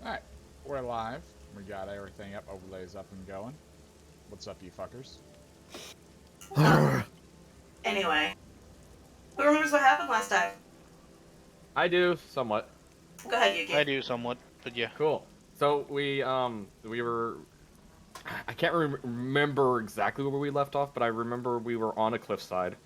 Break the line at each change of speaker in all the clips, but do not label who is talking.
Alright, we're live. We got everything up, overlays up and going. What's up, you fuckers?
Anyway, who remembers what happened last time?
I do, somewhat.
Go ahead, Yuukie.
I do somewhat, but yeah.
Cool. So we were... I can't remember exactly where we left off, but I remember we were on a cliffside.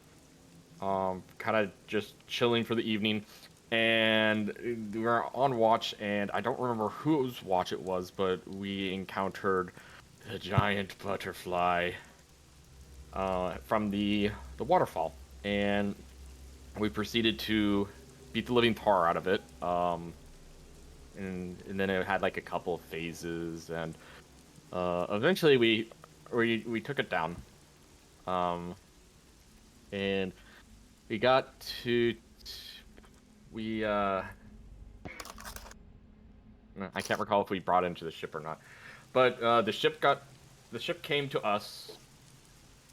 Kind of just chilling for the evening. And we were on watch, and I don't remember whose watch it was, but we encountered a giant butterfly from the waterfall. And we proceeded to beat the living tar out of it. And then it had like a couple of phases, and eventually we took it down. And we got to I can't recall if we brought into the ship or not, but the ship came to us.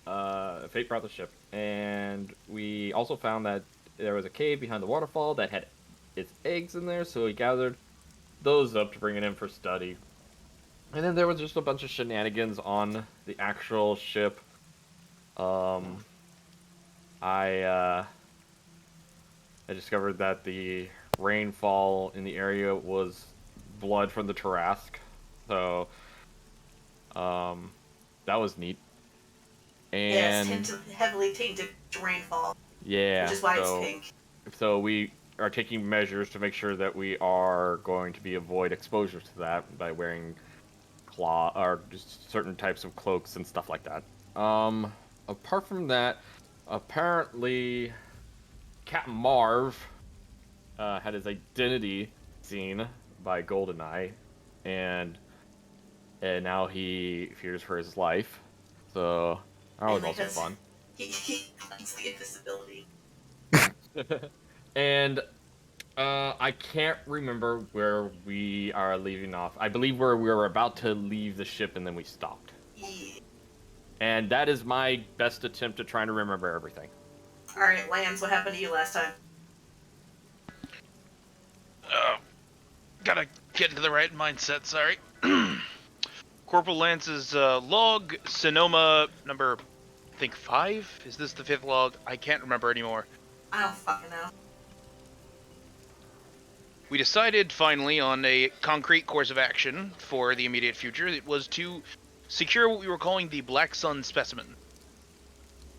Fate brought the ship, and we also found that there was a cave behind the waterfall that had its eggs in there, so we gathered those up to bring it in for study. And then there was just a bunch of shenanigans on the actual ship. I discovered that the rainfall in the area was blood from the Tarrasque, so that was neat. And
yes, heavily tainted rainfall.
yeah,
Which is why it's pink.
So we are taking measures to make sure that we are going to avoid exposure to that by wearing or just certain types of cloaks and stuff like that. Apart from that, apparently Captain Marv had his identity seen by Goldeneye, and now he fears for his life. So that was also fun.
He likes the invisibility.
And I can't remember where we are leaving off. I believe we were about to leave the ship and then we stopped.
Yeah.
And that is my best attempt at trying to remember everything.
Alright, Lance, what happened to you last time?
Gotta get into the right mindset, sorry. Corporal Lance's log, Sonoma number, I think 5? Is this the 5th log? I can't remember anymore.
I don't fucking know.
We decided, finally, on a concrete course of action for the immediate future. It was to secure what we were calling the Black Sun specimen.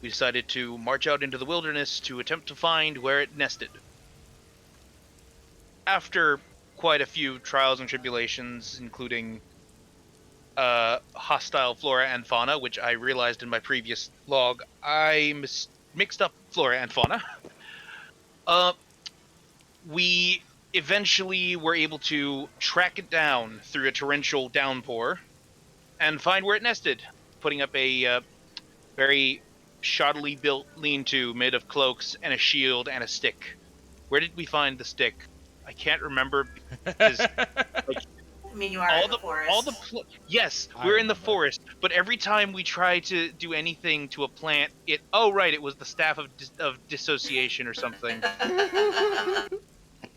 We decided to march out into the wilderness to attempt to find where it nested. After quite a few trials and tribulations, including hostile flora and fauna, which I realized in my previous log, I mixed up flora and fauna. We eventually were able to track it down through a torrential downpour and find where it nested, putting up a very shoddily built lean-to made of cloaks and a shield and a stick. Where did we find the stick? I can't remember because
I mean, you are in the forest.
Yes, we're in the forest, but every time we try to do anything to a plant, it was the staff of dissociation or something.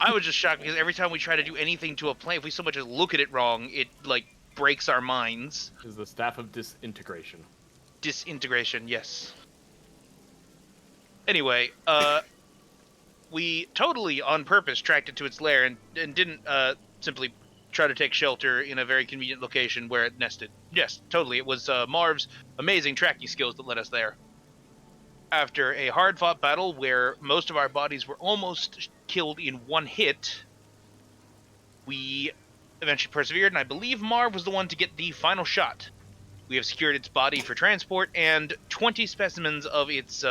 I was just shocked because every time we try to do anything to a plant, if we so much as look at it wrong, it like breaks our minds.
Is the staff of disintegration.
Disintegration, yes. Anyway, we totally on purpose tracked it to its lair and didn't simply try to take shelter in a very convenient location where it nested. Yes, totally. It was Marv's amazing tracking skills that led us there. After a hard-fought battle where most of our bodies were almost killed in one hit, we eventually persevered, and I believe Marv was the one to get the final shot. We have secured its body for transport and 20 specimens of its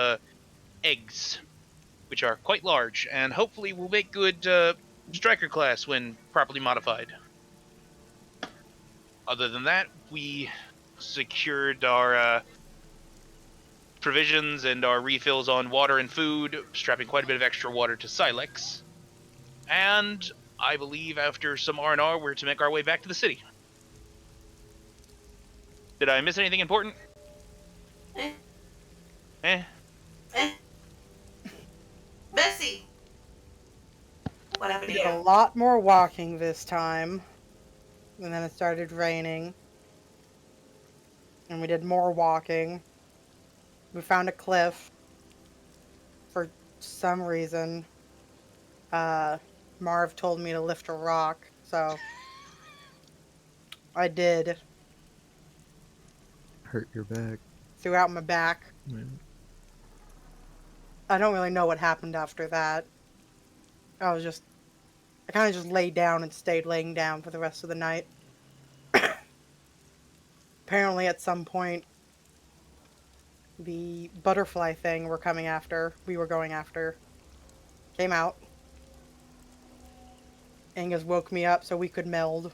eggs, which are quite large, and hopefully will make good striker class when properly modified. Other than that, we secured our provisions and our refills on water and food, strapping quite a bit of extra water to Silex. And I believe after some R&R, we're to make our way back to the city. Did I miss anything important?
Bessy! What happened to
Did
you?
a lot more walking this time. And then it started raining. And we did more walking. We found a cliff. For some reason, Marv told me to lift a rock, so I did.
Hurt your back.
Threw out my back.
Yeah.
I don't really know what happened after that. I kind of just laid down and stayed laying down for the rest of the night. Apparently at some point, the butterfly thing we were going after, came out. Angus woke me up so we could meld.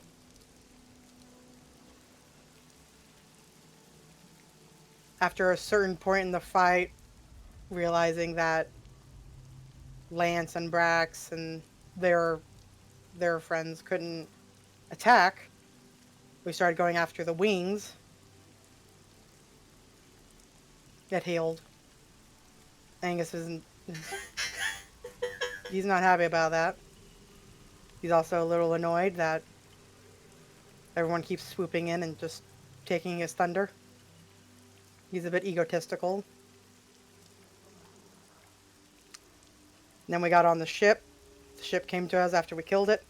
After a certain point in the fight, realizing that Lance and Brax and their friends couldn't attack, we started going after the wings. Get healed. Angus isn't... He's not happy about that. He's also a little annoyed that everyone keeps swooping in and just taking his thunder. He's a bit egotistical. And then we got on the ship. The ship came to us after we killed it.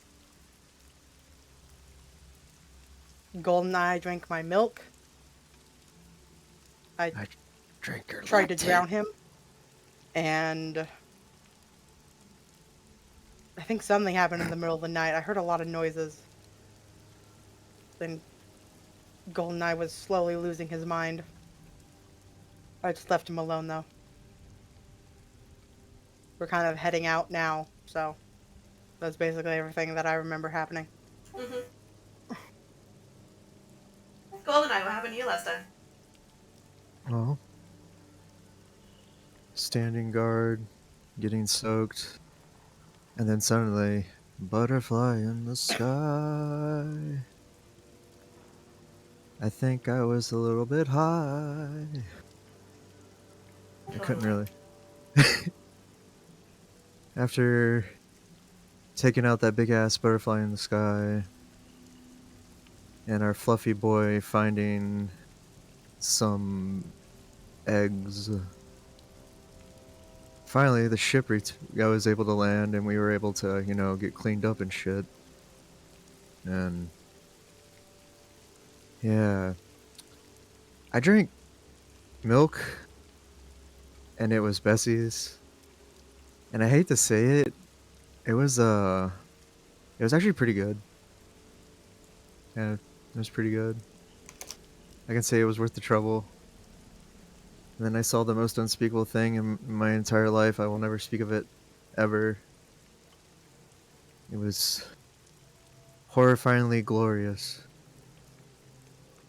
Goldeneye drank my milk. I
Drink your
tried to
lactate.
drown him. And I think something happened in the middle of the night. I heard a lot of noises. Then Goldeneye was slowly losing his mind. I just left him alone, though. We're kind of heading out now, so that's basically everything that I remember happening.
Mm-hmm. Goldeneye, what happened to you last time?
Well, standing guard, getting soaked, and then suddenly, butterfly in the sky. I think I was a little bit high. I couldn't really. After taking out that big ass butterfly in the sky, and our fluffy boy finding some eggs. Finally, the ship I was able to land, and we were able to, get cleaned up and shit. And yeah, I drank milk, and it was Bessy's. And I hate to say it, it was actually pretty good. Yeah, it was pretty good. I can say it was worth the trouble. And then I saw the most unspeakable thing in my entire life. I will never speak of it, ever. It was horrifyingly glorious.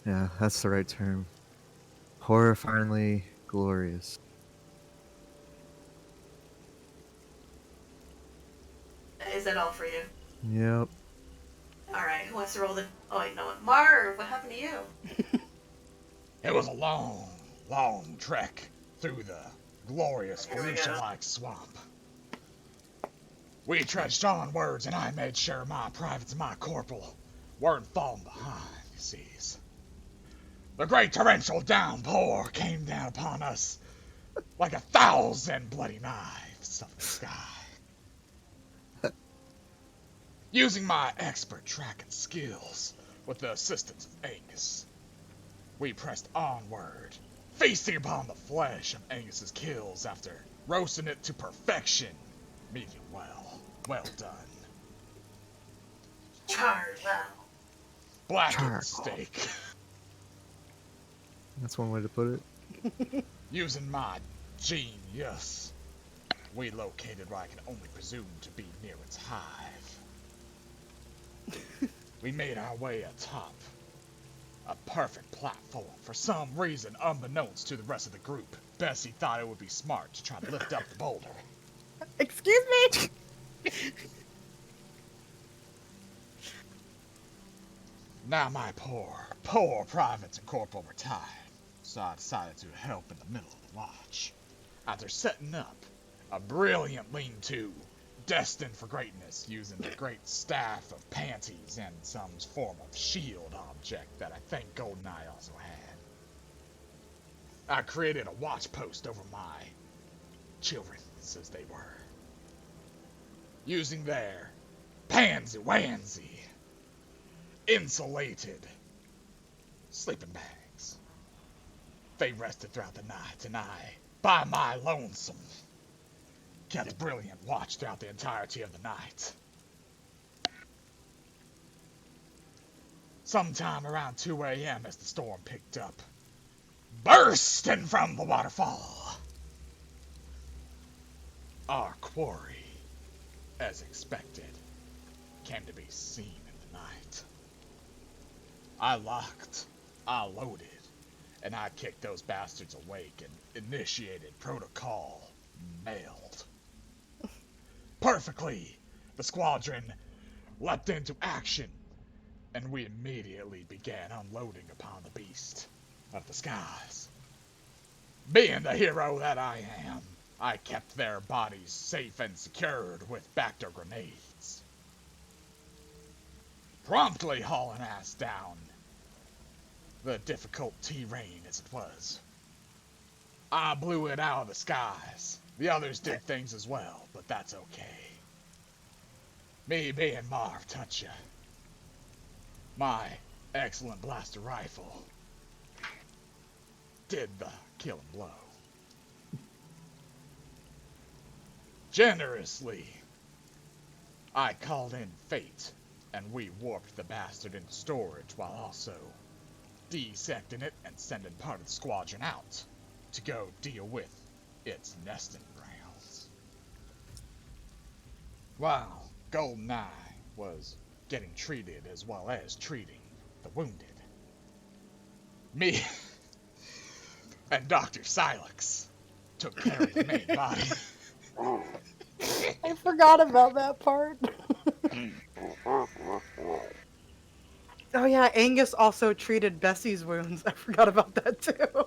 Yeah, that's the right term. Horrifyingly glorious.
Is that all for you?
Yep.
Alright, who wants to roll the... Oh, you know what? Marv, what happened to you?
It was a long, long trek through the glorious
Here we go.
Felicia-like swamp. We trudged onwards, and I made sure my privates and my corporal weren't falling behind, you sees. The great torrential downpour came down upon us like 1,000 bloody knives of the sky. Using my expert tracking skills with the assistance of Angus, we pressed onward, feasting upon the flesh of Angus's kills after roasting it to perfection. Medium well done.
Charred well.
Blackened steak.
That's one way to put it.
Using my genius, we located what I can only presume to be near its hive. We made our way atop a perfect platform. For some reason, unbeknownst to the rest of the group, Bessy thought it would be smart to try to lift up the boulder.
Excuse me?
Now my poor privates and corporal were tired, so I decided to help in the middle of the watch. After setting up a brilliant lean-to destined for greatness using the great staff of panties and some form of shield object that I think Goldeneye also had. I created a watch post over my children, as they were, using their pansy-wansy, insulated sleeping bags. They rested throughout the night, and I, by my lonesome, kept a brilliant watch throughout the entirety of the night. Sometime around 2 a.m. as the storm picked up, bursting from the waterfall, our quarry, as expected, came to be seen in the night. I locked, I loaded, and I kicked those bastards awake and initiated protocol mailed. Perfectly, the squadron leapt into action, and we immediately began unloading upon the beast of the skies. Being the hero that I am, I kept their bodies safe and secured with Bacta grenades. Promptly hauling ass down the difficult terrain as it was. I blew it out of the skies. The others did things as well, but that's okay. Me being Marv Tutcha, my excellent blaster rifle did the killing blow. Generously, I called in fate, and we warped the bastard into storage while also dissecting it and sending part of the squadron out to go deal with its nesting grounds. While Goldeneye was getting treated as well as treating the wounded, me and Dr. Silex took care of the main body.
I forgot about that part. Oh yeah, Angus also treated Bessy's wounds. I forgot about that too.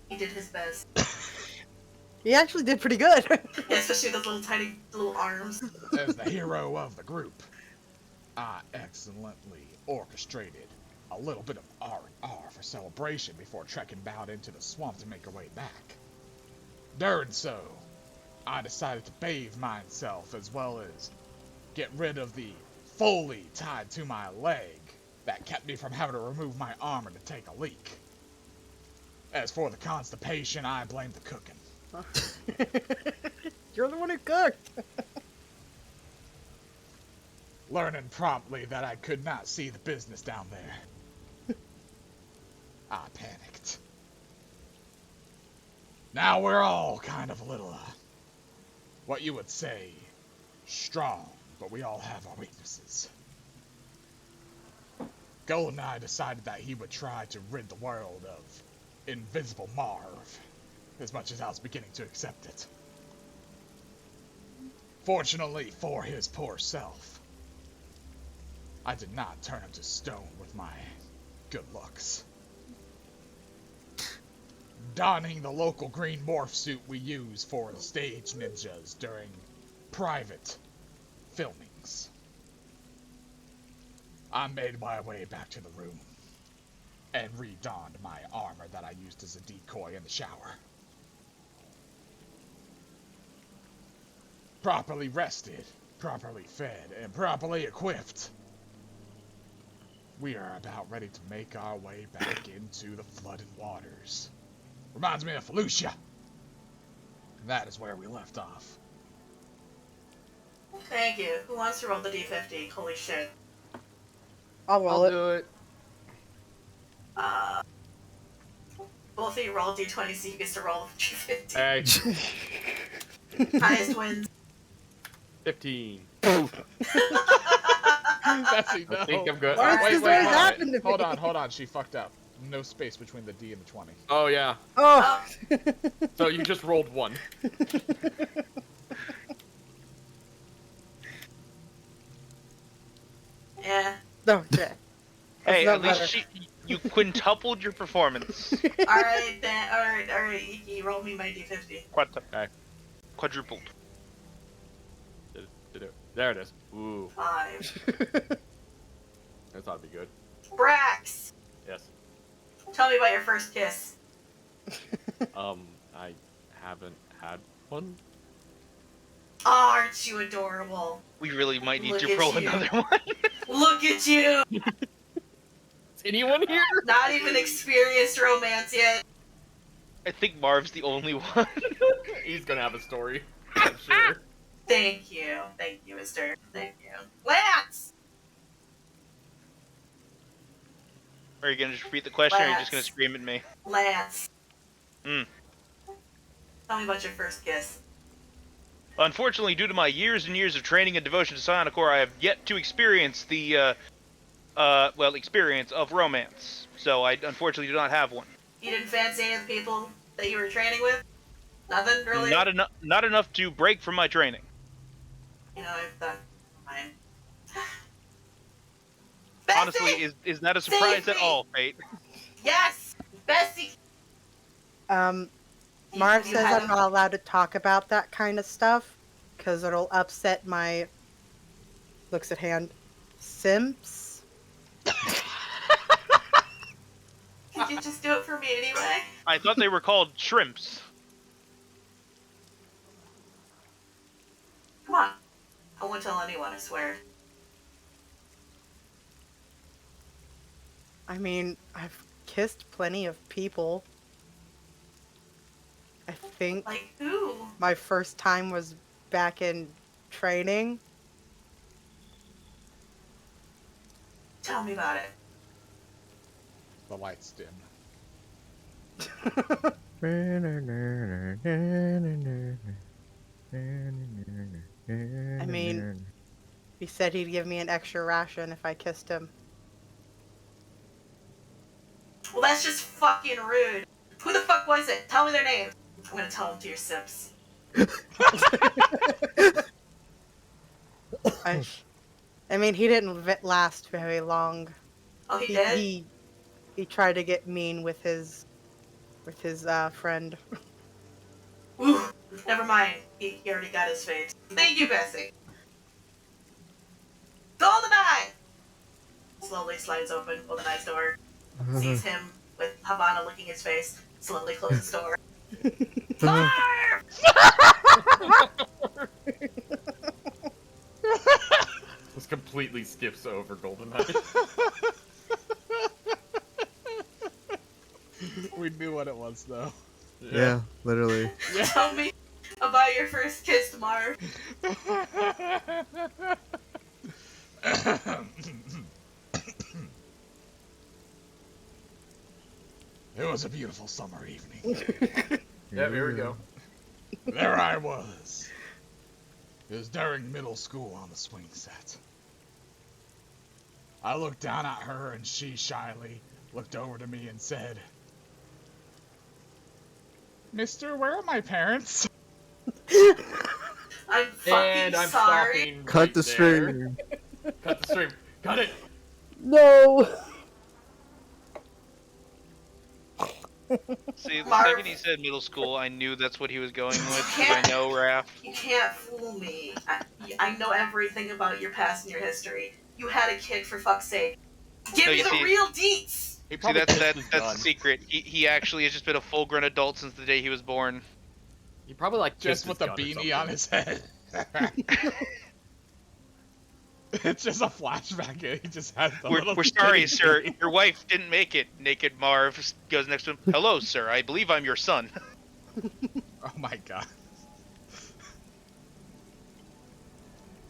He did his best.
He actually did pretty good.
Yeah, especially those little tiny little arms.
As the hero of the group, I excellently orchestrated a little bit of R&R for celebration before trekking out into the swamp to make our way back. During so, I decided to bathe myself as well as get rid of the foley tied to my leg that kept me from having to remove my armor to take a leak. As for the constipation, I blame the cooking.
You're the one who cooked.
Learning promptly that I could not see the business down there, I panicked. Now we're all kind of a little, what you would say, strong, but we all have our weaknesses. Goldeneye decided that he would try to rid the world of Invisible Marv, as much as I was beginning to accept it. Fortunately for his poor self, I did not turn him to stone with my good looks. Donning the local green morph suit we use for the stage ninjas during private filmings, I made my way back to the room and re-donned my armor that I used as a decoy in the shower. Properly rested, properly fed, and properly equipped, we are about ready to make our way back into the flooded waters. Reminds me of Felucia. And that is where we left off.
Thank you. Who wants to roll the D50? Holy shit.
I'll roll it.
do it.
Both of you roll D20, so you get to roll D50.
Hey,
Highest wins.
15.
Bessy, no.
I think I'm good.
Why
Wait,
does this
wait,
always
wait.
happen to me?
Hold on, she fucked up. No space between the D and the 20.
Oh, yeah.
Oh.
So you just rolled 1.
Yeah.
Okay.
Hey,
not
at least
better.
you quintupled your performance.
Alright, then. Alright, Yuukie, roll me my D50.
Quadrupled.
There it is. Ooh,
5.
that ought to be good.
Brax!
Yes.
Tell me about your first kiss.
I haven't had one.
Oh, aren't you adorable?
We really might need
Look
to
at
roll
you.
another one.
Look at you!
Is anyone here?
Not even experienced romance yet.
I think Marv's the only one.
He's gonna have a story. I'm sure.
Thank you, mister. Thank you. Lance!
Are you gonna just repeat the question, or are you just gonna
Lance.
scream at me?
Lance.
Hmm.
Tell me about your first kiss.
Unfortunately, due to my years and years of training and devotion to Psionic Corps, I have yet to experience the, experience of romance. So I unfortunately do not have one.
You didn't fancy any of the people that you were training with? Nothing, really?
Not enough to break from my training.
You know, I thought... Fine.
Honestly, is that a surprise at all, Fate?
Yes! Bessy!
Marv
You
says
had
I'm not allowed to talk about that kind of stuff because it'll upset my. Looks at hand. Simps.
Could you just do it for me anyway?
I thought they were called shrimps.
Come on. I won't tell anyone, I swear.
I mean, I've kissed plenty of people. I think
Like who?
my first time was back in training.
Tell me about it.
The lights dim.
I mean, he said he'd give me an extra ration if I kissed him.
Well, that's just fucking rude. Who the fuck was it? Tell me their names. I'm gonna tell them to your sips.
I mean, he didn't last very long.
Oh, he did?
He tried to get mean with his friend.
Ooh, never mind. He already got his face. Thank you, Bessy. Goldeneye! Slowly slides open Goldeneye's door. Sees him with Havana licking his face. Slowly closes the door. Marv!
This completely skips over Goldeneye.
We knew what it was, though.
Yeah, literally.
Tell me about your first kiss, Marv.
It was a beautiful summer evening.
Yeah, here we go.
There I was. It was during middle school on the swing set. I looked down at her and she shyly looked over to me and said, "Mister, where are my parents?"
I'm fucking
And I'm
sorry.
stopping.
Cut
right
the
there.
stream.
Cut the stream. Cut it.
No.
See, the
Marv.
second he said middle school, I knew that's what he was going with, because I know Raph.
You can't fool me. I know everything about your past and your history. You had a kid, for fuck's sake. Give
No,
me
you
the
see-
real deets!
He
See,
probably
that's
kissed his
the
gun.
secret. He actually has just been a full-grown adult since the day he was born.
He probably like
Just
kissed
with
his
a
gun or
beanie on his head. It's just a flashback. He just has the little
We're sorry,
beanie.
sir. Your wife didn't make it. Naked Marv goes next to him. Hello, sir. I believe I'm your son.
Oh my god.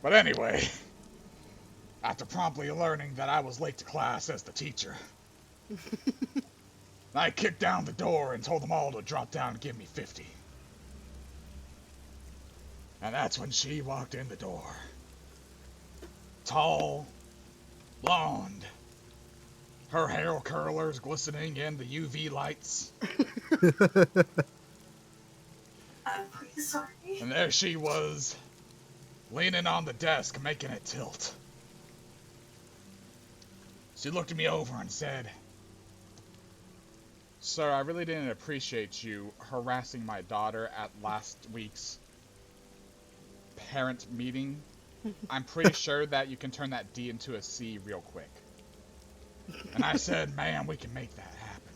But anyway, after promptly learning that I was late to class as the teacher, I kicked down the door and told them all to drop down and give me 50. And that's when she walked in the door. Tall, blonde, her hair curlers glistening in the UV lights.
I'm pretty sorry.
And there she was, leaning on the desk, making it tilt. She looked me over and said, "Sir, I really didn't appreciate you harassing my daughter at last week's parent meeting. I'm pretty sure that you can turn that D into a C real quick. And I said, man, we can make that happen.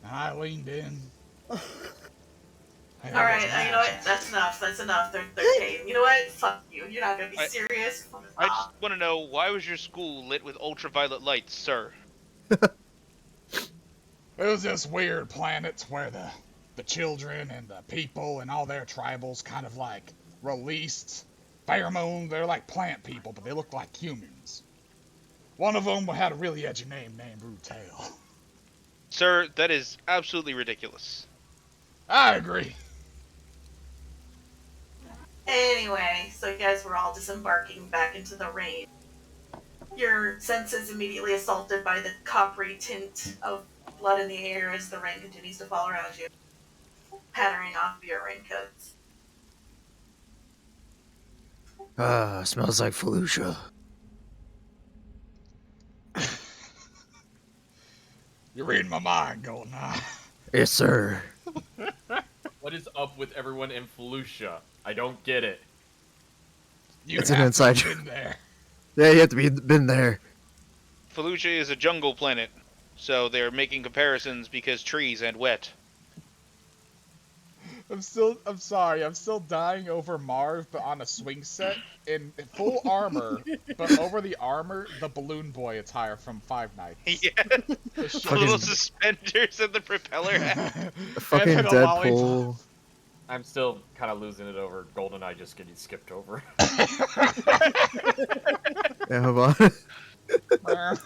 And I leaned in.
All right, you know what? That's enough. That's enough. They're cave. You know what? Fuck you. You're not gonna be serious.
I just want to know, why was your school lit with ultraviolet lights, sir?
It was this weird planet where the children and the people and all their tribals kind of like released pheromones. They're like plant people, but they look like humans. One of them had a really edgy name named Brutal.
Sir, that is absolutely ridiculous.
I agree.
Anyway, so you guys were all disembarking back into the rain. Your senses immediately assaulted by the coppery tint of blood in the air as the rain continues to fall around you, pattering off your raincoats.
Ah, smells like Fallujah.
You're reading my mind, Goldeneye.
Yes, sir.
What is up with everyone in Fallujah? I don't get it.
It's an inside joke.
Been there.
Yeah, you have to been there.
Fallujah is a jungle planet, so they're making comparisons because trees and wet.
I'm sorry, I'm still dying over Marv, but on a swing set, in full armor, but over the armor, the balloon boy attire from Five Nights.
Yeah, the little suspenders and the propeller hat.
Fucking
And a
Deadpool.
I'm still kind of losing it over Goldeneye just getting skipped over.
Yeah, hold on.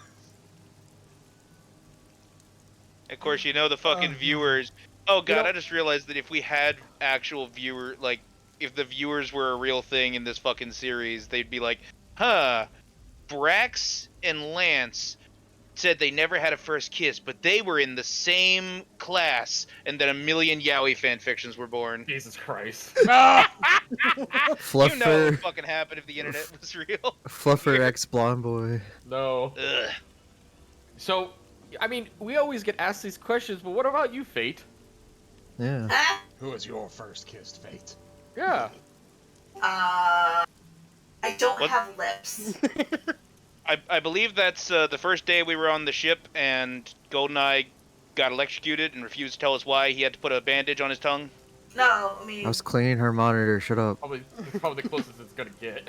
Of course, you know the fucking viewers. Oh god,
You know-
I just realized that if we had actual viewer, like, if the viewers were a real thing in this fucking series, they'd be like, huh, Brax and Lance said they never had a first kiss, but they were in the same class, and then a million yaoi fanfictions were born.
Jesus Christ.
No!
Fluffer.
You know what would fucking happen if the internet was real.
Fluffer X Blonde Boy.
No.
Ugh.
So, I mean, we always get asked these questions, but what about you, Fate?
Yeah.
Huh?
Who was your first kissed, Fate?
Yeah.
I don't
What?
have lips.
I believe that's the first day we were on the ship, and Goldeneye got electrocuted and refused to tell us why. He had to put a bandage on his tongue.
No, I mean,
I was cleaning her monitor. Shut up.
Probably the closest it's gonna get.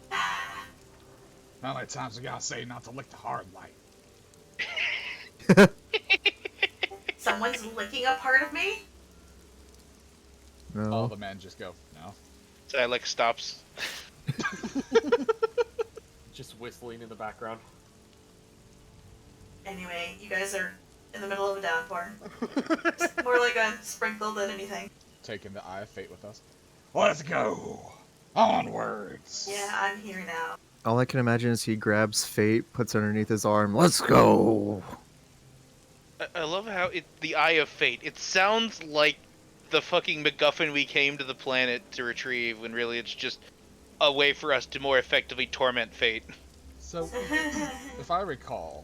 How many times we gotta say not to lick the hard light?
someone's licking a part of me?
All
No.
the men just go, no.
So I like stops.
Just whistling in the background.
Anyway, you guys are in the middle of a downpour. More like a sprinkle than anything.
Taking the Eye of Fate with us. Let's go! Onwards!
Yeah, I'm here now.
All I can imagine is he grabs Fate, puts it underneath his arm. Let's go.
I love how the Eye of Fate. It sounds like the fucking MacGuffin we came to the planet to retrieve, when really it's just a way for us to more effectively torment Fate.
So, if I recall,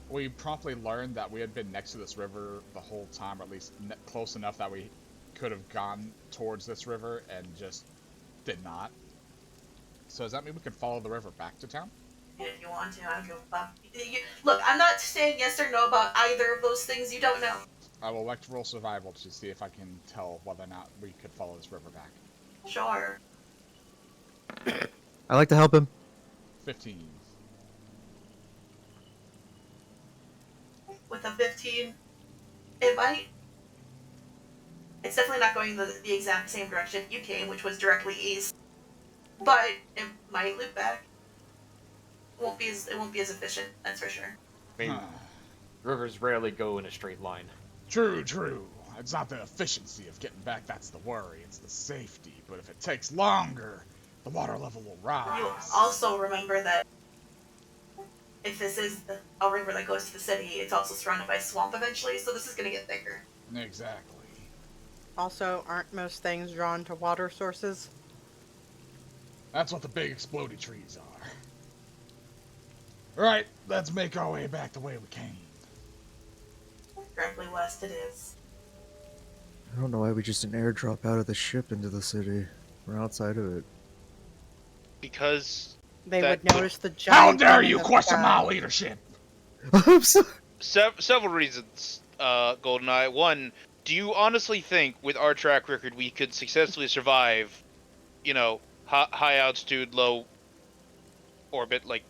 we promptly learned that we had been next to this river the whole time, or at least close enough that we could have gone towards this river and just did not. So does that mean we can follow the river back to town?
If you want to, I don't give a fuck. Look, I'm not saying yes or no about either of those things. You don't know.
I will elect roll survival to see if I can tell whether or not we could follow this river back.
Sure.
I like to help him.
15.
With a 15, it might. It's definitely not going the exact same direction you came, which was directly east. But it might loop back. It won't be as efficient, that's for sure.
I mean, rivers rarely go in a straight line.
True, true. It's not the efficiency of getting back that's the worry, it's the safety. But if it takes longer, the water level will rise.
You also remember that if this is a river that goes to the city, it's also surrounded by swamp eventually, so this is going to get thicker.
Exactly.
Also, aren't most things drawn to water sources?
That's what the big explodey trees are. Right, let's make our way back the way we came.
Directly west it is.
I don't know why we just didn't airdrop out of the ship into the city. We're outside of it.
because
They
That-
would notice the
How
giant.
dare
thing in
you
the
question
sky.
my leadership?
I'm sorry.
several reasons, Goldeneye. One, do you honestly think with our track record we could successfully survive, high altitude, low orbit? Like,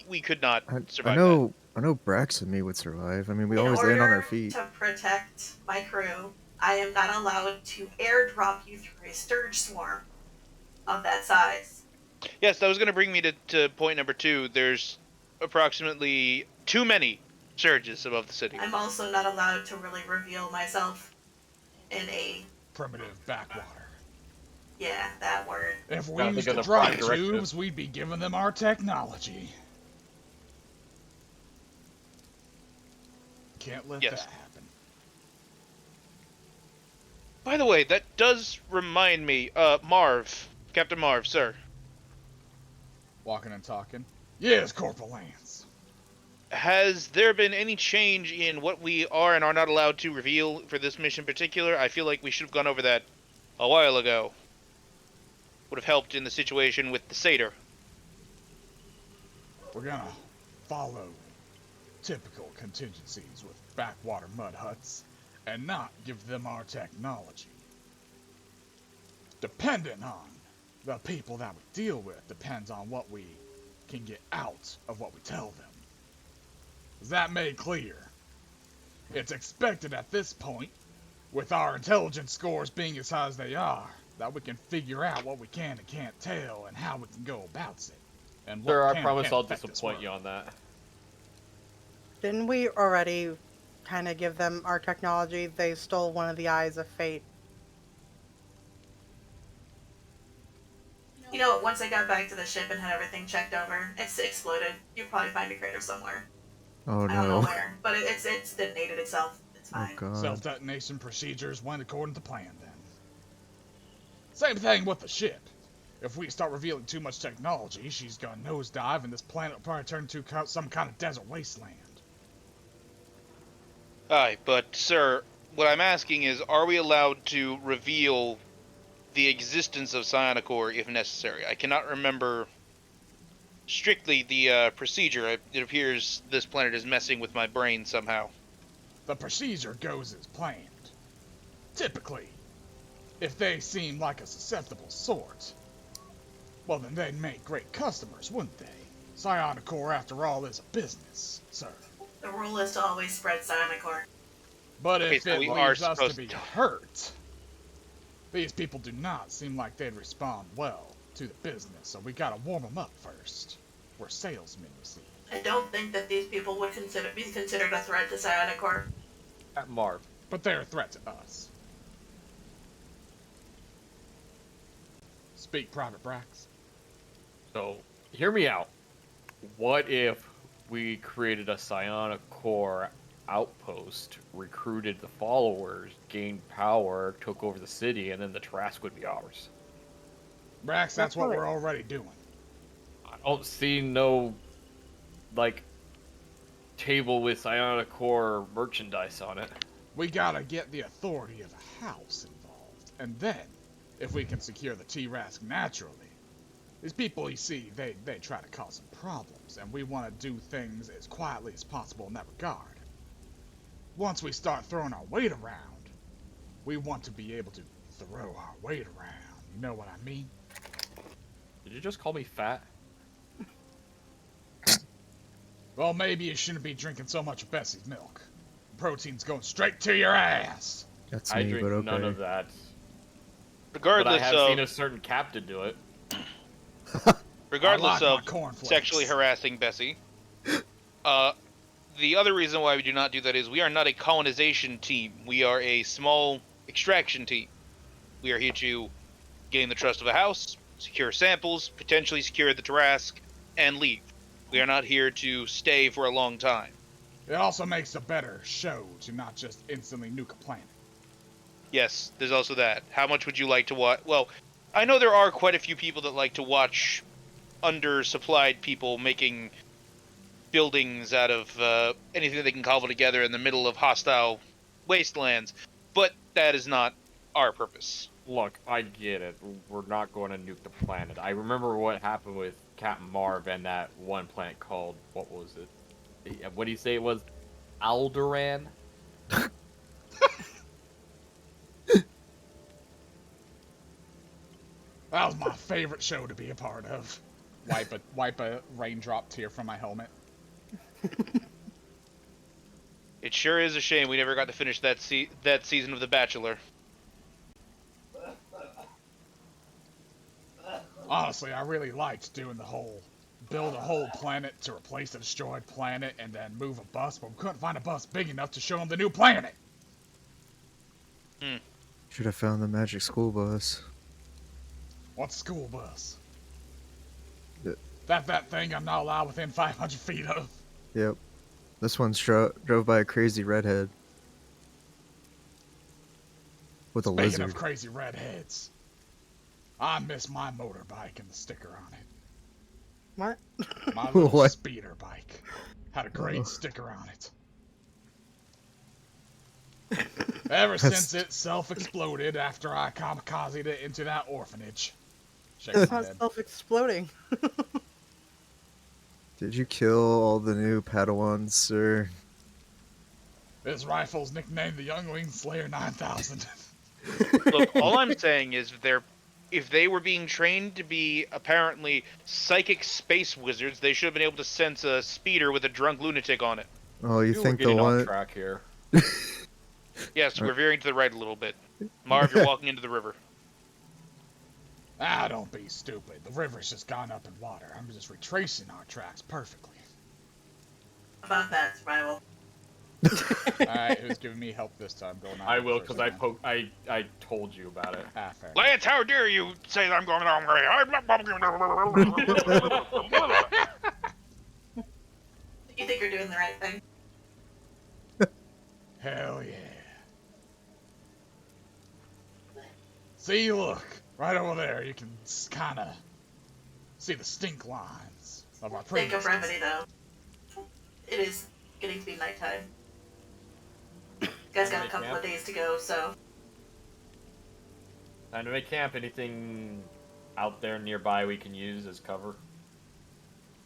we could not
I
survive
know. I know Brax and me would survive. I mean, we
In
always land on our
order
feet.
to protect my crew, I am not allowed to airdrop you through a sturge swarm of that size.
that. Yes, that was going to bring me to point number 2. There's approximately too many surges above the city.
I'm also not allowed to really reveal myself in a,
Primitive backwater.
yeah, that word.
If we
Gotta
used
think
to
of the
drop
prime directive.
tubes, we'd be giving them our technology. Can't let
Yes.
that happen.
By the way, that does remind me, Marv, Captain Marv, sir.
Walking and talking. Yes, Corporal Lance.
Has there been any change in what we are and are not allowed to reveal for this mission in particular? I feel like we should have gone over that a while ago. Would have helped in the situation with the satyr.
We're gonna follow typical contingencies with backwater mud huts and not give them our technology. Depending on the people that we deal with depends on what we can get out of what we tell them. Is that made clear? It's expected at this point, with our intelligence scores being as high as they are, that we can figure out what we can and can't tell and how we can go about it. And what
Sir, I
can and
promise
can't
I'll
affect us
disappoint
well.
you on that.
Didn't we already kind of give them our technology? They stole one of the eyes of fate.
You know, once I got back to the ship and had everything checked over, it's exploded. You'll probably find a crater somewhere.
Oh
I don't know
no.
where, but it's detonated itself. It's
Oh
fine.
god.
Self-detonation procedures went according to plan then. Same thing with the ship. If we start revealing too much technology, she's gonna nosedive and this planet will probably turn into some kind of desert wasteland.
Aye, but sir, what I'm asking is, are we allowed to reveal the existence of Psionic Corps if necessary? I cannot remember strictly the procedure. It appears this planet is messing with my brain somehow.
The procedure goes as planned. Typically, if they seem like a susceptible sort, well then they'd make great customers, wouldn't they? Psionic Corps, after all, is a business, sir.
The rule is to always spread Psionic Corps.
But
Okay,
if
so
it
we are
leaves us to
supposed
be
to-
hurt, these people do not seem like they'd respond well to the business, so we gotta warm them up first. We're salesmen, you see.
I don't think that these people would be considered a threat to Psionic Corps.
At Marv.
But they're a threat to us. Speak, Private Brax.
So, hear me out. What if we created a Psionic Corps outpost, recruited the followers, gained power, took over the city, and then the Trask would be ours?
Brax, that's what we're already doing.
I don't see no, like, table with Psionic Corps merchandise on it.
We gotta get the authority of the house involved, and then, if we can secure the T-Rask naturally, these people, you see, they try to cause some problems, and we want to do things as quietly as possible in that regard. Once we start throwing our weight around, we want to be able to throw our weight around, you know what I mean?
Did you just call me fat?
Well, maybe you shouldn't be drinking so much of Bessy's milk. Protein's going straight to your ass.
That's
I
me,
drink
but okay.
none of that. But I
Regardless
have
of
seen a certain captain do it.
regardless
I like
of
my cornflakes.
sexually harassing Bessy, the other reason why we do not do that is we are not a colonization team. We are a small extraction team. We are here to gain the trust of a house, secure samples, potentially secure the Tarask, and leave. We are not here to stay for a long time.
It also makes a better show to not just instantly nuke a planet.
Yes, there's also that. How much would you like to watch? Well, I know there are quite a few people that like to watch undersupplied people making buildings out of anything that they can cobble together in the middle of hostile wastelands, but that is not our purpose.
Look, I get it. We're not going to nuke the planet. I remember what happened with Captain Marv and that one planet called, what was it? What do you say it was? Alderaan?
That was my favorite show to be a part of. Wipe a raindrop tear from my helmet.
It sure is a shame we never got to finish that season of The Bachelor.
Honestly, I really liked doing the whole build a whole planet to replace the destroyed planet and then move a bus, but we couldn't find a bus big enough to show them the new planet.
Should have found the magic school bus.
What's a school bus?
The-
That thing I'm not allowed within 500 feet of.
Yep. This one drove by a crazy redhead. With a
Speaking
lizard.
of crazy redheads, I miss my motorbike and the sticker on it.
What?
My little
What?
speeder bike had a great sticker on it. Ever since it self-exploded after I kamikazed it into that orphanage. Shake
It's
my
not
head.
self-exploding.
Did you kill all the new Padawans, sir?
This rifle's nicknamed the Youngling Slayer 9000.
Look, all I'm saying is if they were being trained to be apparently psychic space wizards, they should have been able to sense a speeder with a drunk lunatic on it.
Oh, you
We're
think the
getting off
one...
track here.
Yes, we're veering to the right a little bit. Marv, you're walking into the river.
Ah, don't be stupid. The river's just gone up in water. I'm just retracing our tracks perfectly.
About that, survival.
Alright, who's giving me help this time? Goldeneye.
I will,
first
because
time.
I told you about it.
Ah, fair.
Lance, how dare you say that I'm going the wrong way?
You think you're doing the right thing?
Hell yeah. See, look. Right over there, you can kind of see the stink lines of our
Think
previous...
of remedy, though. It is getting to be nighttime. You guys got a couple of days to go, so...
Time to make camp. Anything out there nearby we can use as cover?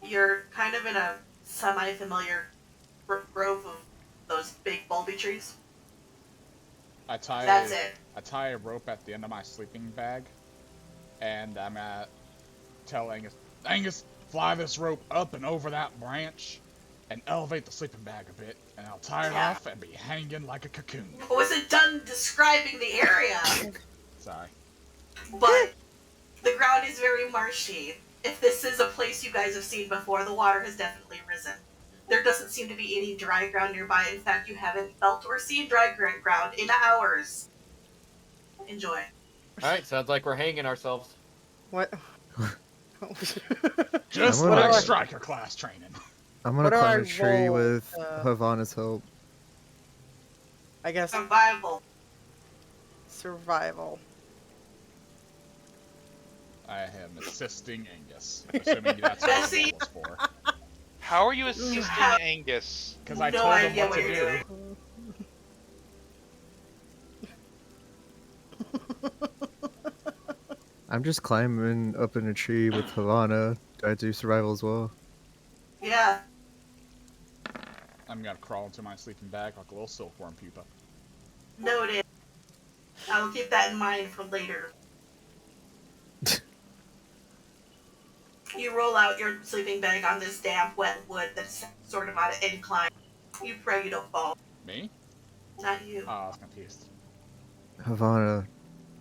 You're kind of in a semi-familiar grove of those big bulby trees.
I
That's it.
tie a rope at the end of my sleeping bag, and I'm at tell Angus, fly this rope up and over that branch, and elevate the sleeping bag a bit, and I'll tie it
Yeah.
off and be hanging like a cocoon.
I wasn't done describing the area,
Sorry.
but the ground is very marshy. If this is a place you guys have seen before, the water has definitely risen. There doesn't seem to be any dry ground nearby. In fact, you haven't felt or seen dry ground in hours. Enjoy.
Alright, sounds like we're hanging ourselves.
What?
Just
I'm
like
gonna-
striker class training.
I'm gonna
What do I
climb a tree
roll,
with Havana's help.
I guess
Survival.
survival.
I am assisting Angus, assuming that's what
Bessy?
that was for.
How are you assisting
have-
Angus?
Because I
No
told him
idea
what
what
to
you're
do.
doing.
I'm just climbing up in a tree with Havana. Do I do survival as well?
Yeah.
I'm gonna crawl into my sleeping bag like a little silkworm pupa.
Noted. I will keep that in mind for later. You roll out your sleeping bag on this damp, wet wood that's sort of on an incline. You pray you don't fall.
Me?
Not you.
Oh, I was confused.
Havana,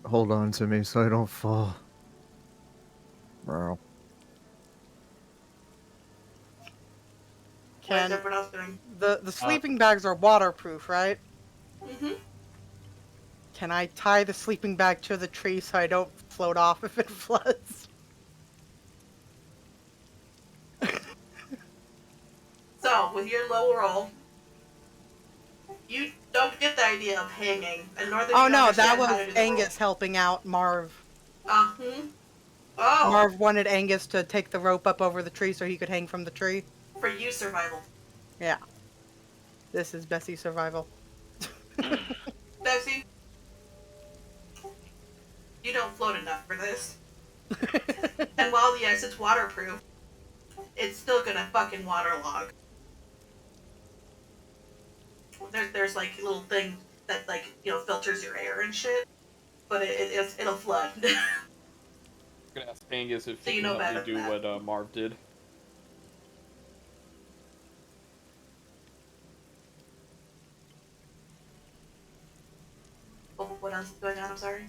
hold on to me so I don't fall. Bro.
What is
Can
everyone else doing?
the sleeping bags are waterproof, right?
Mm-hmm.
Can I tie the sleeping bag to the tree so I don't float off if it floods?
So, with your low roll, you don't get the idea of hanging, and nor do you
Oh no,
understand
that
how
was
to do the
Angus helping out Marv.
roll. Oh,
Marv wanted Angus to take the rope up over the tree so he could hang from the tree.
for you, survival.
Yeah. This is Bessy's survival.
Bessy, You don't float enough for this. And while, yes, it's waterproof, it's still gonna fucking waterlog. There's like a little thing that, like, you know, filters your air and shit, but it'll flood.
I'm gonna ask Angus if
So
he
you
can
know
help me
better
do
than that.
what Marv did.
Oh, what else is going on? I'm sorry.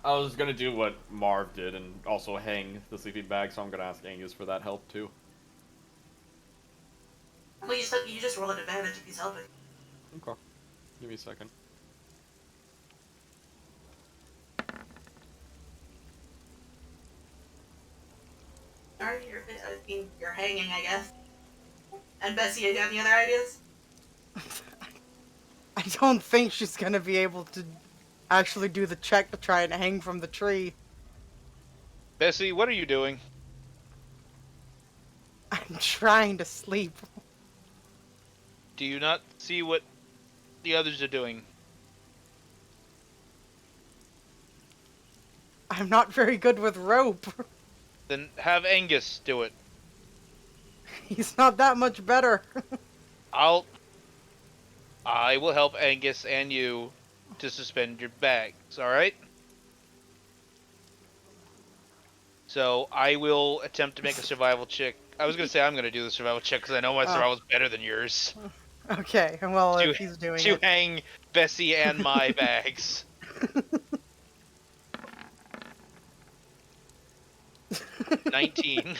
I was gonna do what Marv did and also hang the sleeping bag, so I'm gonna ask Angus for that help too.
Well, you just roll an advantage if he's helping.
Okay. Give me a second.
Alright, you're hanging, I guess. And Bessy, you got any other ideas?
I don't think she's gonna be able to actually do the check to try and hang from the tree.
Bessy, what are you doing?
I'm trying to sleep.
Do you not see what the others are doing?
I'm not very good with rope.
Then have Angus do it.
He's not that much better.
I will help Angus and you to suspend your bags, alright? So, I will attempt to make a survival check. I was gonna say I'm gonna do the survival check because I know my survival's better than yours.
Okay, well, if he's doing
To
it.
hang Bessy and my bags. 19.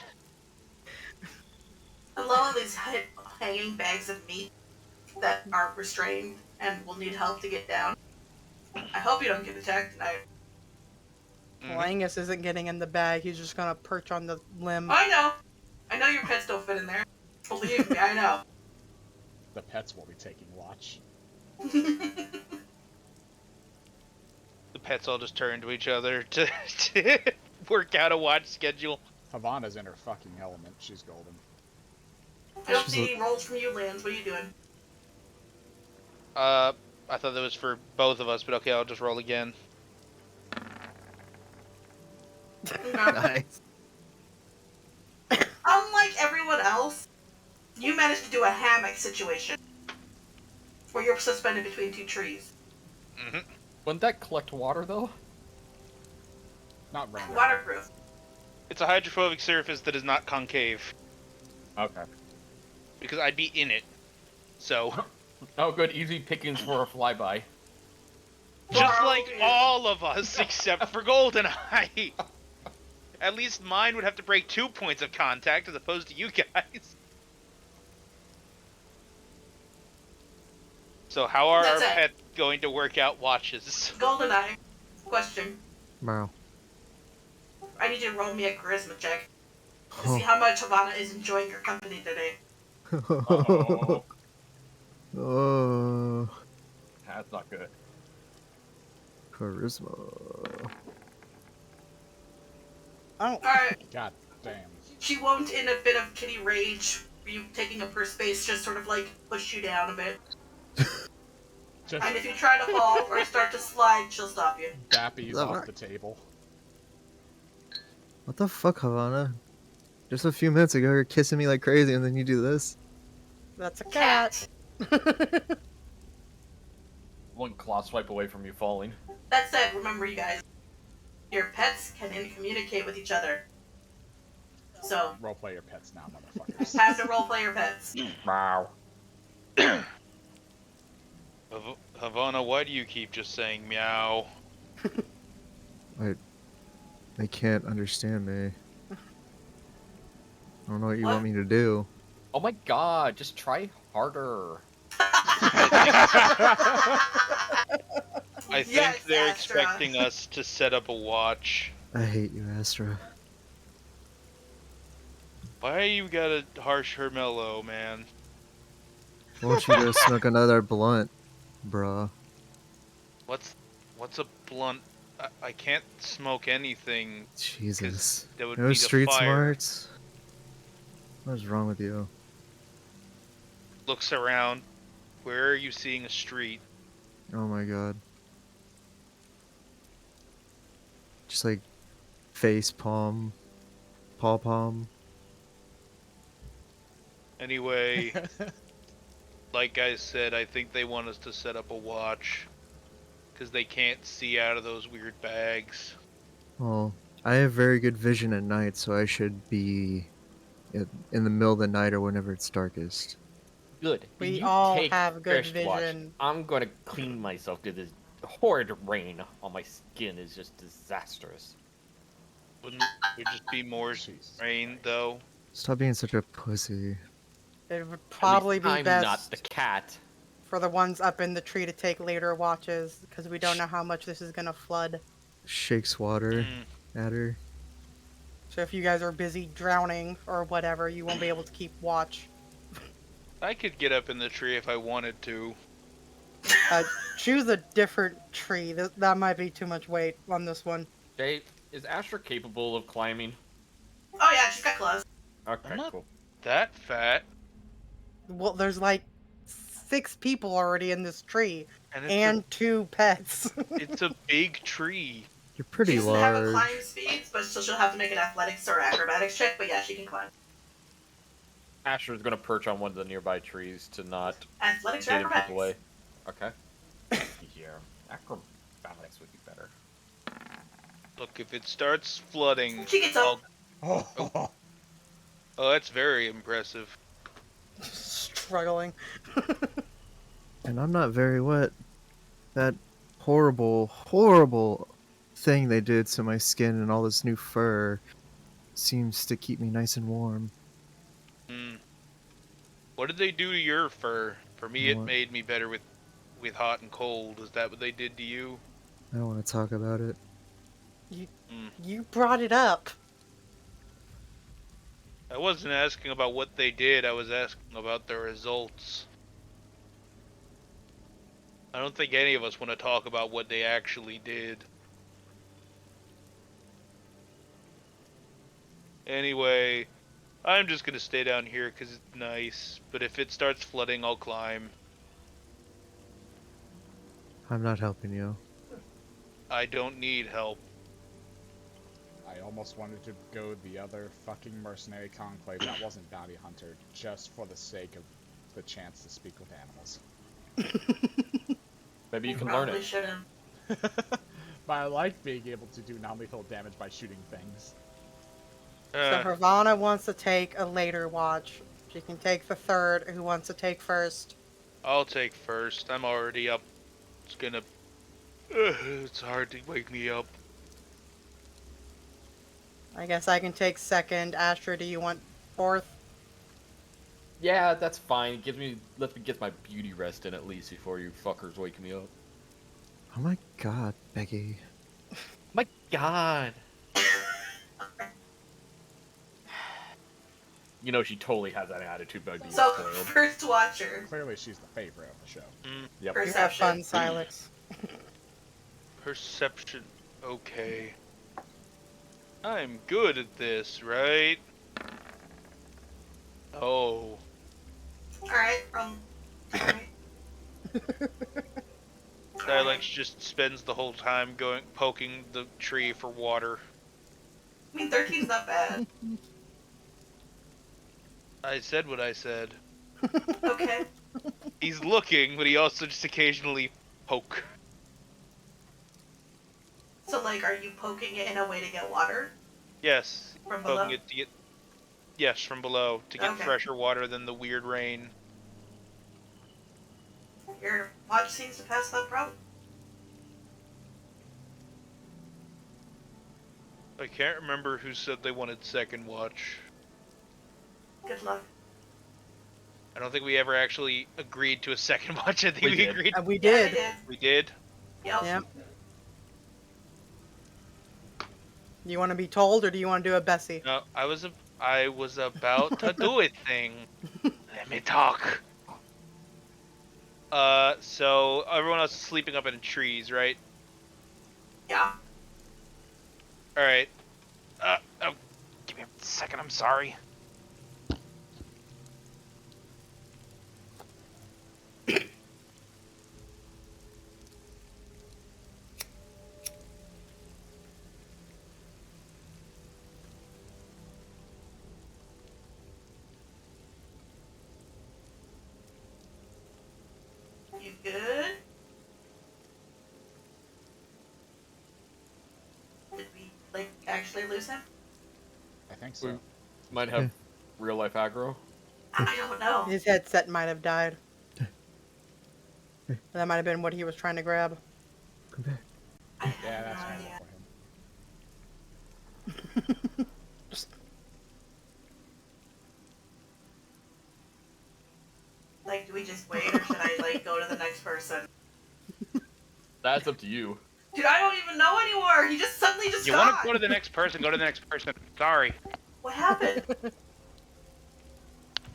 Along these hanging bags of meat that are restrained and will need help to get down. I hope you don't get attacked tonight.
Well, Angus isn't getting in the bag, he's just gonna perch on the limb.
I know your pets don't fit in there. Believe me, I know.
The pets will be taking watch.
The pets all just turn to each other to work out a watch schedule.
Havana's in her fucking element. She's golden.
I don't see any rolls from you, Lance. What are you doing?
I thought that was for both of us, but okay, I'll just roll again.
Nice.
Unlike everyone else, you managed to do a hammock situation where you're suspended between two trees.
Mm-hmm.
Wouldn't that collect water though?
Not random.
Waterproof.
It's a hydrophobic surface that is not concave,
Okay.
because I'd be in it. So,
Oh, good. Easy pickings for a flyby.
just like all of us except for Goldeneye. At least mine would have to break 2 points of contact as opposed to you guys. So how are our
That's it.
pets going to work out watches?
Goldeneye. Question.
Wow.
I need you to roll me a charisma check to see how much Havana is enjoying your company today.
Uh-oh.
Oh,
That's not good.
charisma.
Oh,
Alright,
God damn.
she won't, in a bit of kitty rage, you taking up her space, just sort of like push you down a bit.
Just
And if you try to fall or start to slide, she'll stop you.
Dappy's
That
off
work?
the table.
What the fuck, Havana? Just a few minutes ago, you're kissing me like crazy, and then you do this.
that's a cat.
One claw swipe away from you falling.
That said, remember you guys, your pets can communicate with each other. So,
Roleplay your pets now, motherfuckers.
time to roleplay your pets.
Wow.
Havana, why do you keep just saying meow?
They can't understand me. I don't know what you
What?
want me to do.
Oh my god, just try harder.
I think
Yes,
they're
Astra.
expecting us to set up a watch.
I hate you, Astra.
Why you gotta harsh her mellow, man?
Won't you go smoke another blunt, bruh?
What's a blunt? I can't smoke anything.
Jesus.
That would
No
be the
street
fire.
smarts? What is wrong with you?
Looks around. Where are you seeing a street?
Oh my god. Just like face palm, paw palm.
Anyway, like I said, I think they want us to set up a watch. Because they can't see out of those weird bags.
Well, I have very good vision at night, so I should be in the middle of the night or whenever it's darkest.
Good.
We
You
all
take
have good
first watch.
vision.
I'm gonna clean myself because this horrid rain on my skin is just disastrous.
Wouldn't there just be more
Jesus
rain,
Christ.
though?
Stop being such a pussy.
It would
At least
probably be
I'm
best
not the cat.
for the ones up in the tree to take later watches, because we don't know how much this is gonna flood.
Shakes water
Mm.
at her.
So if you guys are busy drowning or whatever, you won't be able to keep watch.
I could get up in the tree if I wanted to.
Choose a different tree. That might be too much weight on this one.
Jay, is Astra capable of climbing?
Oh yeah, she's got claws.
Okay,
I'm not-
cool.
That fat.
Well, there's like 6 people already in this tree,
And it's,
and 2 pets.
it's a big tree.
You're
She
pretty
doesn't have a
large.
climb speed, but she'll have to make an athletics or acrobatics check. But yeah, she can climb.
Astra's gonna perch on one of the nearby trees to not
Athletics or
get him
acrobatics.
away. Okay. Here, acrobatics would be better.
Look, if it starts flooding,
She gets up.
Oh,
oh, that's very impressive.
Struggling.
And I'm not very wet. That horrible, horrible thing they did to my skin and all this new fur seems to keep me nice and warm.
Hmm. What did they do to your fur? For me, it
What?
made me better with hot and cold. Is that what they did to you?
I don't want to talk about it.
You brought it up.
I wasn't asking about what they did, I was asking about the results. I don't think any of us want to talk about what they actually did. Anyway, I'm just gonna stay down here because it's nice, but if it starts flooding, I'll climb.
I'm not helping you.
I don't need help.
I almost wanted to go the other fucking mercenary conclave that wasn't bounty hunter, just for the sake of the chance to speak with animals.
Maybe you can learn
Probably
it.
shouldn't.
But I like being able to do non-lethal damage by shooting things.
So Havana wants to take a later watch. She can take the third. Who wants to take first?
I'll take first. I'm already up. It's gonna... it's hard to wake me up.
I guess I can take second. Astra, do you want fourth?
Yeah, that's fine. It lets me get my beauty rest in at least before you fuckers wake me up.
Oh my god, Becky.
My God. You know she totally has that attitude about being
So
spoiled.
first watcher.
Clearly she's the favorite of the show.
Yep.
You have fun,
Perception.
Silex.
Perception. Okay. I'm good at this, right? Oh.
Alright, alright.
Dialex just spends the whole time poking the tree for water.
I mean, 13's not bad.
I said what I said.
Okay.
He's looking, but he also just occasionally poke.
So, like, are you poking it in a way to get water
Yes.
from below?
Poking it to get... Yes, from below, to get
Okay.
fresher water than the weird rain.
Your watch seems to pass that problem.
I can't remember who said they wanted second watch.
Good luck.
I don't think we ever actually agreed to a second watch. I think
We
we
did.
agreed.
We
Yeah,
did.
I did.
We did?
Yep.
Yep. You want to be told, or do you want to do a Bessy?
No, I was about to do a thing. Let me talk. So everyone else is sleeping up in trees, right?
Yeah.
All right. Oh, give me a second. I'm sorry.
You good? Did we, like, actually lose him?
I think
We
so.
might have real life aggro.
I don't know.
His headset might have died. That might have been what he was trying to grab.
Come back.
I have
Yeah,
no
that's normal
idea.
for him.
Like, do we just wait, or should I, like, go to the next person?
That's up to you.
Dude, I don't even know anymore! He just suddenly just
You
gone!
want to go to the next person? Go to the next person. Sorry.
What happened?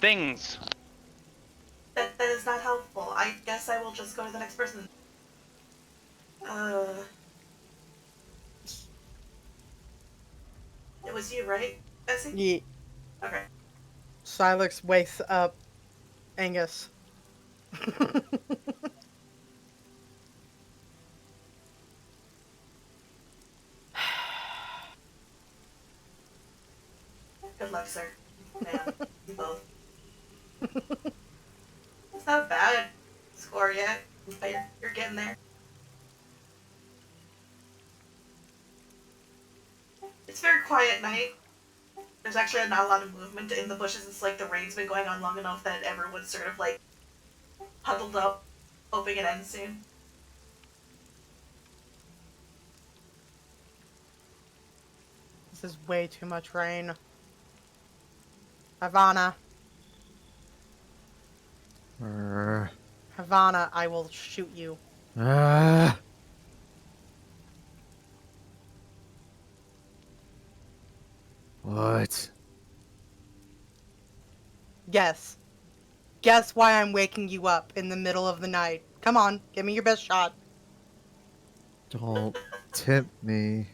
Things.
That is not helpful. I guess I will just go to the next person. It was you, right, Bessy?
Yeet.
Okay.
Silex wakes up Angus.
Good luck, sir. Man, you both. It's not a bad score yet, but you're getting there. It's a very quiet night. There's actually not a lot of movement in the bushes. It's like the rain's been going on long enough that everyone's sort of like huddled up, hoping it ends soon.
This is way too much rain. Havana. Havana, I will shoot you.
Ah. What?
Guess. Guess why I'm waking you up in the middle of the night. Come on, give me your best shot.
Don't tempt me.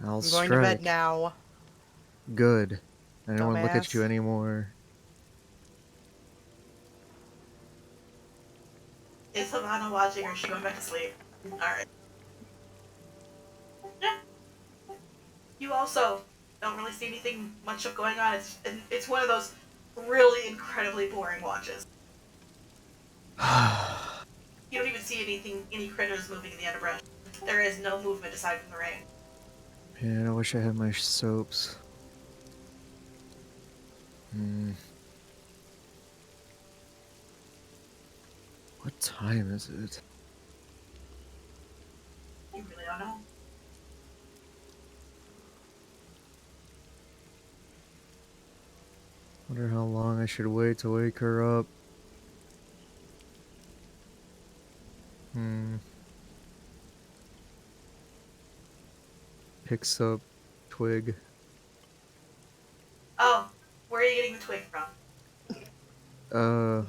I'll
I'm going
strike.
to bed now.
Good. I don't want to look at
Dumbass.
you anymore.
Is Havana watching or is she going back to sleep? Alright. Yeah. You also don't really see anything much of going on. It's one of those really incredibly boring watches. You don't even see any critters moving in the underbrush. There is no movement aside from the rain.
Man, I wish I had my soaps. What time is it?
You really don't know.
Wonder how long I should wait to wake her up. Picks up twig.
Oh, where are you getting the twig from?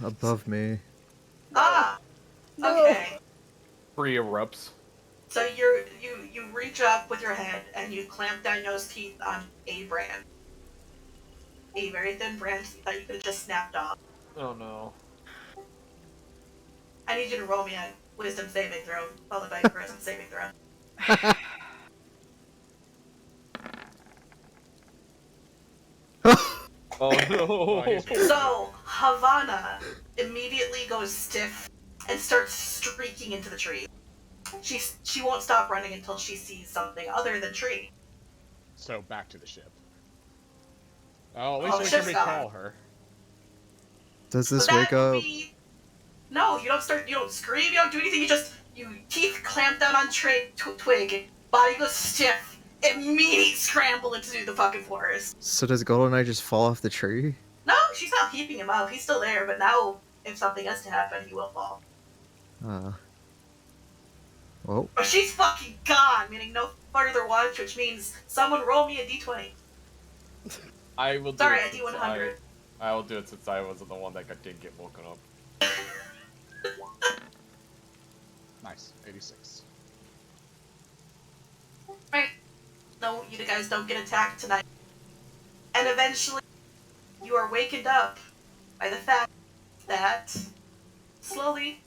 Above me.
Ah!
No.
Okay.
Free erupts.
So you reach up with your head and you clamp down those teeth on a brand. A very thin branch that you could have just snapped off.
Oh no.
I need you to roll me a wisdom saving throw, followed by a charisma saving throw.
Oh no.
So, Havana immediately goes stiff and starts streaking into the tree. She won't stop running until she sees something other than tree.
So back to the ship. Oh, at
Oh,
least
the
we
ship's
can
gone.
recall her.
Does this
So that
wake
would
up?
be... No, you don't scream, you don't do anything, you teeth clamp down on twig, body goes stiff, immediate scramble into the fucking forest.
So does Goldeneye just fall off the tree?
No, she's not keeping him up, he's still there, but now, if something has to happen, he will fall.
Well,
But she's fucking gone, meaning no further watch, which means someone roll me a d20.
I will do
Sorry,
it.
a
since
d100.
I will do it since I wasn't the one that did get woken up.
Nice. 86.
Right. No, you guys don't get attacked tonight. And eventually, you are wakened up by the fact that, slowly,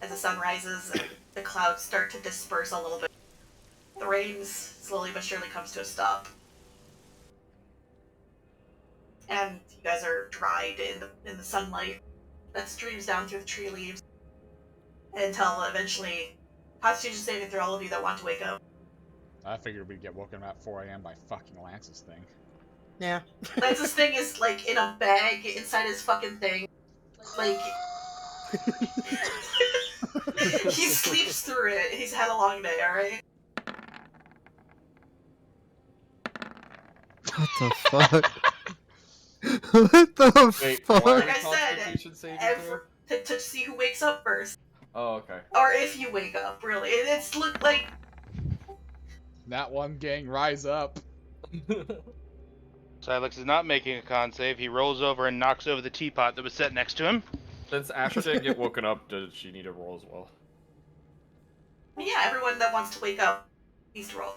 as the sun rises and the clouds start to disperse a little bit, the rain slowly but surely comes to a stop. and you guys are dried in the sunlight that streams down through the tree leaves until eventually Constitution saving through all of you that want to wake up.
I figured we'd get woken up at 4 a.m. by fucking Lance's thing.
Yeah.
Lance's thing is like in a bag inside his fucking thing. Like he sleeps through it. He's had a long day, alright?
What the fuck? What the
Wait,
fuck?
why are
Like
we
I said,
Constitution saving throw?
to see who wakes up first.
Oh, okay.
Or if you wake up, really. It's look like
That one gang, rise up.
Silex is not making a con save. He rolls over and knocks over the teapot that was set next to him.
Since Asher didn't get woken up, does she need a roll as well?
yeah, everyone that wants to wake up needs to roll.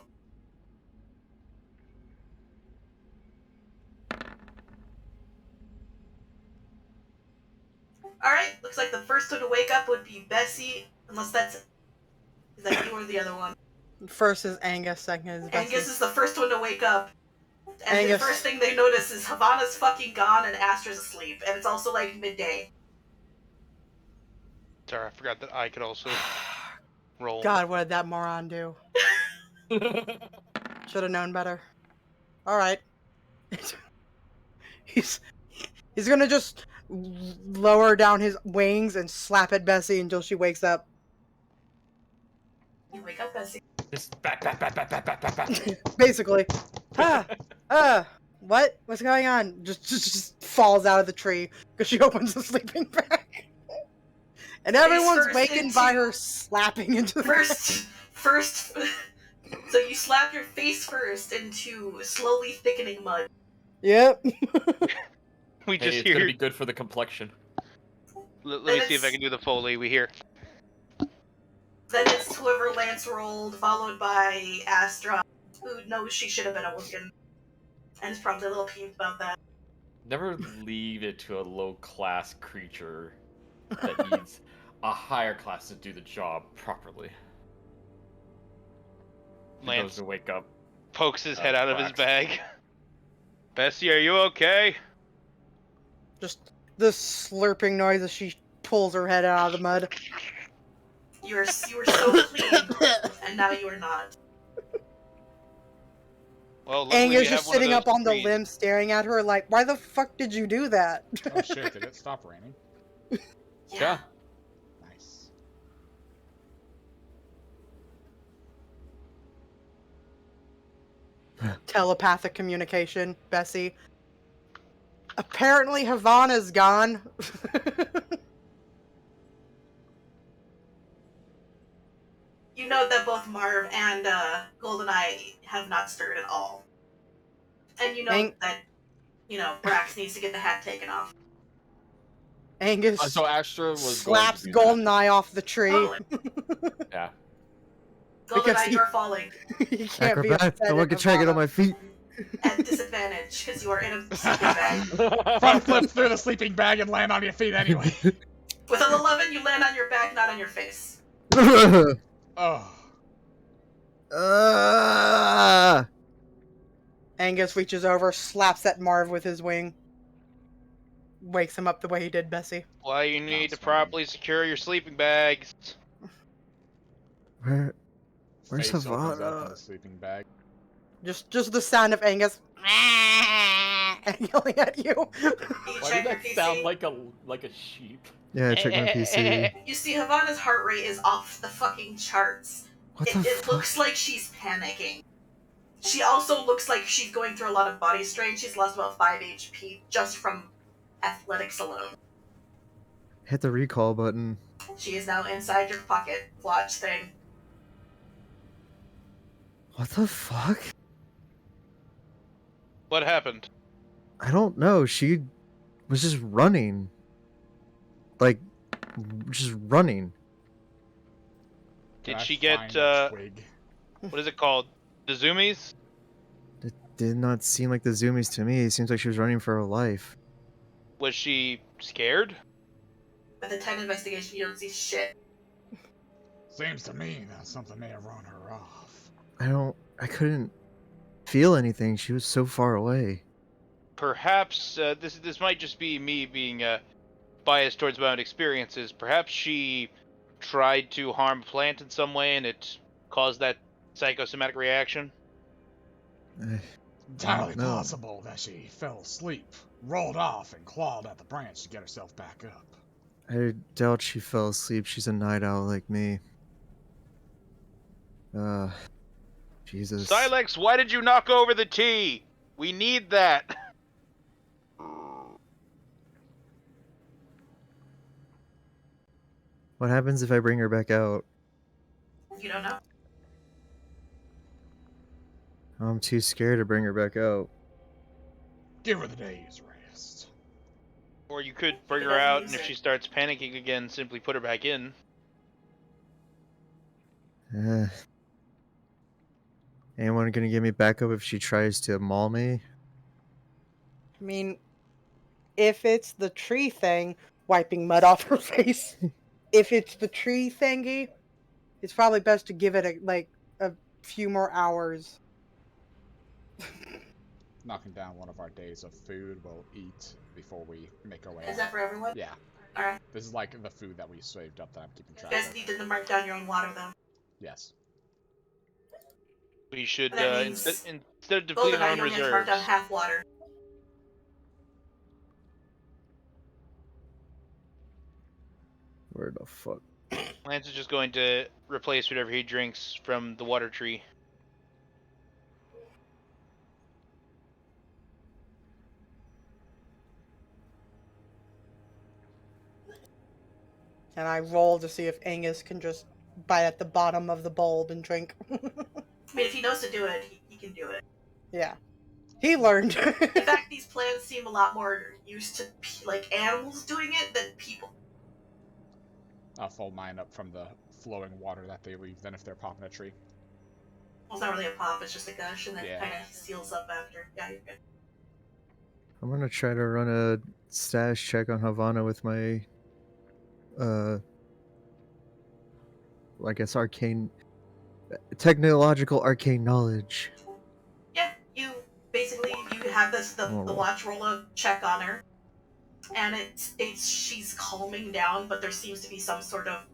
Alright, looks like the first one to wake up would be Bessy, unless that's... Is that you or the other one?
First is Angus, second is Bessy.
Angus is the first one to wake up. And
Angus.
the first thing they notice is Havana's fucking gone and Astra's asleep. And it's also like midday.
Sorry, I forgot that I could also roll.
God, what did that moron do? Should have known better. Alright. He's gonna just lower down his wings and slap at Bessy until she wakes up.
You wake up, Bessy.
Just back.
Basically. What? What's going on? Just falls out of the tree because she opens the sleeping bag. And everyone's
first
wakened
into-
by her slapping into the
First, so you slap your face first into slowly thickening mud.
Yep.
We
Hey,
just
it's
hear.
gonna be good for the complexion.
Let me see if I can do the Foley. We hear.
Then it's whoever Lance rolled, followed by Astra, who knows she should have been awoken. And is probably a little peeved about that.
Never leave it to a low-class creature that needs a higher class to do the job properly. He goes
Lance
to wake up.
pokes his head out of his
Brax.
bag. Bessie, are you okay?
Just the slurping noise as she pulls her head out of the mud.
You were so clean, and now you are not.
Well, luckily
Angus
we have
just
one of
sitting
those
up on the
trees.
limb staring at her like, why the fuck did you do that?
Oh shit, did it stop raining?
Yeah.
Nice.
Telepathic communication, Bessy. Apparently Havana's gone.
You know that both Marv and Goldeneye have not stirred at all. And you know that, Brax needs to get the hat taken off.
Angus
So Astra was
slaps
going to do that.
Goldeneye off the tree.
Totally.
Yeah.
Because
Goldeneye,
he-
you're falling
He can't be
Acrobat,
upset
I
at
want to try to get on
Havana.
my feet.
at disadvantage because you are in a sleeping bag.
Front flip through the sleeping bag and land on your feet anyway.
With an 11, you land on your back, not on your face.
Oh.
Angus reaches over, slaps at Marv with his wing. Wakes him up the way he did Bessy.
Why you need to
That's fine.
properly secure your sleeping bags.
Where's
Face opens up in
Havana?
the sleeping bag.
Just the sound of Angus and yelling at you.
You
Why
check
did
your
that
PC.
sound like a sheep?
Yeah, check my PC.
You see Havana's heart rate is off the fucking charts.
What
It
the fuck?
looks like she's panicking. She also looks like she's going through a lot of body strain. She's lost about 5 HP just from athletics alone.
Hit the recall button.
She is now inside your pocket watch thing.
What the fuck?
What happened?
I don't know. She was just running. Like, just running.
Did
Can I
she get,
find a twig?
what is it called? The zoomies?
It did not seem like the zoomies to me. It seems like she was running for her life.
Was she scared?
With a 10 investigation, you don't see shit.
Seems to me that something may have run her off.
I couldn't feel anything. She was so far away.
perhaps this might just be me being biased towards my own experiences. Perhaps she tried to harm a plant in some way, and it caused that psychosomatic reaction.
Entirely
No.
possible that she fell asleep, rolled off, and clawed at the branch to get herself back up.
I doubt she fell asleep. She's a night owl like me. Jesus.
Silex, why did you knock over the tea? We need that.
What happens if I bring her back out?
You don't know.
I'm too scared to bring her back out.
Give her the day's rest.
Or you could bring her out, and if she starts panicking again, simply put her back in.
Anyone gonna get me back up if she tries to maul me?
I mean, if it's the tree thing, wiping mud off her face. If it's the tree thingy, it's probably best to give it a few more hours.
Knocking down one of our days of food, we'll eat before we make our way
Is
out.
that for everyone?
Yeah.
Alright.
This is like the food that we saved up that I'm keeping
You
track
guys
of.
need to mark down your own water, though.
Yes.
We should,
That means
instead of depleting our
Goldeneye,
own
you only have to mark down
reserves.
half water.
Where the fuck?
Lance is just going to replace whatever he drinks from the water tree.
And I roll to see if Angus can just bite at the bottom of the bulb and drink.
I mean, if he knows to do it, he can do it.
Yeah. He learned.
In fact, these plants seem a lot more used to, animals doing it than people.
I'll fold mine up from the flowing water that they leave, then if they're popping a tree.
Well, it's not really a pop, it's just a gush, and then
Yeah.
it kind of seals up after. Yeah, you're good.
I'm gonna try to run a status check on Havana with my, I guess technological arcane knowledge.
Yeah, you have the watch roll a check on her, and it states she's calming down, but there seems to be some sort of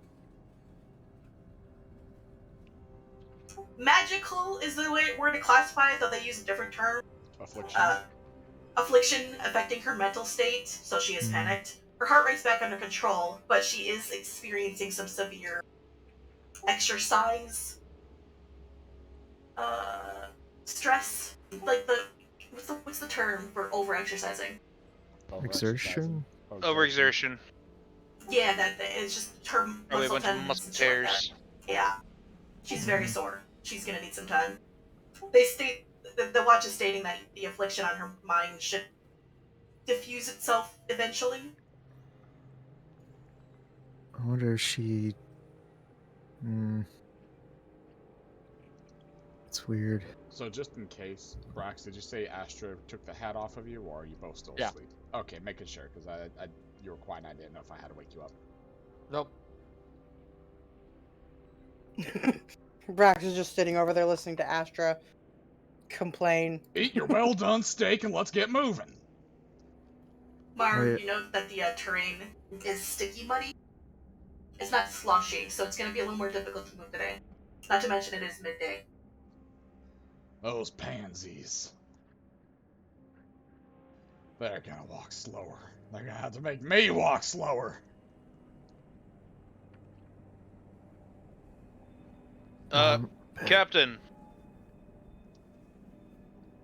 magical is the word to classify it, though they use a different term.
Affliction.
Affliction affecting her mental state, so she is panicked. Her heart rate's back under control, but she is experiencing some severe exercise stress. Like what's the term for over-exercising?
Exertion?
Overexertion.
Yeah, that it's just her
Probably a
muscle
bunch of
tendons
muscle
and shit like that.
tears.
Yeah, she's very sore. She's gonna need some time. They state the watch is stating that the affliction on her mind should diffuse itself eventually.
I wonder if she... It's weird.
So just in case, Brax, did you say Astra took the hat off of you, or are you both still
Yeah.
asleep? Okay, making sure, because you were quiet and I didn't know if I had to wake you up.
Nope.
Brax is just sitting over there listening to Astra complain.
Eat your well-done steak and let's get moving.
Marv,
Right.
you know that the terrain is sticky muddy. It's not sloshy, so it's going to be a little more difficult to move today. Not to mention it is midday.
Those pansies. They're gonna walk slower. They're gonna have to make me walk slower.
Captain,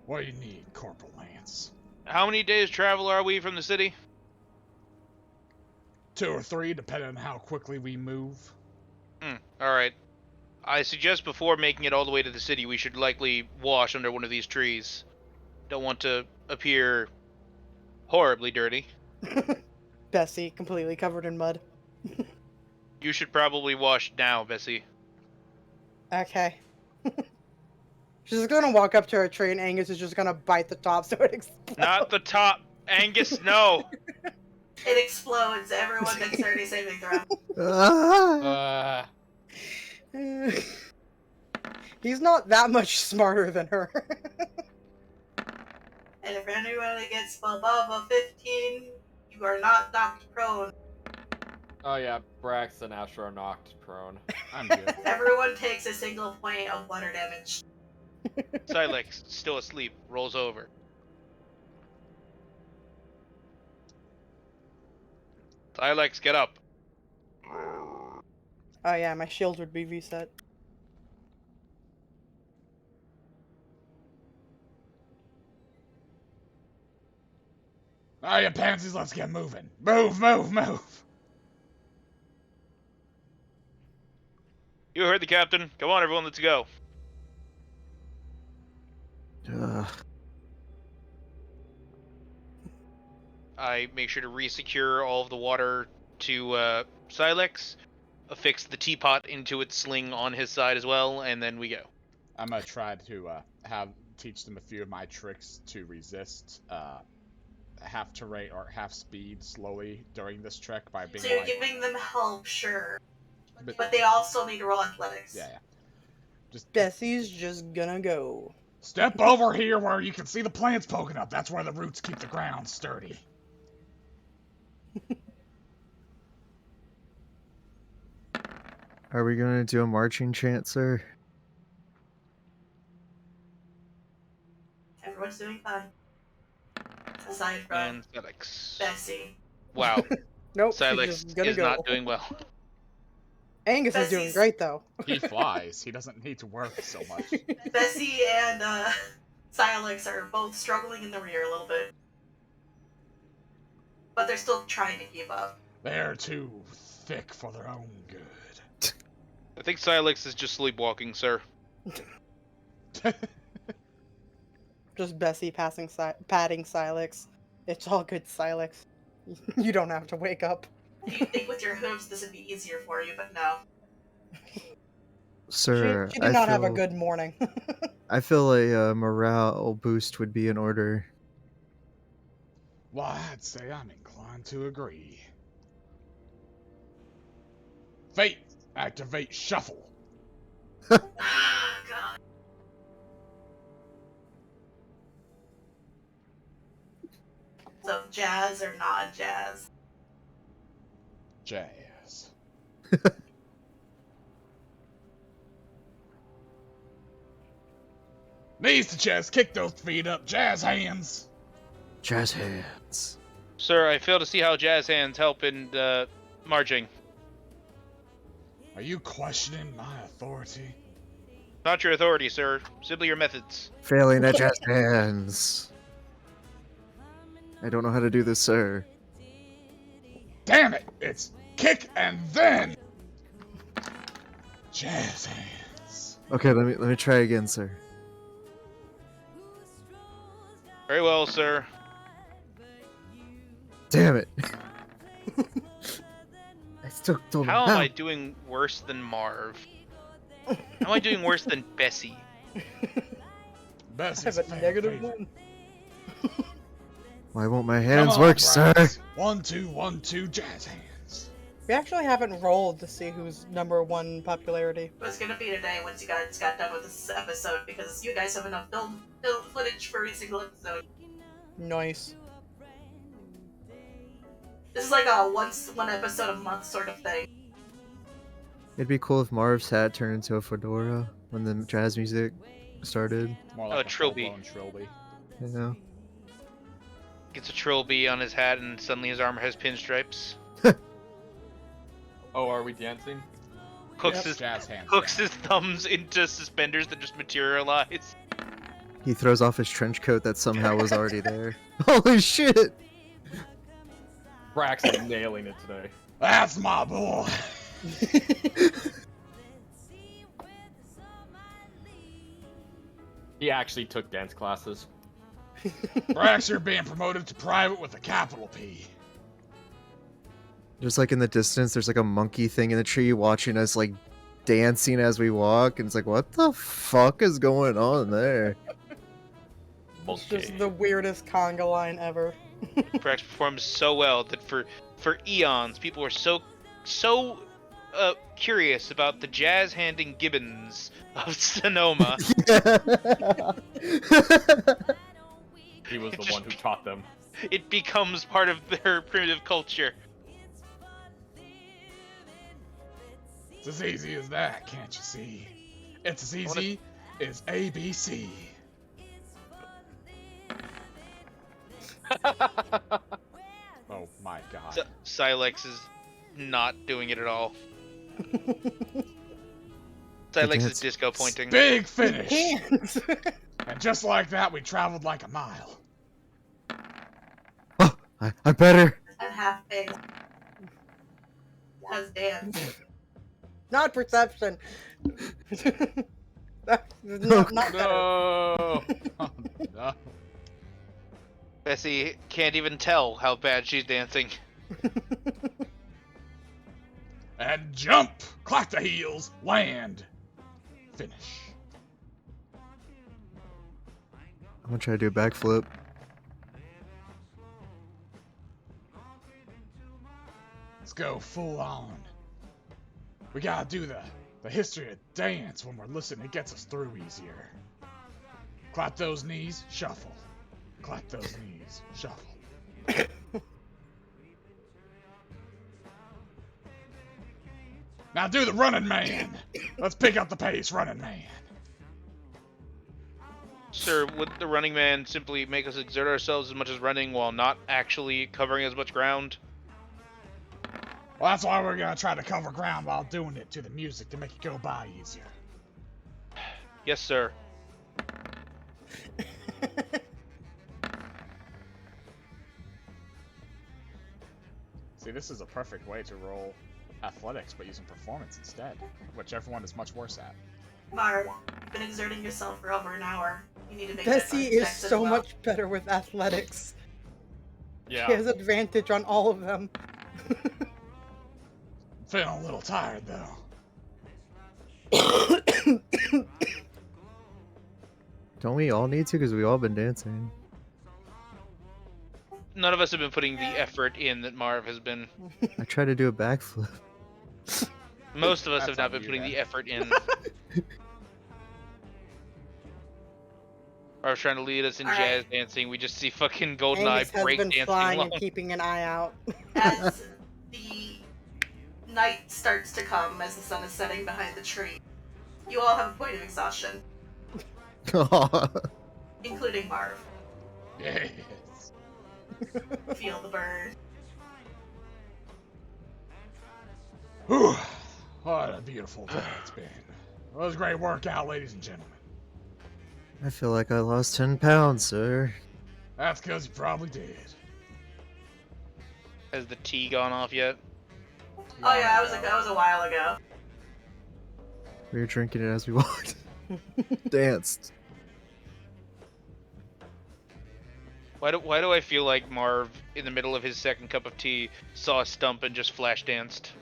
What do you need, Corporal Lance?
how many days travel are we from the city?
2 or 3, depending on how quickly we move.
Alright. I suggest before making it all the way to the city, we should likely wash under one of these trees. Don't want to appear horribly dirty.
Bessy, completely covered in mud.
You should probably wash now, Bessy.
Okay. She's gonna walk up to her tree and Angus is just gonna bite the top so it explodes.
Not the top! Angus, no!
It explodes. Everyone dexterity saving throw.
Ah!
He's not that much smarter than her.
And if anyone gets above a 15, you are not knocked prone.
Oh yeah, Brax and Asher are knocked prone.
I'm good.
Everyone takes a single point of water damage.
Silex, still asleep, rolls over. Silex, get up.
Oh yeah, my shield would be reset.
Alright, you pansies, let's get moving. Move, move, move!
You heard the captain. Come on, everyone, let's go. I make sure to re-secure all of the water to Silex, affix the teapot into its sling on his side as well, and then we go.
I'm gonna try to teach them a few of my tricks to resist half terrain or half speed slowly during this trek by being
So you're
like,
giving them help, sure.
But-
But they also need to roll athletics.
yeah. Just
Bessy's just gonna go.
step over here where you can see the plants poking up. That's where the roots keep the ground sturdy.
Are we gonna do a marching chant, sir?
Everyone's doing fine. Aside from
And Silex.
Bessy.
Wow,
Nope, she's
Silex
just gonna
is
go.
not doing well.
Angus is doing
Bessy's-
great though.
He flies. He doesn't need to work so much.
Bessy and Silex are both struggling in the rear a little bit. But they're still trying to keep up.
They're too thick for their own good.
I think Silex is just sleepwalking, sir.
Just Bessy patting Silex. It's all good, Silex. You don't have to wake up.
You'd think with your hooves this would be easier for you, but no.
Sir,
She did not have a good morning.
I feel a morale boost would be in order.
Why, I'd say I'm inclined to agree. Fate, activate shuffle.
Ah, God. So jazz or not jazz?
Jazz. Knees to chest, kick those feet up, jazz hands.
Jazz hands.
Sir, I fail to see how jazz hands help in marching.
Are you questioning my authority?
Not your authority, sir. Simply your methods.
Failing at jazz hands. I don't know how to do this, sir.
Damn it! It's kick and then jazz hands.
Okay, let me try again, sir.
Very well, sir.
Damn it. I still don't know
How am I doing worse than Marv? How am I doing worse than Bessy?
I
Bessy's
have a
fan
negative
favorite.
one.
Why won't my
Come
hands
on,
work, sir?
Brax. 1, 2, 1, 2, jazz hands.
We actually haven't rolled to see who's #1 popularity.
It was gonna be today once you guys got done with this episode because you guys have enough film footage for every single episode.
Nice.
This is like a one episode a month sort of thing.
It'd be cool if Marv's hat turned into a fedora when the jazz music started.
More
Oh,
like a
trilby.
full-blown trilby.
You know?
Gets a trilby on his hat and suddenly his armor has pinstripes.
Oh, are we dancing?
Hooks
Yep,
his
jazz hands.
hooks
down.
his thumbs into suspenders that just materialize.
He throws off his trench coat that somehow was already there. Holy shit!
Brax is nailing it today.
That's my boy.
He actually took dance classes.
Brax, you're being promoted to private with a capital P.
Just like in the distance, there's like a monkey thing in the tree watching us like dancing as we walk, and it's like, what the fuck is going on there?
It's
Monkey.
just the weirdest conga line ever.
Brax performs so well that for eons people were so curious about the jazz handing gibbons of Sonoma
He was the one who taught them.
It becomes part of their primitive culture.
It's as easy as that, can't you see? It's as easy as ABC. Oh my god.
Silex is not doing it at all. Silex is disco pointing.
Big finish!
Hands.
And just like that, we traveled like a mile.
Oh, I better.
And half big. Has dance.
Not perception. That's not better.
No! Oh, no.
Bessy can't even tell how bad she's dancing.
And jump! Clack the heels, land, finish.
I'm gonna try to do a backflip.
Let's go full on. We gotta do the history of dance when we're listening. It gets us through easier. Clap those knees, shuffle. Clap those knees, shuffle. Now do the running man. Let's pick up the pace, running man.
Sir, would the running man simply make us exert ourselves as much as running while not actually covering as much ground?
Well, that's why we're gonna try to cover ground while doing it to the music to make it go by easier.
Yes, sir.
See, this is a perfect way to roll athletics, but using performance instead, which everyone is much worse at.
Marv, you've been exerting yourself for over an hour. You need to make
Bessy
that
is
checks as
so
well.
much better with athletics.
Yeah.
She has advantage on all of them.
Feeling a little tired though.
Don't we all need to? Because we all been dancing.
None of us have been putting the effort in that Marv has been.
I tried to do a backflip.
Most of us
That's
have not
on
been
you,
putting
then.
the effort in. Marv's trying to lead us in
All
jazz
right.
dancing. We just see fucking
Angus
Goldeneye
has
break
been
dancing
flying
along.
and keeping an eye out.
As the night starts to come, as the sun is setting behind the tree, you all have a point of exhaustion, including Marv.
Yes.
Feel the burn.
Whew. What a beautiful day it's been. It was a great workout, ladies and gentlemen.
I feel like I lost 10 pounds, sir.
That's because you probably did.
Has the tea gone off yet?
Oh yeah, that was a while ago.
We were drinking it as we walked. Danced.
Why do I feel like Marv, in the middle of his second cup of tea, saw a stump and just flash danced?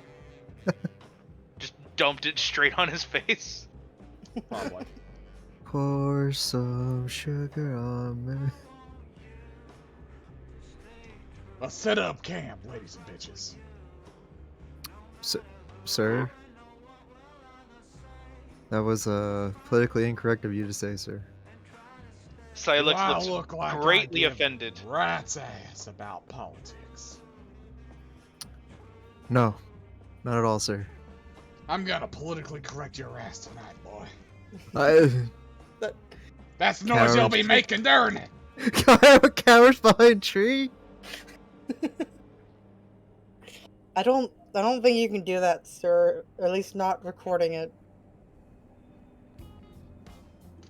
Just dumped it straight on his face.
Probably.
Pour some sugar on me.
Let's set up camp, ladies and bitches.
Sir? That was politically incorrect of you to say, sir.
Silex
Do I
looks
look like I
greatly
give
offended.
rat's ass about politics?
No. Not at all, sir.
I'm gonna politically correct your ass tonight, boy.
I...
That's the noise you'll be
Cowards.
making during it.
Cowards behind tree?
I don't think you can do that, sir. Or at least not recording it.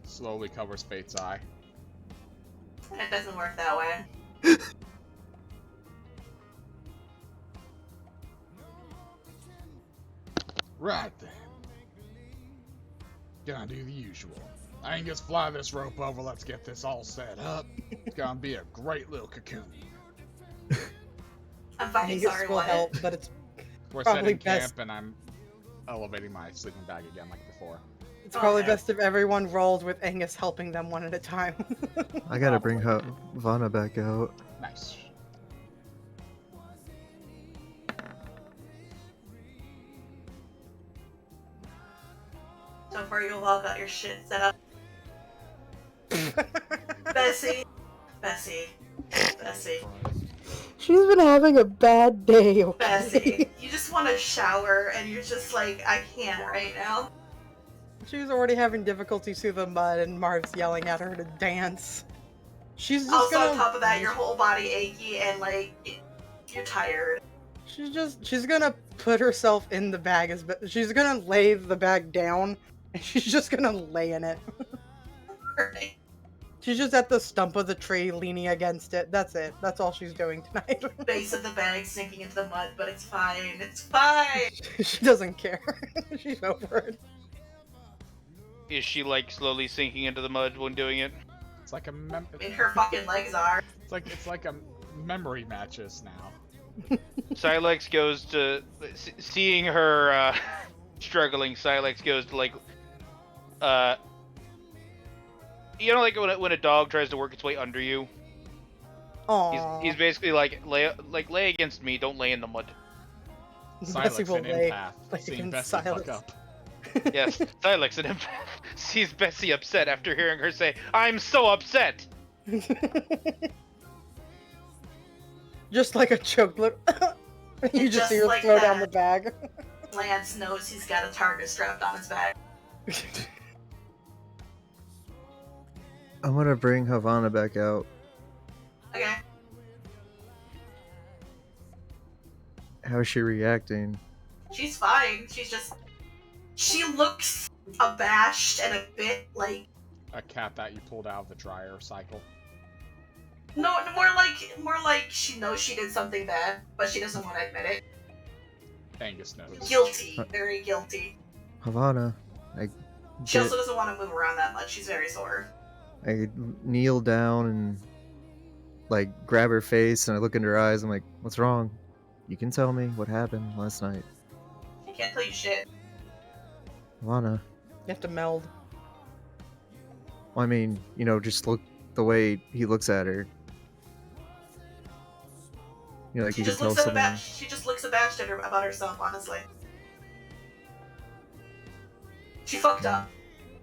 Slowly covers Fate's eye.
It doesn't work that way.
Right then. Gonna do the usual. Angus, fly this rope over. Let's get this all set up. It's gonna be a great little cocoon.
I'm
I
fucking
think
sorry,
it will
what?
help, but it's
We're
Probably
setting camp,
best.
and I'm elevating my sleeping bag again like before.
probably
Okay.
best if everyone rolls with Angus helping them one at a time.
I gotta bring Vanna back out.
Nice.
So far, you've all got your shit set up. Bessy Bessy. Bessy.
She's been having a bad day, okay?
Bessy. You just want to shower and you're just like, I can't right now.
She was already having difficulties through the mud and Marv's yelling at her to dance. She's just
Also,
gonna...
on top of that, your whole body achy and like, you're tired.
She's gonna put herself in the bag she's gonna lay the bag down and she's just gonna lay in it.
Right.
She's just at the stump of the tree leaning against it. That's it. That's all she's doing tonight.
Base of the bag sinking into the mud, but it's fine. It's fine.
She doesn't care. She's over it.
Is she like slowly sinking into the mud when doing it?
It's like
I mean, her fucking legs are.
it's like a memory matches now.
Silex goes to seeing her struggling. Silex goes to like, you know, like when a dog tries to work its way under you.
Aww.
He's basically like lay against me. Don't lay in the mud.
Silex
Bessy will
an
lay
empath, seeing
against
Bessy
Silex.
fuck up.
Yes, Silex an empath sees Bessy upset after hearing her say, "I'm so upset."
Just like a choke little... You just
Just
see her
like
throw down
that.
the bag.
Lance knows he's got a target strapped on his back.
I'm gonna bring Havana back out.
Okay.
How's she reacting?
She's fine. She looks abashed and a bit like...
A cat that you pulled out of the dryer cycle.
No, more like she knows she did something bad, but she doesn't want to admit it.
Angus knows.
Guilty. Very guilty.
Havana,
She also doesn't want to move around that much. She's very sore.
I kneel down and like grab her face and I look into her eyes. I'm like, "What's wrong? You can tell me what happened last night."
She can't tell you shit.
Havana.
You have to meld.
Well, I mean, you know, just look the way he looks at her. You know, like
She
you can
just
tell
looks
someone.
she just looks abashed at her about herself, honestly. She fucked up.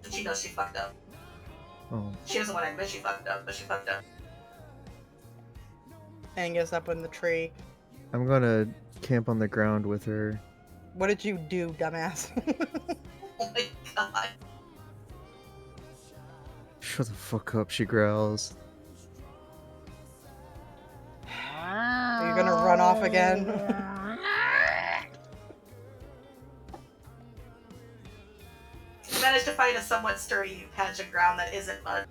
And she knows she fucked up.
Oh,
She doesn't want to admit she fucked up, but she fucked up.
Angus up in the tree.
I'm gonna camp on the ground with her.
What did you do, dumbass?
Oh my god.
Shut the fuck up, she growls.
Are you gonna run off again?
You managed to find a somewhat sturdy patch of ground that isn't mud.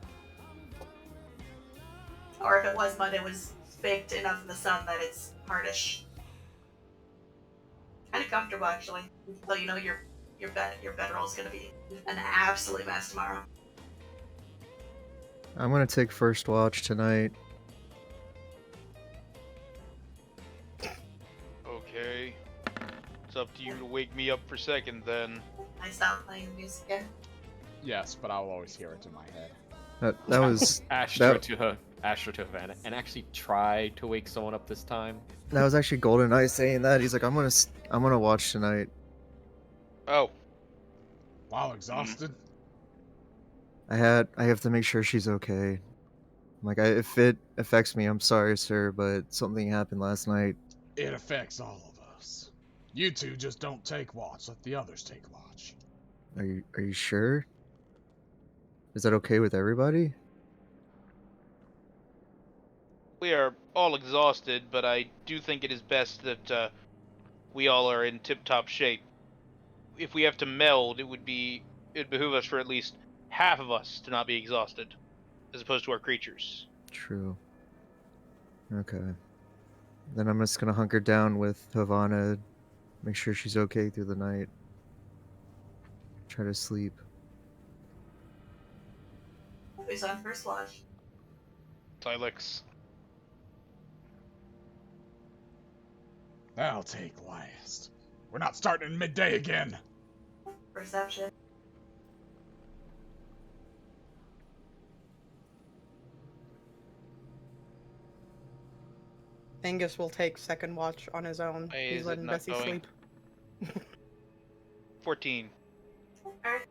Or if it was mud, it was baked enough in the sun that it's hardish. Kind of comfortable, actually. So you know your bedroll is gonna be an absolute mess tomorrow.
I'm gonna take first watch tonight.
Okay. It's up to you to wake me up for second then.
I stopped playing the music again.
Yes, but I'll always hear it in my head.
That was
Astro
that,
to Havana, and actually try to wake someone up this time.
that was actually Goldeneye saying that. He's like, I'm gonna watch tonight.
Oh.
Wow, exhausted.
I have to make sure she's okay. If it affects me, I'm sorry, sir, but something happened last night.
It affects all of us. You two just don't take watch. Let the others take watch.
Are you sure? Is that okay with everybody?
We are all exhausted, but I do think it is best that we all are in tip-top shape. If we have to meld, it'd behoove us for at least half of us to not be exhausted, as opposed to our creatures.
True. Okay. Then I'm just gonna hunker down with Havana, make sure she's okay through the night. Try to sleep.
Who's on first watch?
Silex.
That'll take last. We're not starting in midday again.
Perception.
Angus will take second watch on his own.
Hey,
He's
is it
letting
not
Bessy
going?
sleep.
14.
Alright.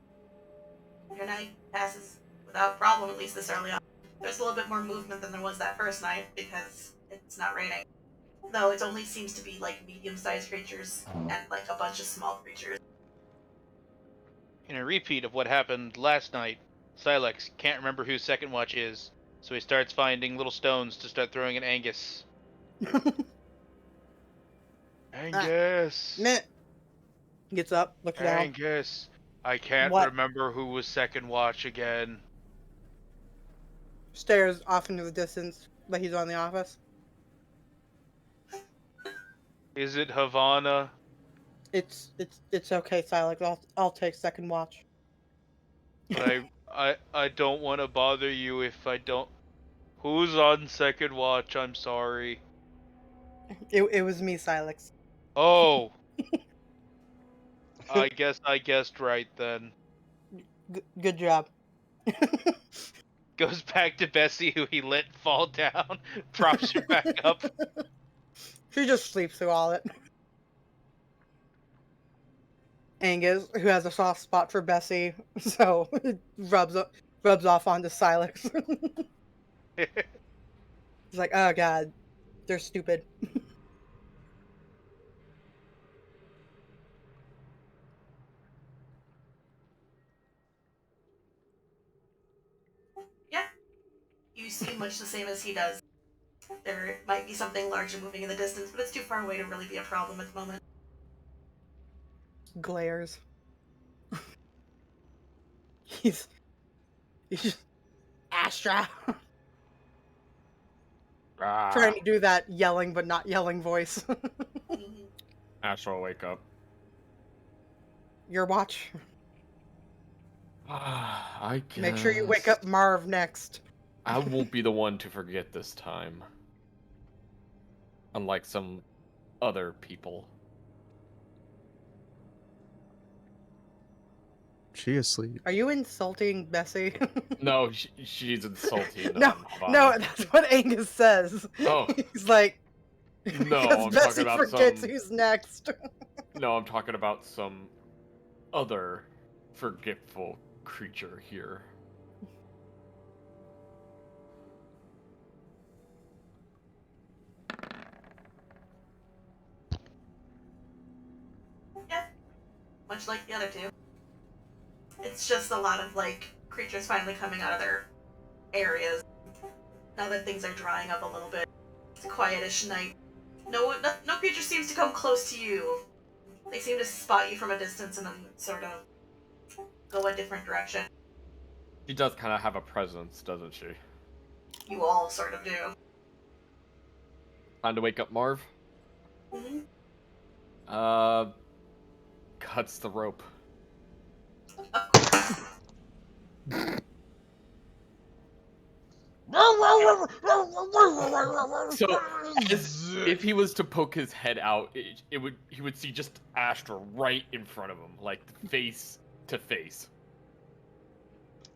Your night passes without problem, at least this early on. There's a little bit more movement than there was that first night because it's not raining. Though it only seems to be like medium-sized creatures and like a bunch of small creatures.
In a repeat of what happened last night, Silex can't remember who Second Watch is, so he starts finding little stones to start throwing at Angus. Angus!
Meh. Gets up, looks down.
Angus! I can't
What?
remember who was Second Watch again.
Stares off into the distance, like he's on the office.
Is it Havana?
It's okay, Silex. I'll take second watch.
But I don't want to bother you if I don't. Who's on Second Watch? I'm sorry.
It was me, Silex.
Oh. I guess I guessed right then.
Good job.
Goes back to Bessy, who he let fall down, props her back up.
She just sleeps through all it. Angus, who has a soft spot for Bessy, so rubs off onto Silex. He's like, oh god, they're stupid.
Yeah, you see much the same as he does. There might be something larger moving in the distance, but it's too far away to really be a problem at the moment.
Glares. He's just Astra. Trying to do that yelling but not yelling voice.
Astra will wake up.
Your watch.
I guess.
Make sure you wake up Marv next.
I won't be the one to forget this time. Unlike some other people.
She asleep.
Are you insulting Bessy?
No, she's insulting.
No, that's what Angus says.
Oh.
He's like,
No,
because
I'm
Bessy
talking about
forgets
some...
who's next.
No, I'm talking about some other forgetful creature here.
Yeah, much like the other two. It's just a lot of, like, creatures finally coming out of their areas. Now that things are drying up a little bit. It's a quietish night. No creature seems to come close to you. They seem to spot you from a distance and then sort of go a different direction.
She does kind of have a presence, doesn't she?
You all sort of do.
Time to wake up Marv.
Mm-hmm.
Cuts the rope.
Of course.
So, if he was to poke his head out, he would see just Astra right in front of him, like face to face.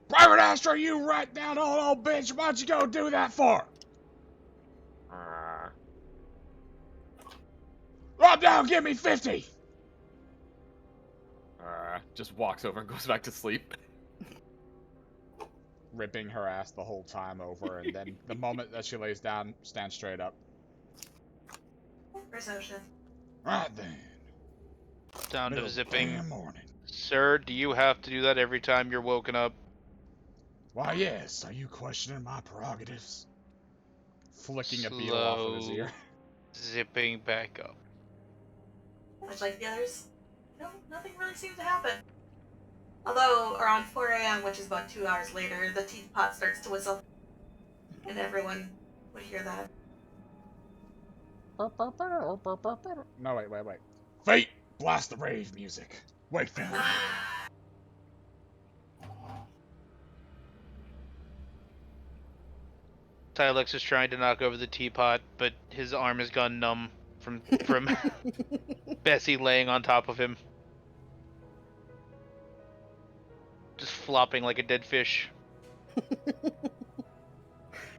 Private Astra, you right down old bitch. Why'd you go do that for? Drop down, give me 50.
Just walks over and goes back to sleep.
Ripping her ass the whole time over, and then the moment that she lays down, stand straight up.
Perception.
Right then.
Sound of
Middle
zipping.
damn morning.
Sir, do you have to do that every time you're woken up?
Why, yes. Are you questioning my prerogatives? Flicking a beetle off of his ear.
Zipping back up.
Much like the others, no, nothing really seems to happen. Although, around 4 a.m., which is about 2 hours later, the teapot starts to whistle. And everyone would hear that.
No, wait. Fate! Blast the rave music. Wait for me.
Tylex is trying to knock over the teapot, but his arm has gone numb from Bessy laying on top of him. Just flopping like a dead fish.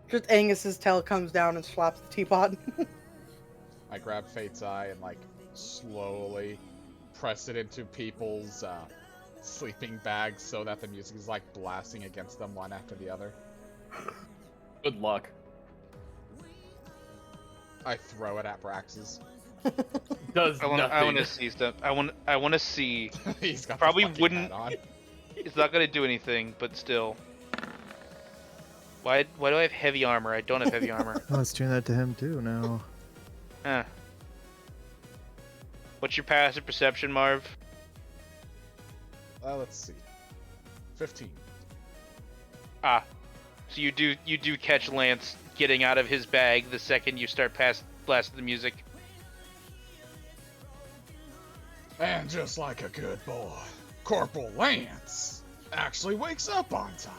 Just Angus's tail comes down and slaps the teapot.
I grab Fate's eye and, like, slowly press it into people's sleeping bags so that the music is, like, blasting against them one after the other.
Good luck.
I throw it at Brax's.
Does
I want
nothing.
to see stuff. I want to see.
He's got
Probably
the fucking
wouldn't-
hat on.
It's not gonna do anything, but still. Why do I have heavy armor? I don't have heavy armor.
Oh, it's doing that to him too now.
Huh. What's your passive perception, Marv?
Let's see. 15.
Ah. So you do catch Lance getting out of his bag the second you start blasting the music.
And just like a good boy, Corporal Lance actually wakes up on time.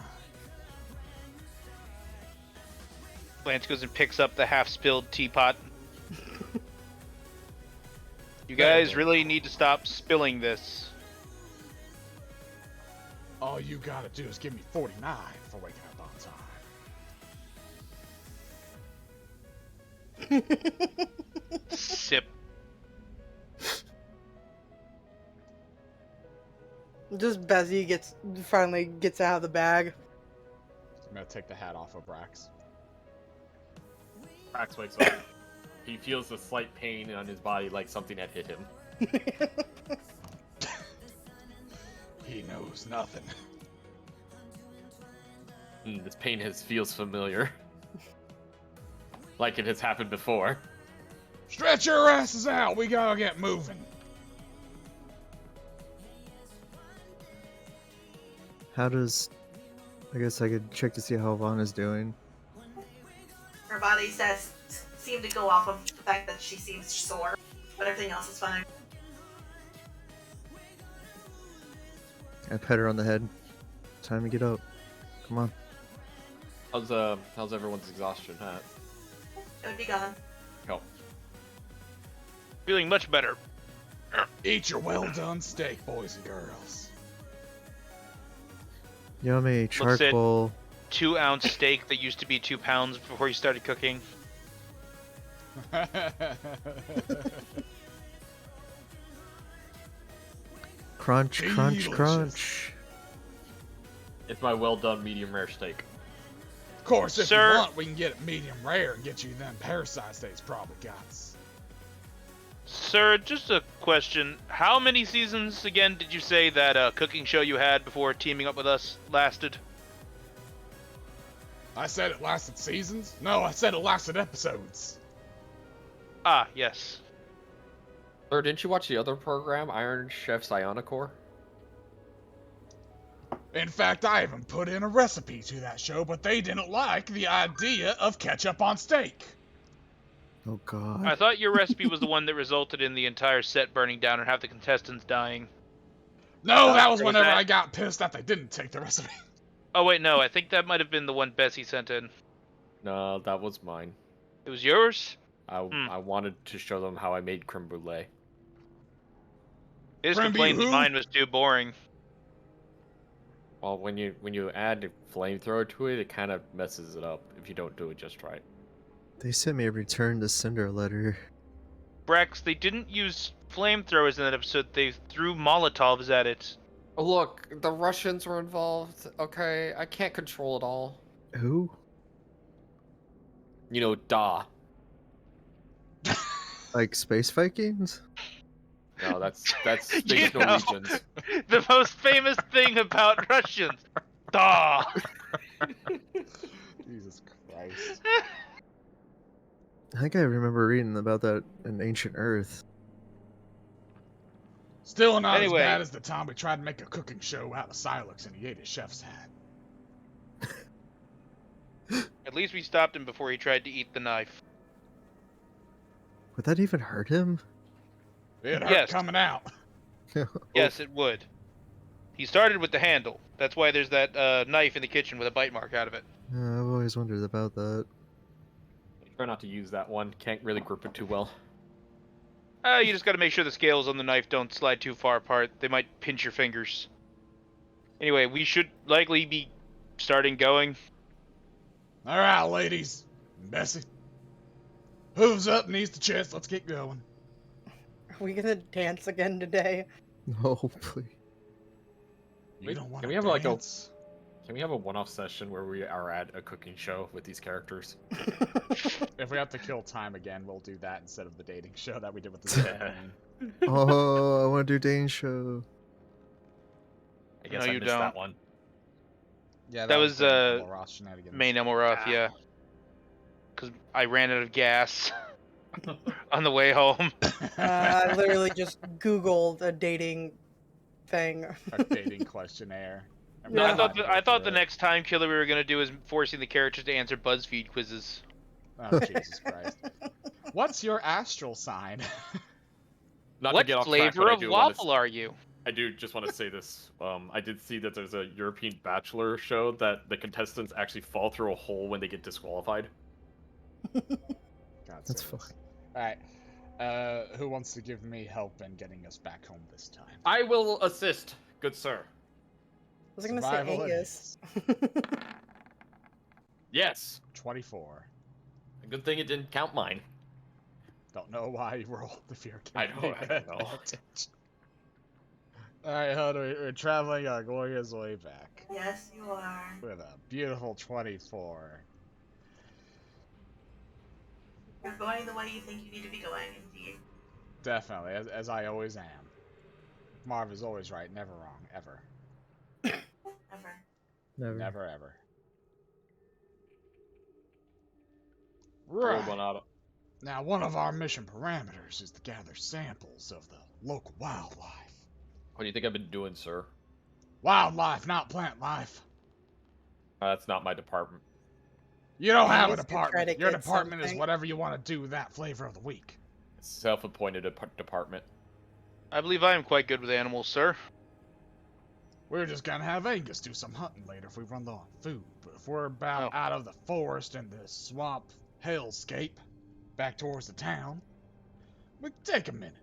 Lance goes and picks up the half-spilled teapot. You guys really need to stop spilling this.
All you gotta do is give me 49 for waking up on time.
Sip.
Just Bessy finally gets out of the bag.
I'm gonna take the hat off of Brax.
Brax wakes up. He feels a slight pain on his body, like something had hit him.
He knows nothing.
This pain feels familiar. Like it has happened before.
Stretch your asses out, we gotta get moving.
How does... I guess I could check to see how Vaughn is doing.
Her body seem to go off of the fact that she seems sore, but everything else is fine.
I pet her on the head. Time to get up. Come on.
How's everyone's exhaustion at?
It would be gone.
Oh.
Feeling much better.
Eat your well-done steak, boys and girls.
Yummy
Looks it.
charcoal.
2-ounce steak that used to be 2 pounds before you started cooking.
Crunch, crunch,
Delicious.
crunch.
It's my well done medium rare steak.
Of course, if
Sir.
you want, we can get it medium rare and get you them parasite steaks probably got.
Sir, just a question. How many seasons, again, did you say that cooking show you had before teaming up with us lasted?
I said it lasted seasons? No, I said it lasted episodes.
Ah, yes.
Or didn't you watch the other program, Iron Chef Psionic Corps?
In fact, I even put in a recipe to that show, but they didn't like the idea of ketchup on steak.
Oh god.
I thought your recipe was the one that resulted in the entire set burning down and half the contestants dying.
No, that was
Or was
whenever
that-
I got pissed that they didn't take the recipe.
Oh wait, no, I think that might have been the one Bessy sent in.
No, that was mine.
It was yours?
I wanted to show them how I made creme brulee.
His
Creme
complaint that
brulee?
mine was too boring.
Well, when you add a flamethrower to it, it kind of messes it up if you don't do it just right.
They sent me a return to sender letter.
Brax, they didn't use flamethrowers in that episode, they threw Molotovs at it.
Oh, look, the Russians were involved. Okay, I can't control it all.
Who?
You know, Da.
Like Space Vikings?
No, that's Space
You know.
Norwegians.
The most famous thing about Russians. Duh!
Jesus Christ.
I think I remember reading about that in Ancient Earth.
Still not
Anyway.
as bad as the time we tried to make a cooking show out of Silex and he ate his chef's hat.
At least we stopped him before he tried to eat the knife.
Would that even hurt him?
It hurt
Yes.
coming out.
Yes, it would. He started with the handle. That's why there's that knife in the kitchen with a bite mark out of it.
I've always wondered about that.
Try not to use that one. Can't really grip it too well.
You just gotta make sure the scales on the knife don't slide too far apart. They might pinch your fingers. Anyway, we should likely be starting going.
Alright, ladies. Bessy. Hooves up, knees to chest, let's get going.
Are we gonna dance again today?
No, please.
We don't want
Can
to
we have like a
dance.
Can we have a one-off session where we are at a cooking show with these characters?
If we have to kill time again, we'll do that instead of the dating show that we did with the submarine.
Oh, I want to do dating show.
I guess
No,
I
you
missed
don't.
that one.
Yeah,
That was,
the Ross shenanigans.
Main Elmoroth, yeah. Because I ran out of gas on the way home.
I literally just Googled a dating thing.
A dating questionnaire.
No,
Yeah.
I thought the next time killer we were gonna do is forcing the characters to answer BuzzFeed quizzes.
Oh, Jesus Christ. What's your astral sign?
Not to
What
get off track,
flavor
but
of waffle are you?
I do just want to say this. I did see that there's a European Bachelor show that the contestants actually fall through a hole when they get disqualified.
God,
That's
service. Alright. Who wants to give me help in getting us back home this time?
I will assist, good sir.
I was gonna say
Survival
Angus.
Yes.
24.
A good thing it didn't count mine.
Don't know why you rolled the fear
I
can't
know,
make
I
that
know.
advantage. Alright, Hunter, we're traveling on Gloria's way back.
Yes, you are.
With a beautiful 24.
You're going the way you think you need to be going, indeed.
Definitely, as I always am. Marv is always right, never wrong, ever.
Ever.
Never ever.
Roll
Right.
one out.
Now, one of our mission parameters is to gather samples of the local wildlife.
What do you think I've been doing, sir?
Wildlife, not plant life.
That's not my department.
You don't have a
Angus, you try
department.
to
Your
get
department is
something.
whatever you want to do with that flavor of the week.
It's a self-appointed department.
I believe I am quite good with animals, sir.
We're just gonna have Angus do some hunting later if we run low on food. But if we're about
Oh.
out of the forest and the swamp hellscape, back towards the town, we can take a minute.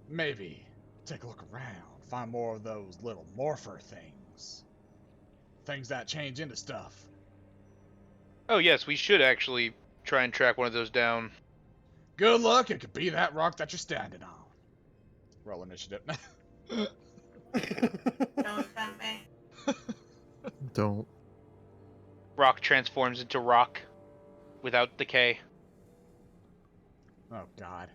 Maybe take a look around, find more of those little morpher things. Things that change into stuff.
Oh yes, we should actually try and track one of those down.
Good luck, it could be that rock that you're standing on. Roll initiative.
Don't tempt me.
Don't.
Rock transforms into rock without decay.
Oh, God.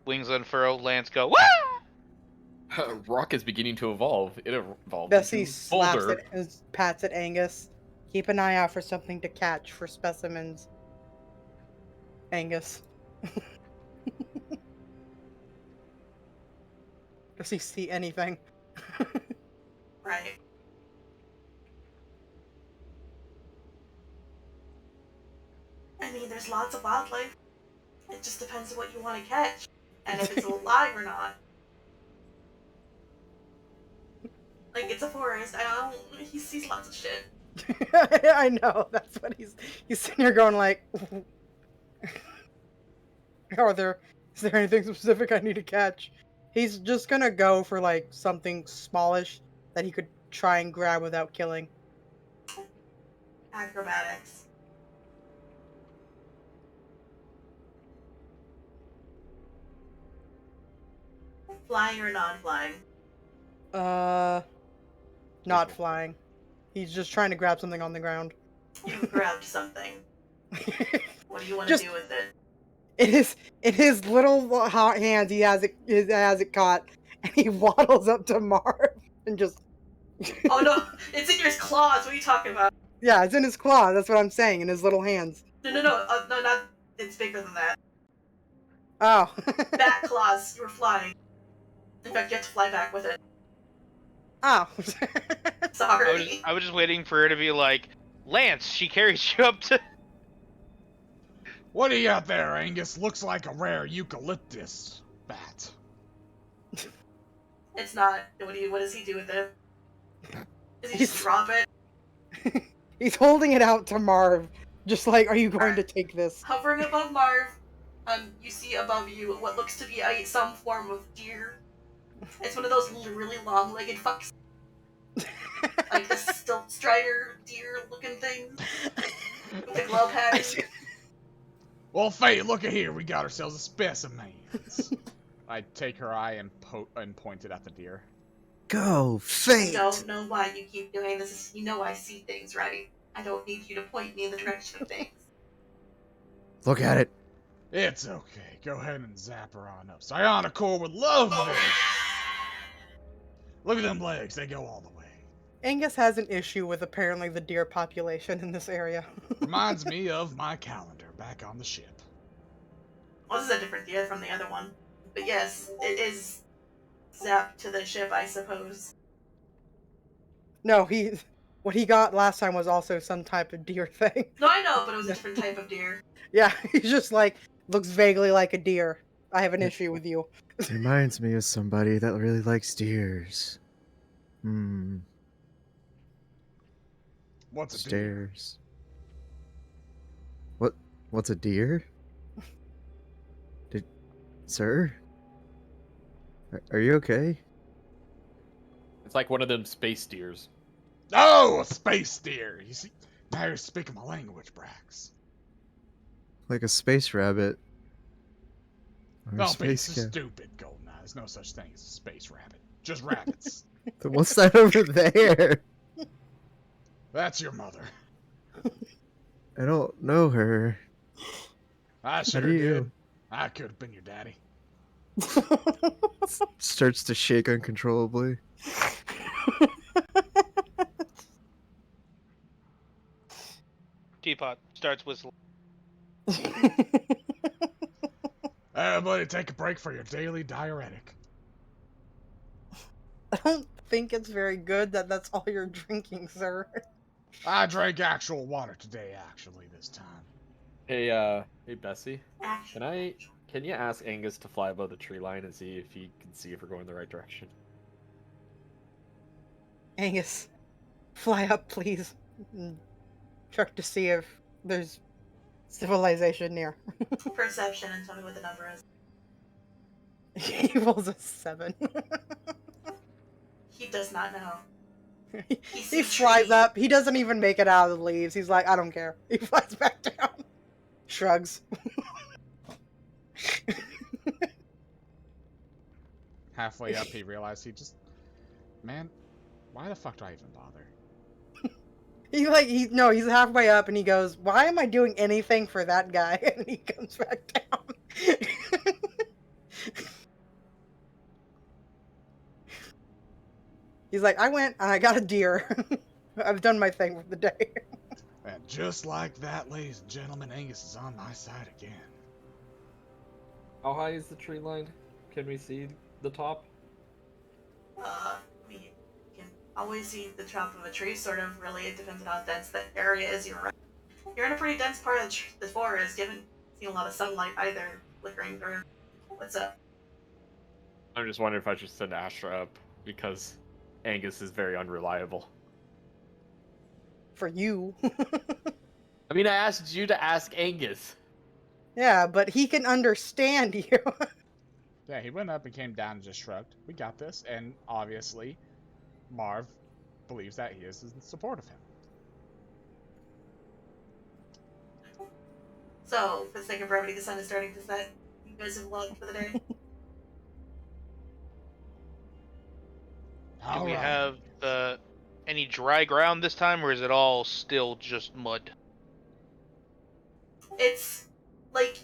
Wings unfurl, lance go. Wah!
Rock is beginning to evolve. It evolved
Bessie
into
slaps
boulder.
it and pats at Angus. Keep an eye out for something to catch for specimens. Angus. Does he see anything?
Right. I mean, there's lots of wildlife. It just depends on what you want to catch. And if it's alive or not. Like, it's a forest. He sees lots of shit.
I know, that's what he's sitting here going like, is there anything specific I need to catch? He's just gonna go for like something smallish that he could try and grab without killing.
Acrobatics. Flying or non-flying?
Not flying. He's just trying to grab something on the ground.
You grabbed something. What do you want to
Just-
do with it?
In his little hot hands, he has it caught, and he waddles up to Marv and just.
Oh no, it's in your claws. What are you talking about?
Yeah, it's in his claw. That's what I'm saying. In his little hands.
No, no, not. It's bigger than that.
Oh.
Bat claws. You were flying. In fact, you have to fly back with it.
Oh.
Sorry.
I was just waiting for her to be like, Lance, she carries you up to.
What do you got there, Angus? Looks like a rare eucalyptus bat.
It's not. What does he do with it? Does he just
He's-
drop it?
He's holding it out to Marv, just like, are you going to take this?
Hovering above Marv, you see above you what looks to be some form of deer. It's one of those really long-legged fucks. Like the stilt strider deer-looking thing. With the glove hat.
Well, Faye, look at here. We got ourselves a specimen. I take her eye and point it at the deer.
go,
You
fate!
don't know why you keep doing this. You know I see things, right? I don't need you to point me in the direction of things.
Look at it.
It's okay. Go ahead and zap her on up. Psionic Corps would love this. Look at them legs. They go all the way.
Angus has an issue with apparently the deer population in this area.
Reminds me of my calendar back on the ship.
Well, this is a different deer from the other one. But yes, it is zapped to the ship, I suppose.
No, what he got last time was also some type of deer thing.
No, I know, but it was a different type of deer.
Yeah, he's just like, looks vaguely like a deer. I have an issue with you.
Reminds me of somebody that really likes deers.
What's a deer?
Stairs. What's a deer? Sir? Are you okay?
It's like one of them space deers.
Oh, a space deer. You see, now you're speaking my language, Brax.
Like a space rabbit. Or a
Don't be
space
so
cat.
stupid, Goldeneye. There's no such thing as a space rabbit. Just rabbits.
What's that over there?
That's your mother.
I don't know her.
I sure
do you?
did. I could have been your daddy.
Starts to shake uncontrollably.
Teapot starts whistling.
Everybody take a break for your daily diuretic.
I don't think it's very good that that's all you're drinking, sir.
I drank actual water today, actually, this time.
Hey, Bessy,
Actually,
can you ask Angus to fly above the tree line and see if he can see if we're going the right direction?
Angus, fly up, please. And check to see if there's civilization near.
perception and tell me what the number is.
He rolls a 7.
He does not know.
He
sees
flies
trees.
up. He doesn't even make it out of the leaves. He's like, I don't care. He flies back down. Shrugs.
Halfway up, he realized man, why the fuck do I even bother?
He's halfway up and he goes, why am I doing anything for that guy? And he comes back down. He's like, I went and I got a deer. I've done my thing for the day.
And just like that, ladies and gentlemen, Angus is on my side again.
How high is the tree line? Can we see the top?
We can always see the top of a tree, sort of. Really, it depends on how dense that area is. You're right. You're in a pretty dense part of the forest. You haven't seen a lot of sunlight either flickering through. What's up?
I'm just wondering if I should send Astra up, because Angus is very unreliable.
For you.
I mean, I asked you to ask Angus.
Yeah, but he can understand you.
Yeah, he went up and came down and just shrugged. We got this, and obviously, Marv believes that he is in support of him.
So, for the sake of brevity, the sun is starting to set. You guys have logged for the day.
Do we
Alright.
have any dry ground this time, or is it all still just mud?
It's like,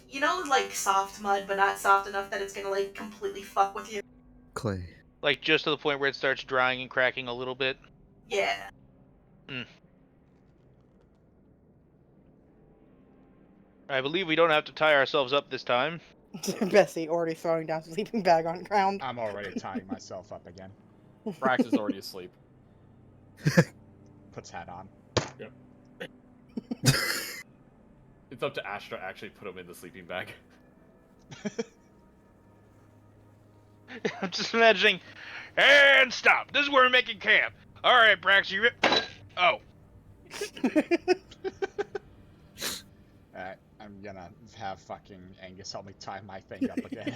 like soft mud, but not soft enough that it's gonna like completely fuck with you.
Clay.
Like just to the point where it starts drying and cracking a little bit?
Yeah.
I believe we don't have to tie ourselves up this time.
Bessy already throwing down sleeping bag on ground.
I'm already tying myself up again.
Brax is already asleep.
Puts hat on.
It's up to Astra to actually put him in the sleeping bag.
I'm just imagining, and stop! This is where we're making camp! Alright, Brax, you Oh.
I'm gonna have fucking Angus help me tie my thing up again.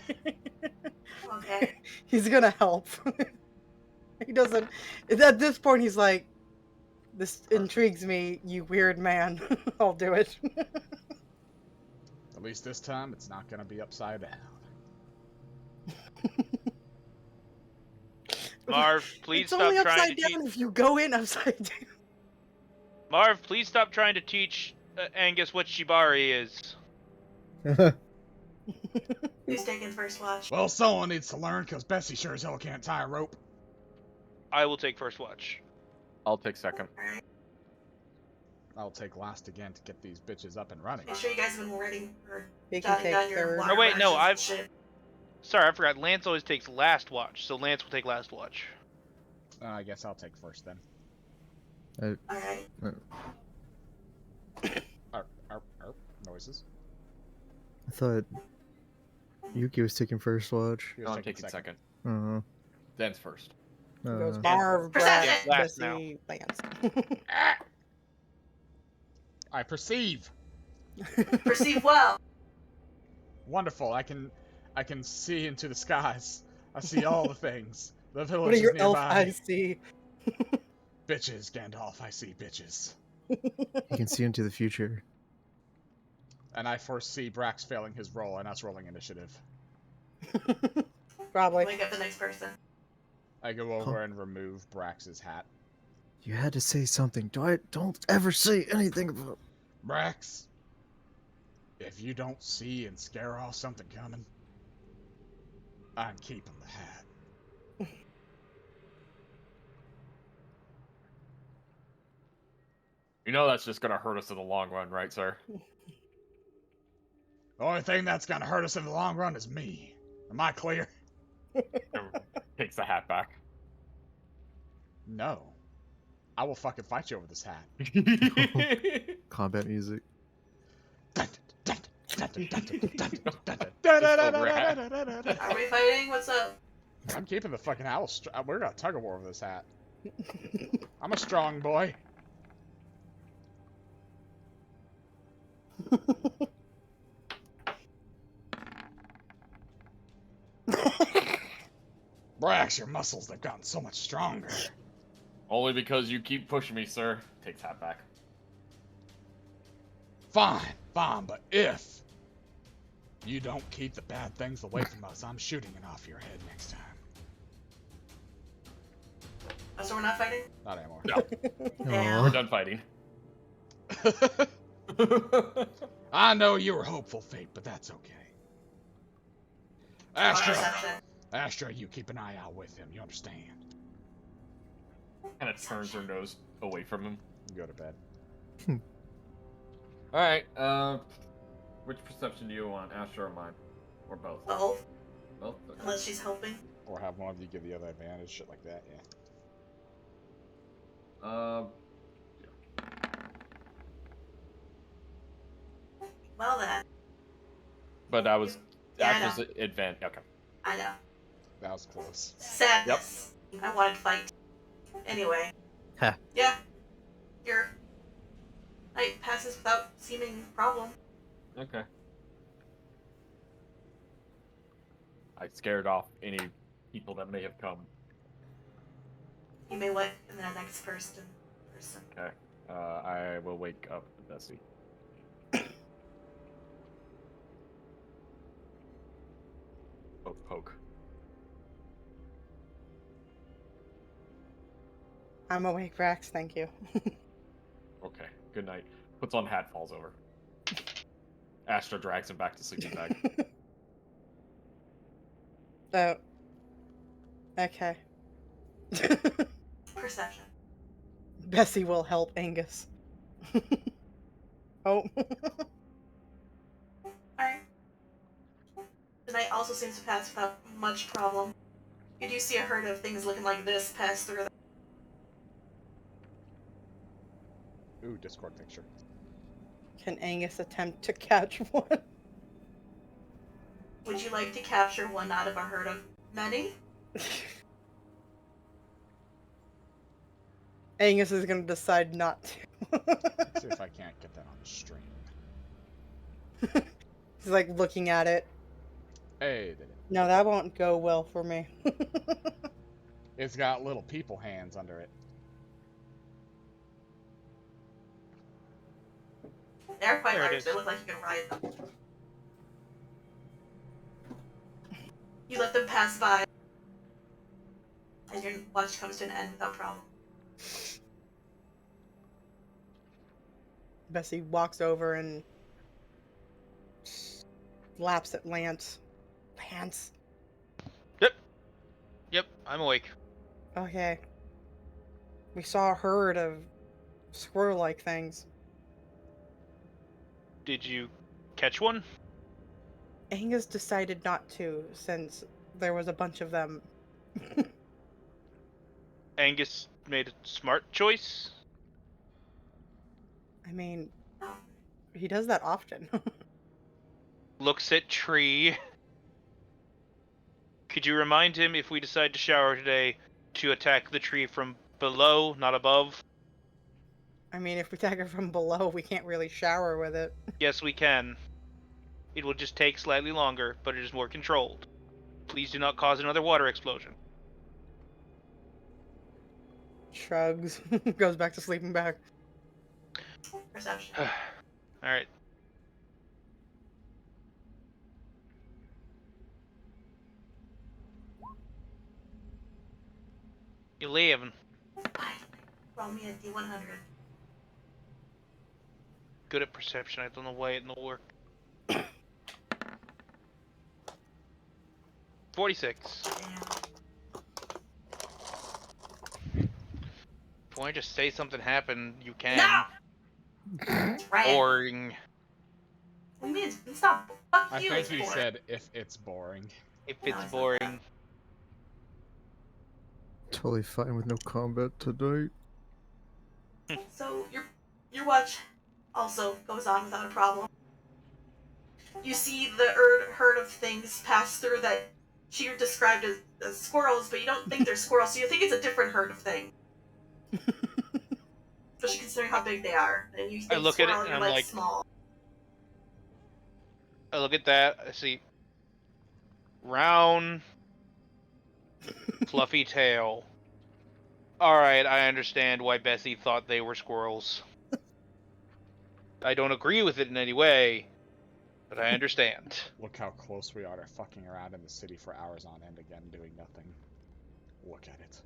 Okay.
He's gonna help. He doesn't. At this point, he's like, this intrigues me, you weird man. I'll do it.
At least this time, it's not gonna be upside down.
Marv, please
It's
stop
only
trying
upside
to
down
teach.
if you go in upside down.
Marv, please stop trying to teach Angus what shibari is.
Who's taking first watch?
Well, someone needs to learn, because Bessy sure as hell can't tie a rope.
I will take first watch.
I'll take second.
Alright.
I'll take last again to get these bitches up and running.
Make sure you guys have been writing or
You can
jotting
take
down your
third.
water
Oh, wait, no,
rations and shit.
Sorry, I forgot. Lance always takes last watch, so Lance will take last watch.
I guess I'll take first then.
Alright.
Noises.
I thought Yuukie was taking first watch.
He was
No, I'm
taking
taking second.
Uh,
Dan's first.
Goes
uh,
Marv,
Perception.
Brax,
Last now.
Bessy, Lance.
I perceive.
Perceive well.
Wonderful. I can see into the skies. I see all the things. The
What
villages
are your elf
nearby.
eyes see?
Bitches, Gandalf. I see bitches.
you can see into the future.
And I foresee Brax failing his roll and us rolling initiative.
Probably.
Wake up the next person.
I go over and remove Brax's hat.
You had to say something. Don't ever say anything about.
Brax, if you don't see and scare off something coming, I'm keeping the hat.
You know that's just gonna hurt us in the long run, right, sir?
The only thing that's gonna hurt us in the long run is me. Am I clear?
Takes the hat back.
No. I will fucking fight you over this hat.
Combat music.
Are we fighting? What's up?
I'm keeping the fucking owl. We're gonna tug of war over this hat. I'm a strong boy. Brax, your muscles have gotten so much stronger.
Only because you keep pushing me, sir. Takes hat back.
Fine, but if you don't keep the bad things away from us, I'm shooting it off your head next time.
Oh, so we're not fighting?
Not anymore.
No,
Damn.
we're done fighting.
I know you were hopeful, Fate, but that's okay. Astra,
Perception.
Astra, you keep an eye out with him. You understand?
Kind of turns her nose away from him.
Go to bed.
All right. Which perception do you want, Astra or mine, or both?
Both.
Both.
Unless she's helping.
Or have one of you give the other advantage, shit like that. Yeah.
Well then.
But that was
Yeah, I
Astra's advantage. Okay.
I know.
That was close.
Sadness. I wanted to fight. Anyway.
Ha.
Yeah. Your night passes without seeming problem.
Okay. I scared off any people that may have come.
You may wake the next person.
Okay. I will wake up Bessy. Poke, poke.
I'm awake, Brax. Thank you.
Okay. Good night. Puts on hat, falls over. Astra drags him back to sleeping bag.
Oh. Okay.
Perception.
Bessy will help Angus. Oh.
Alright. The night also seems to pass without much problem. You do see a herd of things looking like this pass through.
Ooh, Discord picture.
Can Angus attempt to catch one?
Would you like to capture one out of a herd of many?
Angus is gonna decide not to.
Let's see if I can't get that on the stream.
He's like looking at it.
Hey, did it.
No, that won't go well for me.
It's got little people hands under it.
They're quite
There it
large.
is.
They look like you can ride them. You let them pass by. And your watch comes to an end without problem.
Bessy walks over and laps at Lance. Lance.
Yep, I'm awake.
Okay. We saw a herd of squirrel-like things.
Did you catch one?
Angus decided not to, since there was a bunch of them.
Angus made a smart choice.
I mean, he does that often.
Looks at tree. Could you remind him, if we decide to shower today, to attack the tree from below, not above?
I mean, if we attack it from below, we can't really shower with it.
Yes, we can. It will just take slightly longer, but it is more controlled. Please do not cause another water explosion.
Shrugs. Goes back to sleeping bag.
Perception.
Alright. You leaving.
Roll me a D100.
Good at perception, I don't know why it don't work. 46.
Damn.
If I just say something happened, you can.
No! Right.
Boring.
What do you mean? It's not. Fuck
I
you,
think
it's
he
boring.
said if it's boring.
If
No,
it's
it's not
boring.
Totally fine with no combat tonight.
So your watch also goes on without a problem. You see the herd of things pass through that she described as squirrels, but you don't think they're squirrels, so you think it's a different herd of things. Especially considering how big they are. And you think
I look at it
squirrel,
and
you're
I'm like-
small.
I look at that, I see round, fluffy tail. Alright, I understand why Bessy thought they were squirrels. I don't agree with it in any way, but I understand.
Look how close we are to fucking around in the city for hours on end again, doing nothing. Look at it.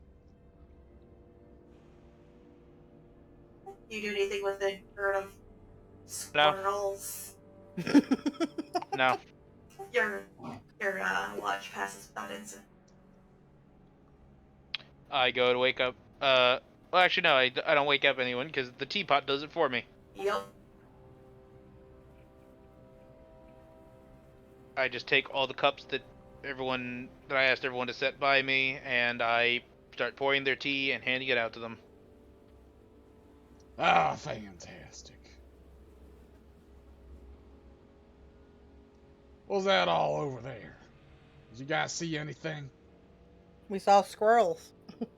You do anything with a herd of squirrels?
No.
Your watch passes without incident.
I go to wake up, well actually no, I don't wake up anyone, because the teapot does it for me.
Yep.
I just take all the cups that I asked everyone to set by me, and I start pouring their tea and handing it out to them.
Ah, fantastic. What's that all over there? Did you guys see anything?
We saw squirrels.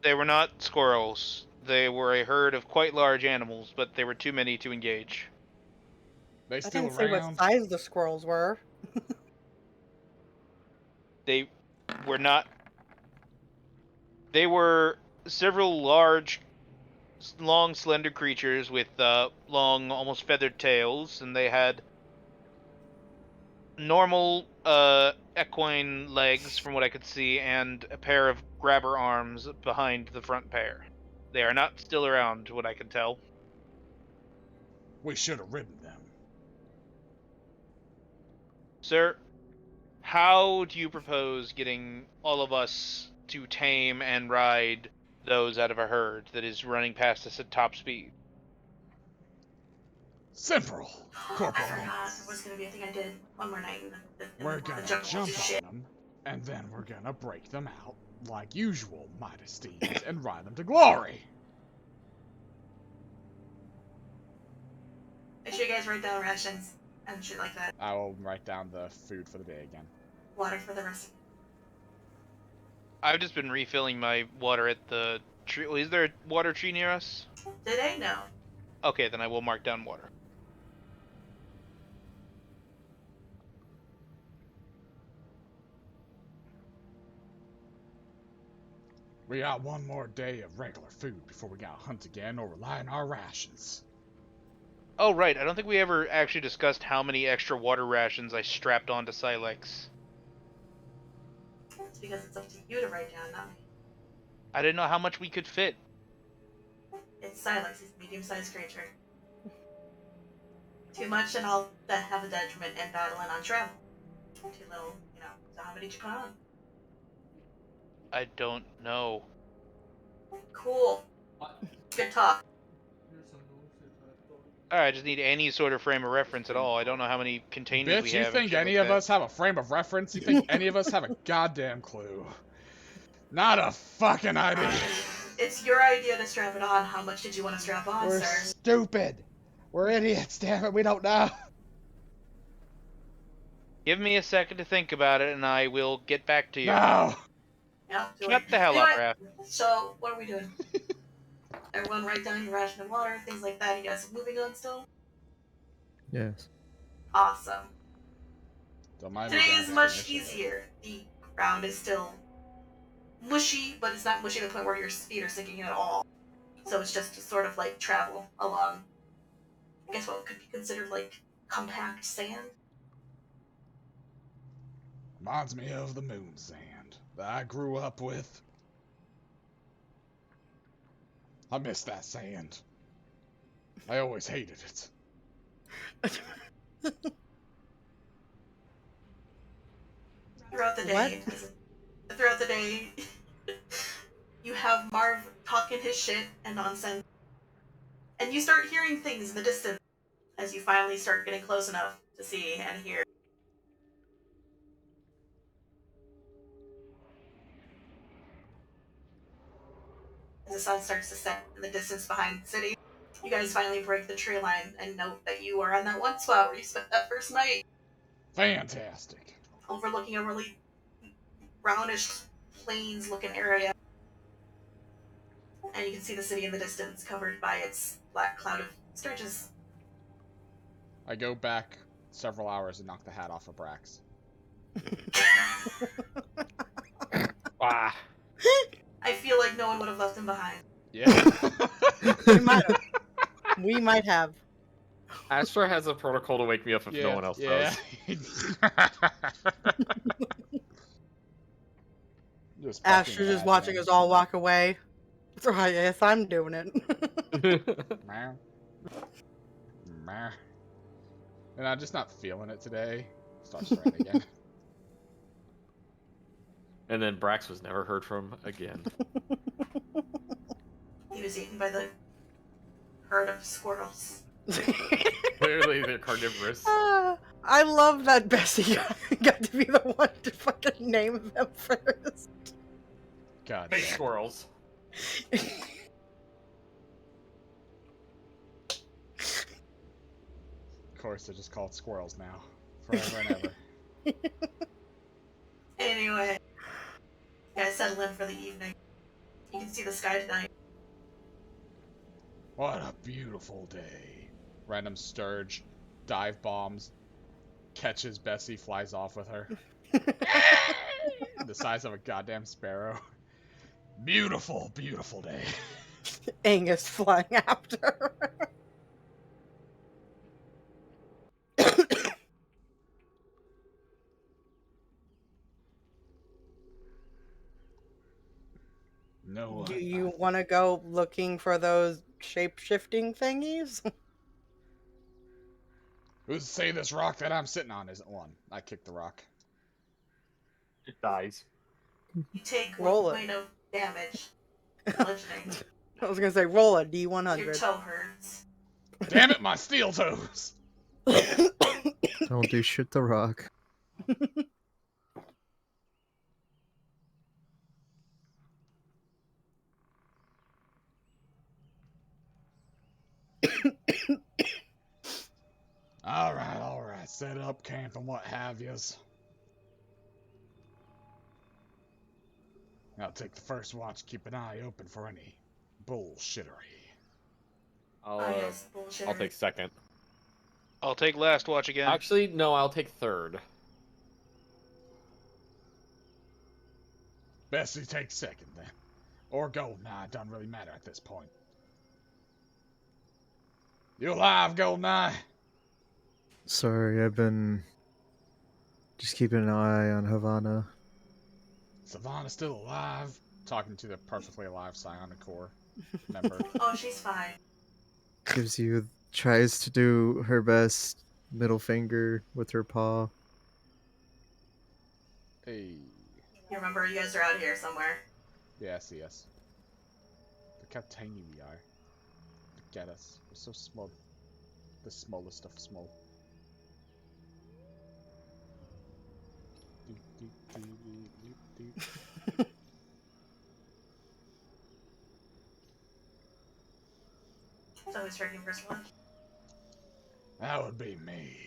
They were not squirrels. They were a herd of quite large animals, but there were too many to engage.
They
I
still
didn't say what
around?
size the squirrels were.
They were not... They were several large, long, slender creatures with long, almost feathered tails, and they had normal equine legs, from what I could see, and a pair of grabber arms behind the front pair. They are not still around, what I can tell.
We should have ridden them.
Sir, how do you propose getting all of us to tame and ride those out of a herd that is running past us at top speed?
Simple, Corporal
I forgot.
Lance.
It was gonna be a thing I did one more night in
We're
the
gonna
jungle.
jump
Shit.
on them, and then we're gonna break them out, like usual, mighty steeds, and ride them to glory.
Make sure you guys write down rations and shit like that.
I will write down the food for the day again.
Water for the rest.
I've just been refilling my water at the tree. Well, is there a water tree near us?
Did I? No.
Okay, then I will mark down water.
We got one more day of regular food before we gotta hunt again or rely on our rations.
Oh, right. I don't think we ever actually discussed how many extra water rations I strapped onto Silex.
It's because it's up to you to write down, not me.
I didn't know how much we could fit.
It's Silex. He's a medium-sized creature. Too much, and I'll have a detriment and battling on travel. Too little, you know. So how many did you put on?
I don't know.
Cool. Good talk.
Alright, I just need any sort of frame of reference at all. I don't know how many containers we
Bitch, you
have. and
think
shit
any
like
of
that.
us have a frame of reference? You think any of us have a goddamn clue? Not a fucking idea.
It's your idea to strap it on. How much did you want to strap on,
We're
sir?
stupid. We're idiots, damn it. We don't know.
Give me a second to think about it, and I will get back to you.
No.
Yeah, do
Shut
it.
the hell up,
Anyway,
Raph.
So, what are we doing? Everyone write down your ration of water, things like that. You guys moving on still?
Yes.
Awesome.
Don't mind me
Today
going
is
down
much
initially.
easier. The ground is still mushy, but it's not mushy to the point where your feet are sinking at all. So it's just to sort of like travel along, I guess what could be considered like compact sand.
Reminds me of the moon sand that I grew up with. I miss that sand. I always hated it.
Throughout the day, you have Marv talking his shit and nonsense, and you start hearing things in the distance as you finally start getting close enough to see and hear. As the sun starts to set in the distance behind the city, you guys finally break the tree line and note that you are on that one spot where you spent that first night,
Fantastic.
overlooking a really brownish plains-looking area. And you can see the city in the distance, covered by its black cloud of sturges.
I go back several hours and knock the hat off of Brax.
Ah.
I feel like no one would have left him behind.
Yeah.
We might have.
Astra has a protocol to wake me up if no one else does.
Astra's just watching us all walk away. So I guess I'm doing it.
Meow. Meow. And I'm just not feeling it today. Starts to rain again.
And then Brax was never heard from again.
He was eaten by the herd of squirrels.
Clearly, they're carnivorous.
I love that Bessy got to be the one to fucking name them first.
God
Big
damn.
squirrels.
Of course, they're just called squirrels now. Forever and ever.
Anyway, you guys settle in for the evening. You can see the sky tonight.
What a beautiful day. Random Sturge dive bombs, catches Bessy, flies off with her. The size of a goddamn sparrow. Beautiful, beautiful day.
Angus flying after.
No.
Do you want to go looking for those shape-shifting thingies?
Who's to say this rock that I'm sitting on isn't one? I kicked the rock.
It dies.
You take
Roll
1
it.
point of damage. Bludgeoning.
I was gonna say roll a
Your
D100.
toe hurts.
Damn it, my steel toes!
Don't do shit to rock.
Alright. Set up camp and what have yous. I'll take the first watch, keep an eye open for any bullshittery.
I'll,
Oh yes, bullshit.
I'll take second.
I'll take last watch again.
Actually, no, I'll take third.
Bessy takes second then. Or Goldeneye, it doesn't really matter at this point. You alive, Goldeneye?
Sorry, I've been just keeping an eye on Havana.
Savannah's still alive. talking to the perfectly alive Psionic Corps member.
Oh, she's fine.
Tries to do her best middle finger with her paw.
Hey.
You remember you guys are out here somewhere.
Yes, yes. Look how tiny we are. Look at us. We're so small. The smallest of small.
So who's taking first one?
That would be me.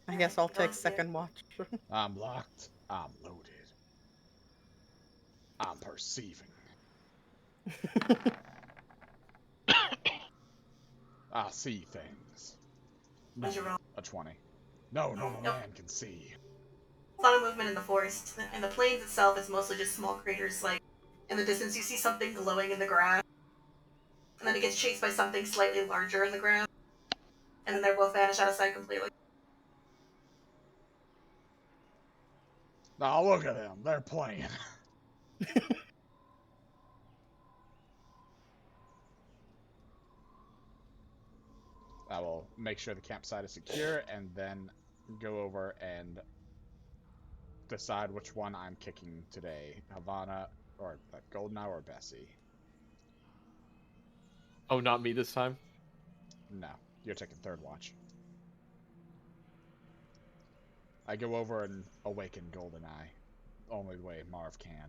I guess I'll take second watch.
I'm locked. I'm loaded. I'm perceiving. I see things.
What'd you roll?
A 20. No normal
Nope.
man can see.
A lot of movement in the forest, and the plains itself is mostly just small craters. Like in the distance, you see something glowing in the grass, and then it gets chased by something slightly larger in the ground, and then they both vanish out of sight completely.
Now look at them. They're playing. I will make sure the campsite is secure and then go over and decide which one I'm kicking today. Havana or Goldeneye or Bessy.
Oh, not me this time?
No, you're taking third watch. I go over and awaken Goldeneye. Only the way Marv can.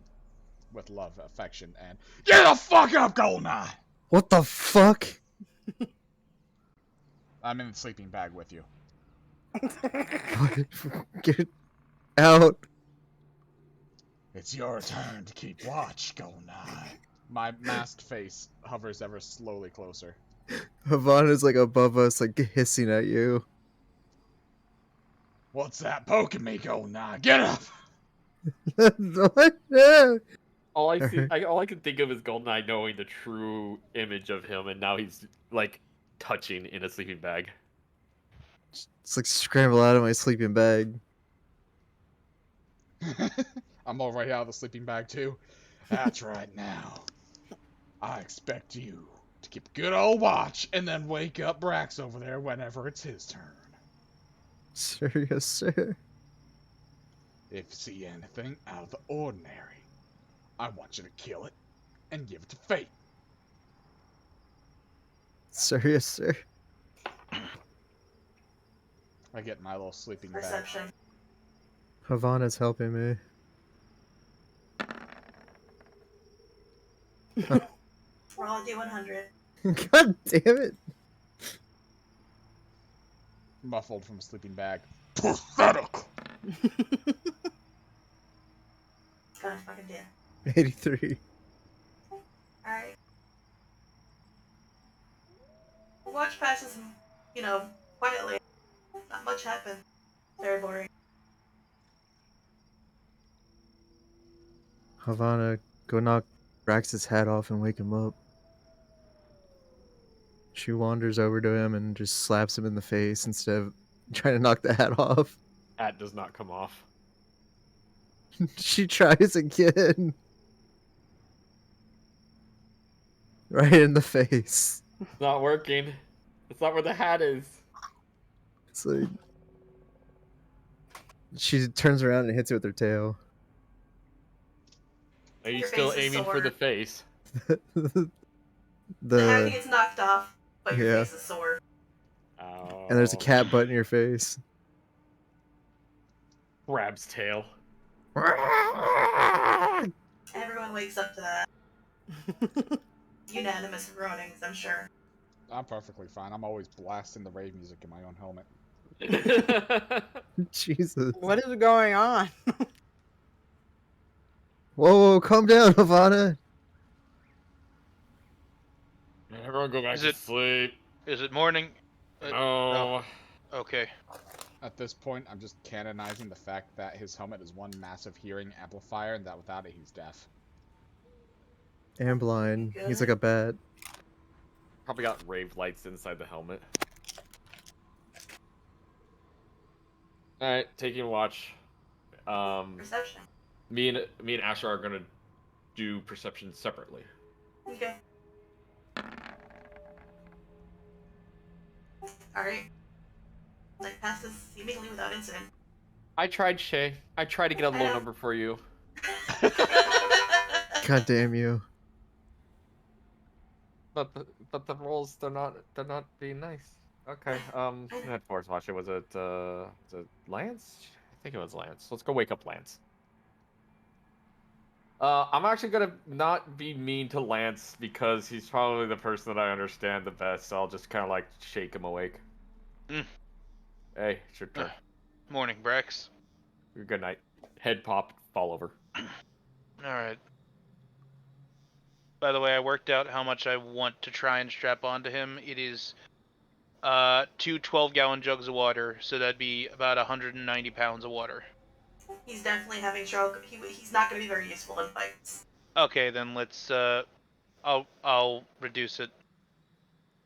With love, affection, and get the fuck up, Goldeneye!
What the fuck?
I'm in the sleeping bag with you.
Get out.
It's your turn to keep watch, Goldeneye. My masked face hovers ever slowly closer.
Havana's like above us, like hissing at you.
What's that poking me, Goldeneye? Get up!
What? Yeah.
All I see, all I can think of is Goldeneye knowing the true image of him, and now he's like touching in a sleeping bag.
It's like scramble out of my sleeping bag.
I'm already out of the sleeping bag too. That's right now. I expect you to keep good old watch and then wake up Brax over there whenever it's his turn.
Sir, yes, sir.
If you see anything out of the ordinary, I want you to kill it and give it to fate.
Sir, yes, sir.
I get my little sleeping bag.
Perception.
Havana's helping me.
Roll a d100.
God damn it.
Muffled from a sleeping bag. Pathetic!
God fucking damn.
83.
Alright. Watch passes, quietly. Not much happened. Very boring.
Havana, go knock Brax's hat off and wake him up. She wanders over to him and just slaps him in the face instead of trying to knock the hat off.
Hat does not come off.
She tries again. Right in the face.
It's not working. It's not where the hat is.
It's like... She turns around and hits it with her tail.
Are you
Your
still
face is
aiming for
sore.
the face?
The hat gets knocked off, but your
Yeah.
face is sore.
Oh.
And there's a cat butt in your face.
Crab's tail.
Everyone wakes up to that. Unanimous groanings, I'm sure.
I'm perfectly fine. I'm always blasting the rave music in my own helmet.
Jesus.
What is going on?
Whoa, calm down, Havana.
Everyone go back
Is
to
it-
sleep.
Is it morning?
Oh.
Okay.
At this point, I'm just canonizing the fact that his helmet is one massive hearing amplifier and that without it, he's deaf.
And blind. He's like a bat.
Probably got rave lights inside the helmet. Alright, taking watch.
Perception.
Me and Asher are gonna do perception separately.
Okay. Alright. Like, passes seemingly without incident.
I tried, Shay. I tried to get a
I
low
know.
number for you.
God damn you.
But the rolls, they're not being nice. Okay. At Force Watch, was it Lance? I think it was Lance. Let's go wake up Lance. I'm actually gonna not be mean to Lance because he's probably the person that I understand the best. So I'll just kind of like shake him awake.
Mm.
Hey, it's your turn.
Morning, Brax.
Good night. Head pop, fall over.
Alright. By the way, I worked out how much I want to try and strap onto him. It is 2 12-gallon jugs of water, so that'd be about 190 pounds of water.
He's definitely having trouble. He's not going to be very useful in fights.
Okay, then let's I'll reduce it.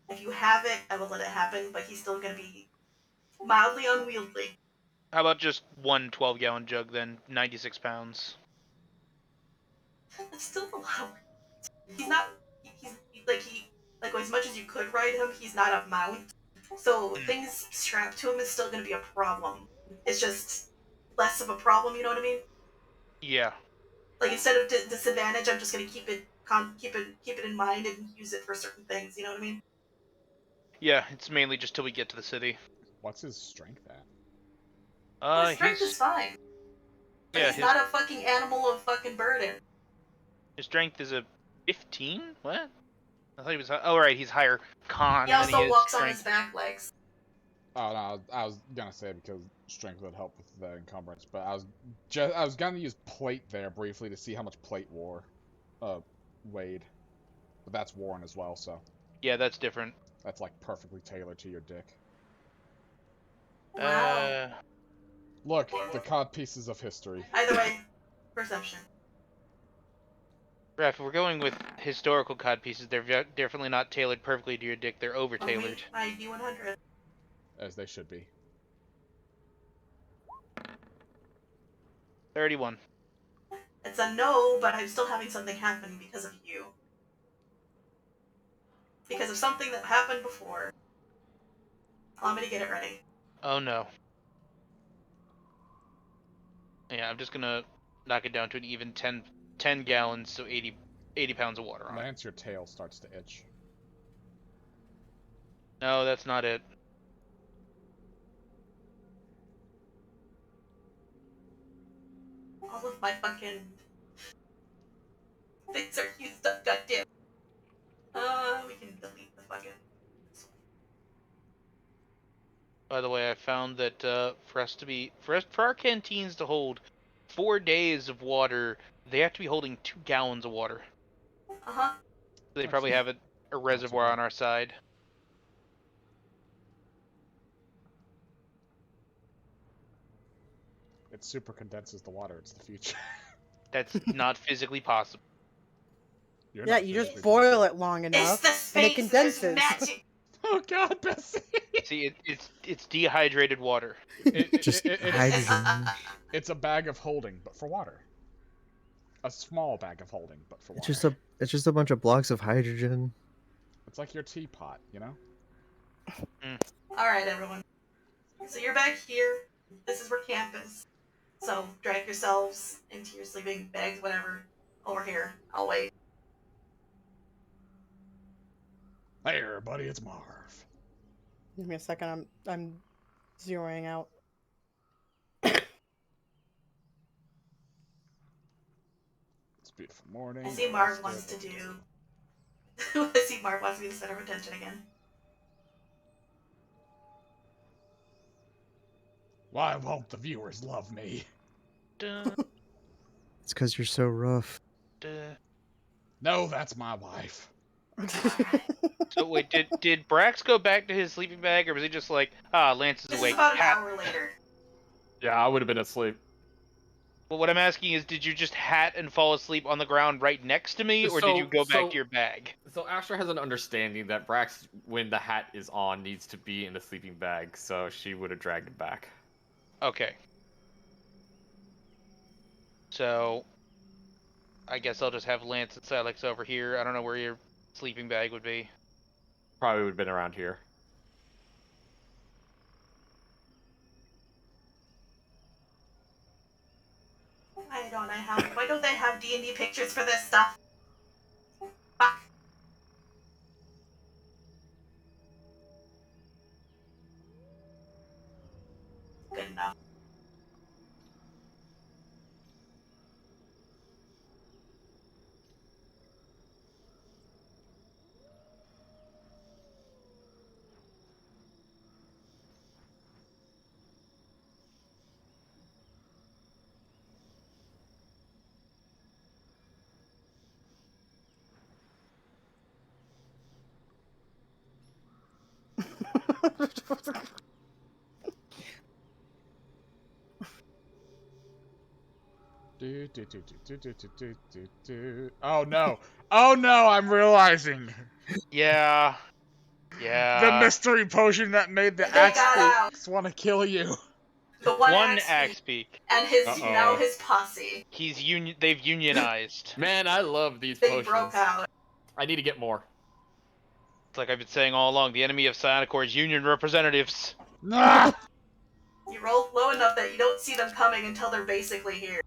If you have it, I will let it happen, but he's still going to be mildly unwieldy.
How about just one 12-gallon jug then, 96 pounds.
It's still a lot of work. He's not. Like as much as you could ride him, he's not a mount. So things strapped to him is still going to be a problem. It's just less of a problem. You know what I mean?
Yeah.
Like instead of disadvantage, I'm just going to keep it in mind and use it for certain things. You know what I mean?
Yeah, it's mainly just till we get to the city.
What's his strength at?
His strength is fine. But
Yeah,
he's not a fucking animal of fucking burden.
His strength is a 15? What? I thought he was. Oh, right, he's higher con.
He
than he
also
is
walks on
strength.
his back legs.
Oh no, I was gonna say because strength would help with the encumbrance, but I was gonna use plate there briefly to see how much plate weighed, but that's worn as well, so
Yeah, that's different.
that's like perfectly tailored to your dick.
Wow.
Look, the cod pieces of history.
Either way, perception.
Raph, if we're going with historical cod pieces, they're definitely not tailored perfectly to your dick. They're over-tailored.
ID 100.
As they should be.
31.
It's a no, but I'm still having something happen because of you. Because of something that happened before. Allow me to get it ready.
Oh no. Yeah, I'm just gonna knock it down to an even 10 gallons, so 80 pounds of water on it.
Lance, your tail starts to itch.
No, that's not it.
All of my fucking things are used up, goddamn. We can delete the fucking.
By the way, I found that for our canteens to hold 4 days of water, they have to be holding 2 gallons of water.
Uh-huh.
They probably have a reservoir on our side.
It super condenses the water. It's the future.
That's not physically possible.
You're
Yeah,
not
you just
physically
boil
possible.
it long
It's
enough,
the
and
space.
it condenses.
There's magic.
Oh God, Bessy!
See, it's dehydrated water.
Just hydrogen.
It's a bag of holding, but for water. A small bag of holding, but for water.
It's just a bunch of blocks of hydrogen.
It's like your teapot, you know?
Alright, everyone. So you're back here. This is where camp is. So drag yourselves into your sleeping bags, whatever. Over here. I'll wait.
Hey everybody, it's Marv.
Give me a second. I'm zeroing out.
It's a beautiful morning.
I see Marv wants to do. I see Marv wants to be the center of attention again.
Why won't the viewers love me?
Duh,
It's because you're so rough.
duh.
No, that's my wife.
So wait, did Brax go back to his sleeping bag, or was he just like, Lance is
This is
awake?
about an hour later.
Yeah, I would have been asleep.
Well, what I'm asking is, did you just hat and fall asleep on the ground right next to me, or did you go back to your bag?
So Asher has an understanding that Brax, when the hat is on, needs to be in the sleeping bag, so she would have dragged it back.
Okay. So, I guess I'll just have Lance and Silex over here. I don't know where your sleeping bag would be.
Probably would have been around here.
Why don't they have D&D pictures for this stuff? Fuck. Good enough.
Oh no! Oh no! I'm realizing
Yeah.
the
Yeah.
mystery potion that made the
They got out.
axe want to kill you.
The one
Axe
axe
Peak.
and his
Uh-oh.
now his posse.
They've unionized.
Man, I love these
They
potions.
broke out.
I need to get more.
It's like I've been saying all along, the enemy of Psionic Corps is union representatives.
Ah!
You roll low enough that you don't see them coming until they're basically here.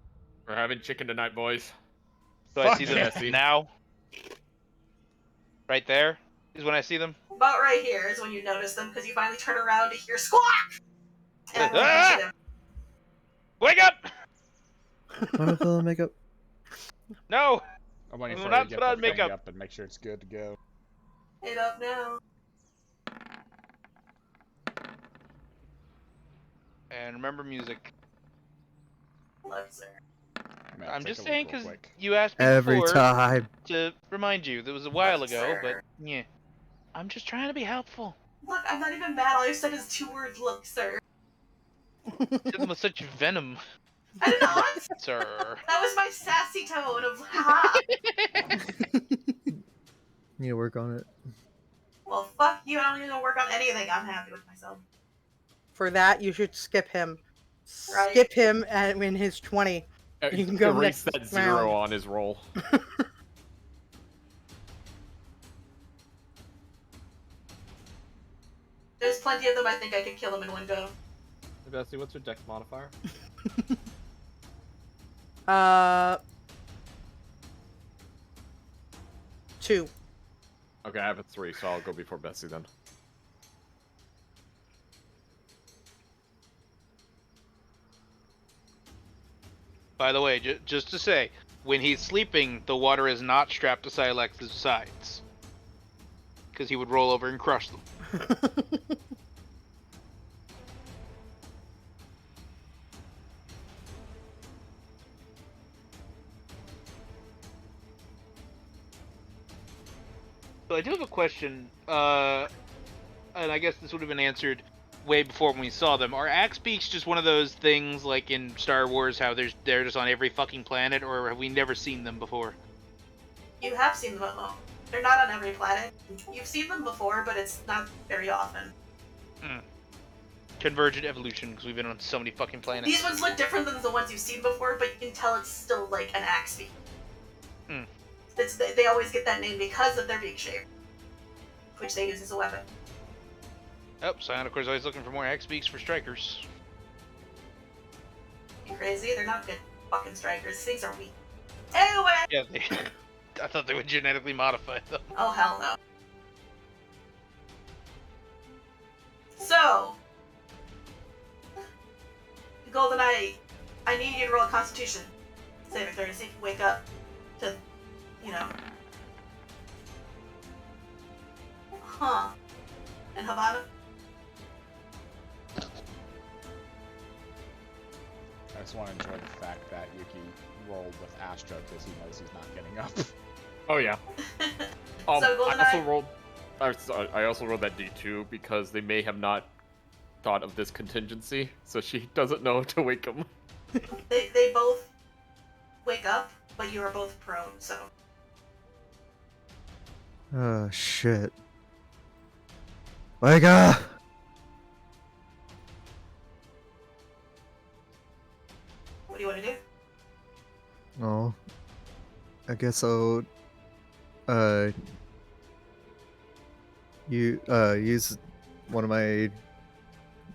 We're having chicken tonight, boys.
So I
Fuck
see them
Bessy.
now. Right there is when I see them.
About right here is when you notice them, because you finally turn around to hear squawk! And
Ah!
them.
Wake up!
Monocle makeup.
No!
I'm waiting
Well,
for you
not
to
put
get
on
the thing
makeup.
up and make sure it's good to go.
It up now.
And remember music.
Look, sir.
Man,
I'm
take
just
a
saying
look real
because
quick.
you asked me
Every
before
time.
to remind you. That was a while
Look,
ago,
sir.
but yeah. I'm just trying to be helpful.
Look, I'm not even mad. All I said is 2 words, look, sir.
You said them with such venom,
I did not!
sir.
That was my sassy tone of, ha!
Need to work on it.
Well, fuck you. I don't need to work on anything. I'm happy with myself.
For that, you should skip him.
Right.
Skip him in his 20. You can go
Erase
next
that 0
round.
on his roll.
There's plenty of them. I think I could kill them in one go.
Hey, Bessy, what's your dex modifier?
2.
Okay, I have a 3, so I'll go before Bessy then.
By the way, just to say, when he's sleeping, the water is not strapped to Silex's sides. Because he would roll over and crush them. So I do have a question, and I guess this would have been answered way before when we saw them. Are axe beaks just one of those things like in Star Wars, how they're just on every fucking planet, or have we never seen them before?
You have seen them alone. They're not on every planet. You've seen them before, but it's not very often.
Convergent evolution, because we've been on so many fucking planets.
These ones look different than the ones you've seen before, but you can tell it's still like an axe beak. They always get that name because of their beak shape, which they use as a weapon.
Oh, Psionic Corps is always looking for more axe beaks for strikers.
You crazy? They're not good fucking strikers. These things are weak. Anyway!
Yeah, I thought they would genetically modify them.
Oh, hell no. So, Goldeneye, I need you to roll a Constitution saving throw to see if you wake up to, you know. Huh. And Havana?
I just want to enjoy the fact that Yuukie rolled with Astra because he knows he's not getting up.
Oh yeah.
So, Goldeneye-
I also rolled that D2 because they may have not thought of this contingency, so she doesn't know to wake him.
They both wake up, but you are both prone, so.
Oh, shit. Wake up!
What do you want to do?
Oh, I guess I'll uh use one of my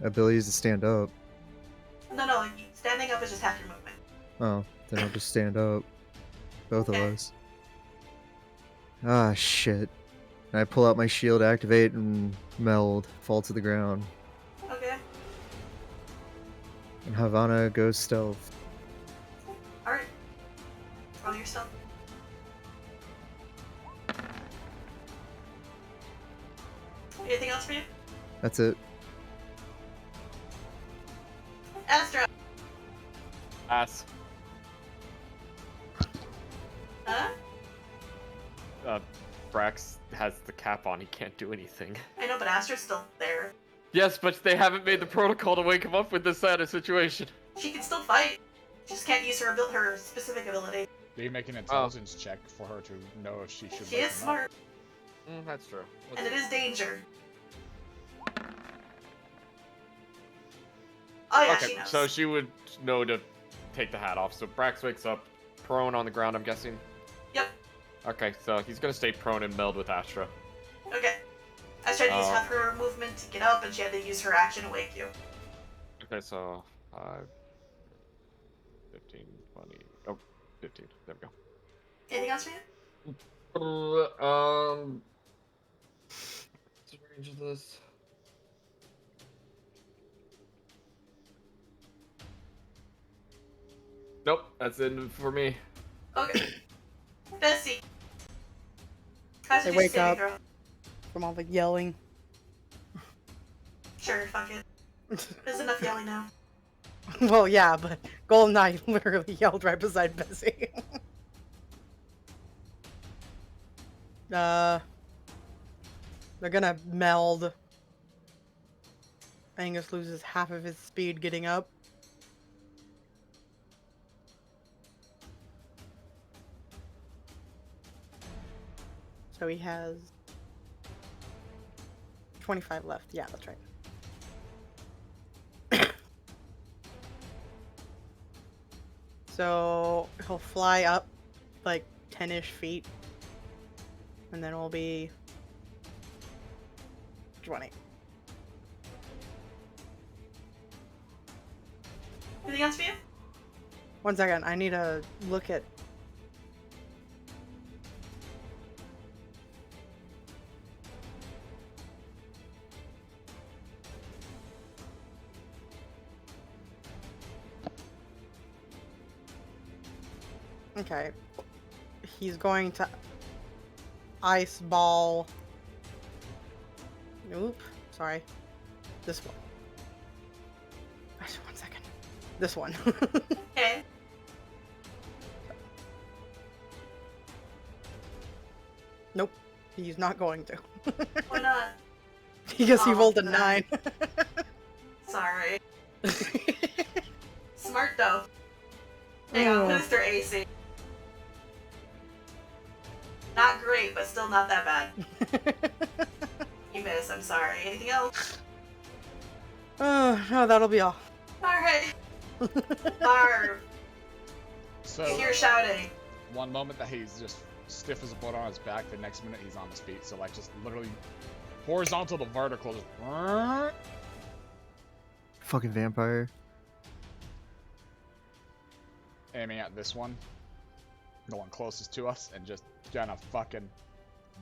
abilities to stand up.
No, standing up is just half your movement.
Oh, then I'll just stand up. Both of
Okay.
us. Ah, shit. And I pull out my shield, activate, and meld, fall to the ground.
Okay.
And Havana goes stealth.
Alright. Roll yourself. Anything else for you?
That's it.
Astra!
Ass.
Huh?
Brax has the cap on. He can't do anything.
I know, but Astra's still there.
Yes, but they haven't made the protocol to wake him up with this kind of situation.
She can still fight. She just can't use her specific ability.
Do you make an intelligence check for her to know if she should
She
wake
is
him up?
smart,
That's true.
and it is danger. Oh yeah, she
Okay,
knows.
so she would know to take the hat off. So Brax wakes up prone on the ground, I'm guessing.
Yep.
Okay, so he's gonna stay prone and meld with Astra.
Okay. I tried to use
Oh.
half her movement to get up, and she had to use her action to wake you.
Okay, so 5, 15, 20. Oh, 15. There we
Anything else for you?
go. What's the range of this? Nope, that's it for me.
Okay. Bessy. How's
They
your
wake
saving
up.
throw?
From all the yelling.
Sure, fuck it. There's enough yelling now.
Well, yeah, but Goldeneye literally yelled right beside Bessy. They're gonna meld. Angus loses half of his speed getting up. So he has 25 left. Yeah, that's right. So he'll fly up like 10-ish feet. And then it'll be 20.
Anything else for you?
1 second, I need to look at. Okay. He's going to ice ball. Oop, sorry. This one. Gosh, 1 second. This one.
Okay.
Nope. He's not going to.
Why not?
Because he
Oh,
rolled a
no.
9.
Sorry. Smart though. Hang on, what is their AC? Not great, but still not that bad. You miss, I'm sorry. Anything else?
Oh, no, that'll be all.
Alright. Marv,
So,
you hear shouting.
one moment that he's just stiff as a board on his back, the next minute he's on his feet. So, like, just literally horizontal to vertical. Just...
Fucking vampire.
aiming at this one, the one closest to us, and just gonna fucking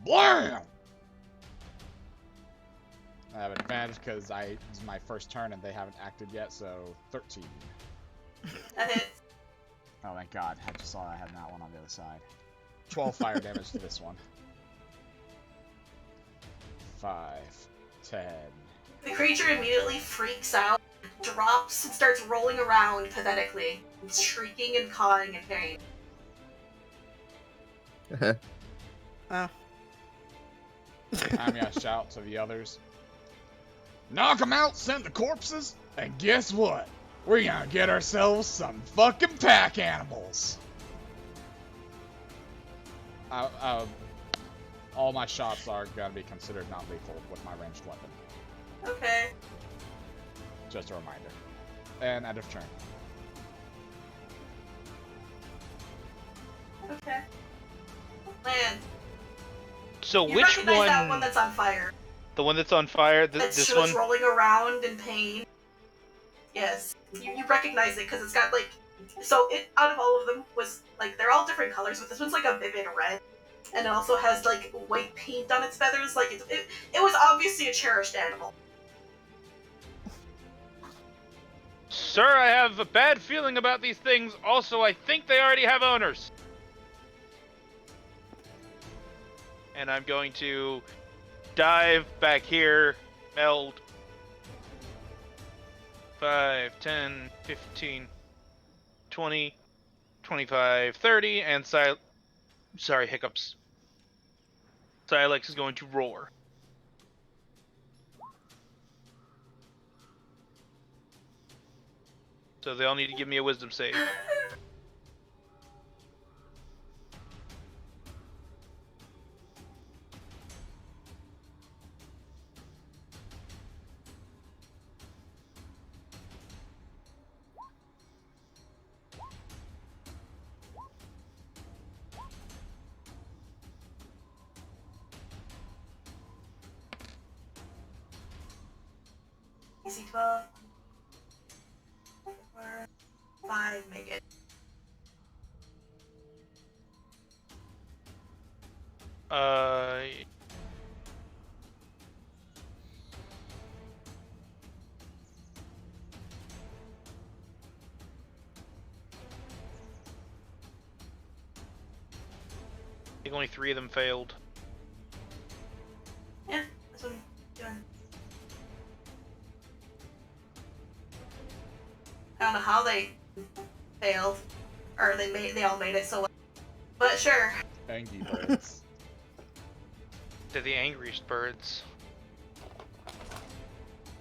BLAM! I have advantage because it's my first turn and they haven't acted yet, so 13.
That hits.
Oh, thank God. I just saw I had that one on the other side. 12 fire damage to this one. 5, 10.
The creature immediately freaks out, drops, and starts rolling around pathetically, shrieking and cawing in pain.
Oh.
I'm gonna shout to the others. Knock 'em out, send the corpses, and guess what? We're gonna get ourselves some fucking pack animals. All my shots are gonna be considered non-lethal with my ranged weapon.
Okay.
Just a reminder. And end of turn.
Okay. Man,
So
you
which
recognize
one?
that one that's on fire.
The one that's on fire.
That's
This
just
one.
rolling around in pain. Yes, you recognize it because it's got like, so it out of all of them was like they're all different colors, but this one's like a vivid red, and it also has like white paint on its feathers. Like it was obviously a cherished animal.
Sir, I have a bad feeling about these things. Also, I think they already have owners. And I'm going to dive back here, meld 5, 10, 15, 20, 25, 30, and sorry, hiccups. Silex is going to roar. So they all need to give me a wisdom save.
Easy 12. 4, 5, make it.
I think only 3 of them failed.
Yeah, that's what I'm doing. I don't know how they failed, or they all made it so well. But sure.
Angry birds.
They're the angriest birds.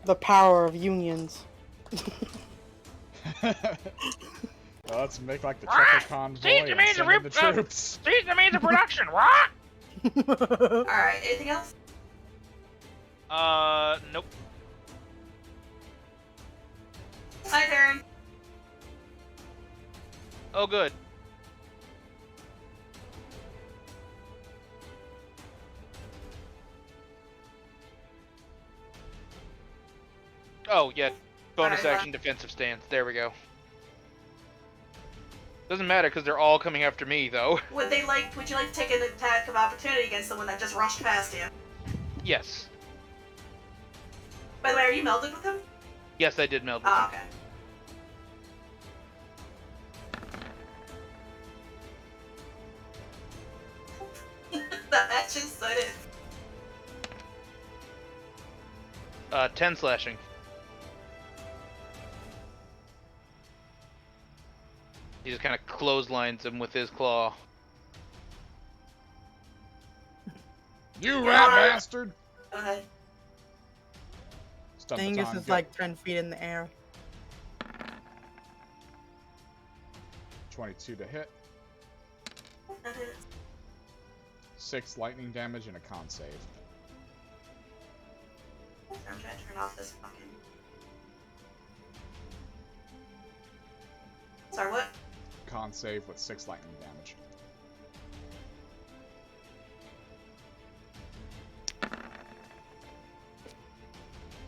The power of unions.
Well, let's make like the trucker convoy and send in the troops.
These the means of production, what?
Alright, anything else?
Nope.
Hi, Darren.
Oh, good. Oh, yeah. Bonus
Alright,
action defensive stance. There we go. Doesn't matter because they're all coming after me, though.
Would you like to take an attack of opportunity against the one that just rushed past you?
Yes.
By the way, are you melded with him?
Yes, I did meld with
Oh,
them.
okay. That's just so it is.
10 slashing. He just kind of clotheslines him with his claw.
You rat bastard!
Go ahead.
Stun
Angus
baton,
is
go.
like 10 feet in the air.
22 to hit.
That is.
6 lightning damage and a con save.
I'm trying to turn off this fucking. Sorry, what?
Con save with 6 lightning damage.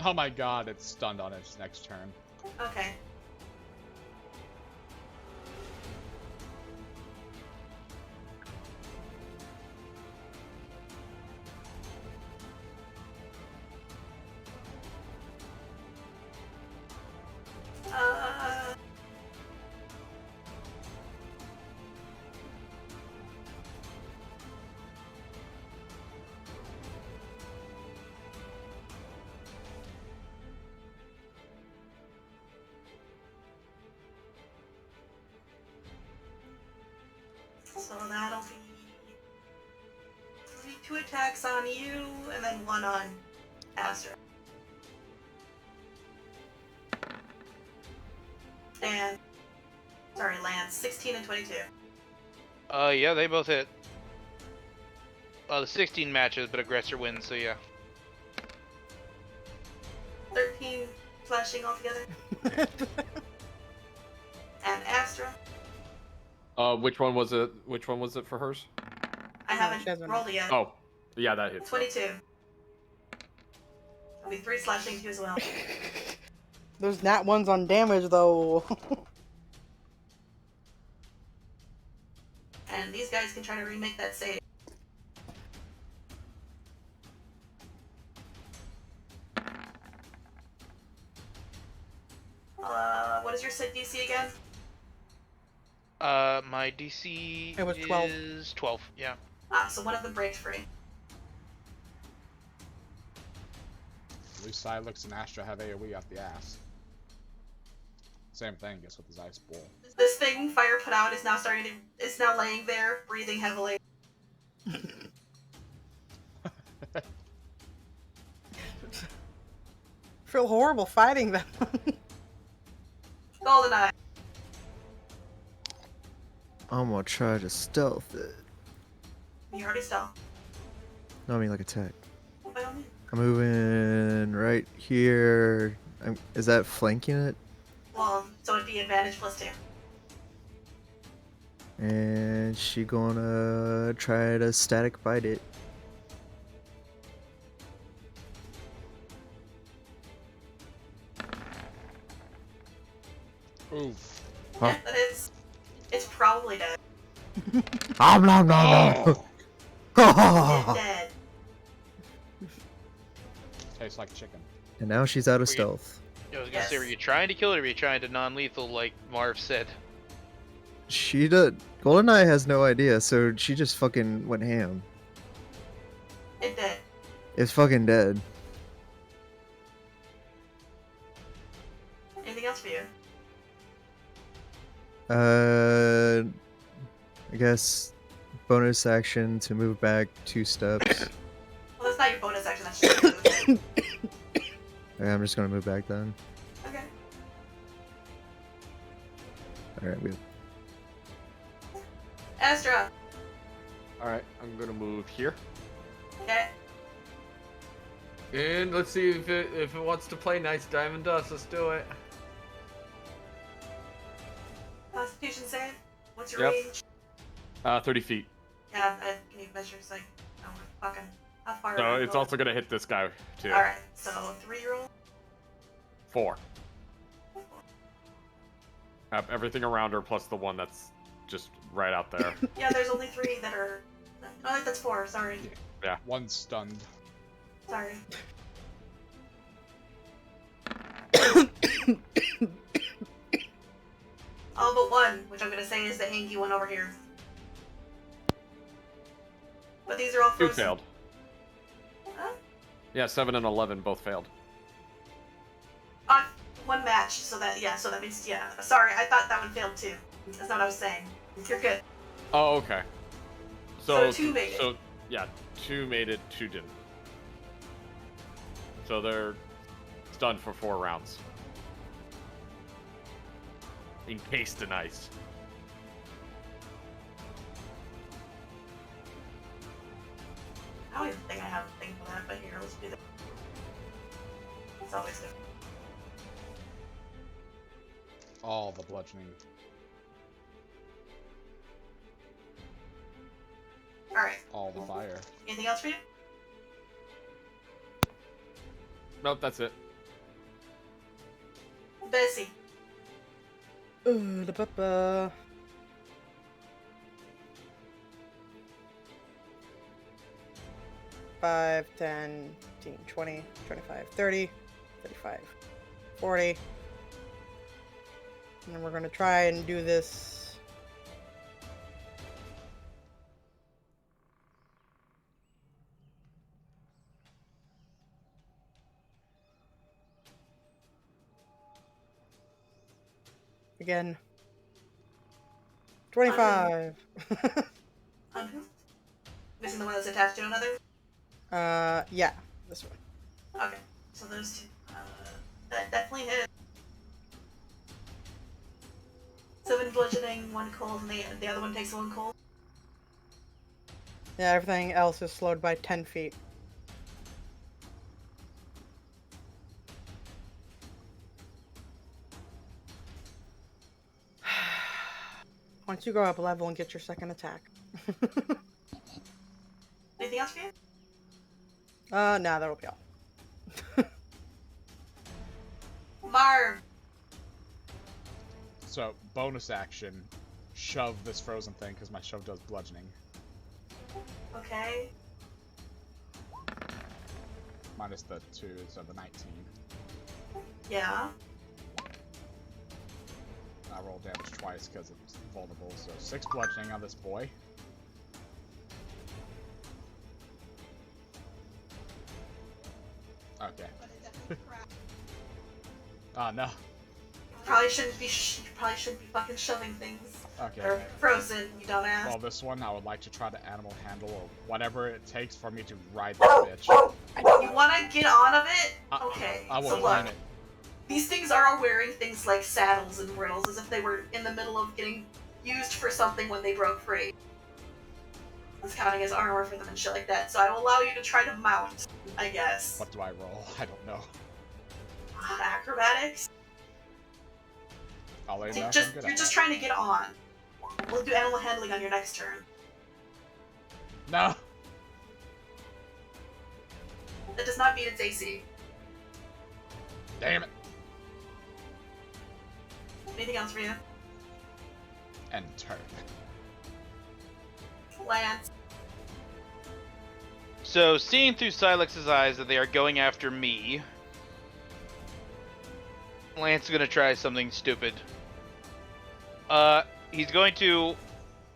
Oh my god, it's stunned on its next turn.
Okay. So that'll be 2 attacks on you, and then 1 on Astra. And, sorry, Lance, 16 and 22.
Yeah, they both hit. The 16 matches, but aggressor wins, so yeah.
13 slashing altogether. And Astra.
Which one was it? Which one was it for hers?
I
she
haven't
hasn't-
rolled it yet.
Oh, yeah, that hits.
22. It'll be 3 slashing to you as well.
Those nat ones on damage though.
And these guys can try to remake that save. What is your Sid DC again?
My DC
It was 12.
is 12. Yeah.
So one of them breaks free.
At least Silex and Astra have AoE off the ass. Same thing, guess with his ice ball.
This thing Fire put out is now is now laying there, breathing heavily.
Feel horrible fighting them.
Goldeneye.
I'm gonna try to stealth it.
You already stealth.
No, I mean like attack.
By all means.
I'm moving right here. Is that flanking it?
Well, so it'd be advantage +2.
And she gonna try to static bite it.
Oof.
Yeah, that is. It's probably dead.
Nom nom nom nom.
Dead.
Tastes like chicken.
And now she's out of
Were you-
stealth.
I was gonna say,
Yes.
were you trying to kill it, or were you trying to non-lethal, like Marv said?
She did. Goldeneye has no idea, so she just fucking went ham.
It dead.
It's fucking dead.
Anything else for you?
I guess bonus action to move back 2 steps.
Well, that's not your bonus action. That's just your movement.
Okay, I'm just gonna move back then.
Okay.
Alright, we
Astra.
All right, I'm gonna move here,
Okay.
and let's see if it wants to play nice. Diamond Dust. Let's do it.
Constitution save. What's your
Yep.
range?
30 feet.
Yeah, I need measures like. Oh, fucking. How far?
So
am I
it's
going?
also gonna hit this guy too.
All right. So 3 roll.
4. Everything around her plus the one that's just right out there.
Yeah, there's only 3 that are. Oh, that's 4. Sorry.
One stunned.
Sorry. All but one, which I'm gonna say is the hanky one over here. But these are all
2
frozen.
failed.
Huh?
Yeah, 7 and 11 both failed.
One match, so that means Sorry, I thought that one failed too. That's not what I was saying. You're good.
Oh, okay.
So 2 made it.
So yeah, 2 made it, 2 didn't. So they're stunned for 4 rounds. Encased in ice.
I don't even think I have a thing for that, but here, let's do that. It's always good.
All the bludgeoning.
Alright.
All the fire.
Anything else for you?
Nope, that's it.
Bessy.
Da-ba-ba. 5, 10, 15, 20, 25, 30, 35, 40. And then we're going to try and do this. Again. 25.
On who? Missing the one that's attached to another?
Yeah, this one.
Okay, so those 2. That definitely hit. 7 bludgeoning, 1 cold, and the other one takes 1 cold.
Yeah, everything else is slowed by 10 feet. Once you go up a level and get your second attack.
Anything else for you?
No, that'll be all.
Marv.
So, bonus action, shove this frozen thing, because my shove does bludgeoning.
Okay.
Minus the 2, so the 19.
Yeah.
I roll damage twice because it's vulnerable, so 6 bludgeoning on this boy. Okay. Oh no.
Probably shouldn't be fucking shoving things.
Okay.
Or frozen, you dumbass.
Well, this one I would like to try to animal handle or whatever it takes for me to ride this bitch.
You wanna get on of it? Okay.
I will
so
climb
look,
it.
these things are all wearing things like saddles and bridles as if they were in the middle of getting used for something when they broke free. It's counting as armor for them and shit like that, so I will allow you to try to mount, I guess.
What do I roll? I don't know.
Acrobatics?
I'll lay
You're
enough.
just trying to get on. We'll do animal handling on your next turn.
No!
That does not beat its AC.
Damn it!
Anything else for you?
And turn.
Lance.
So, seeing through Silex's eyes that they are going after me, Lance is going to try something stupid. He's going to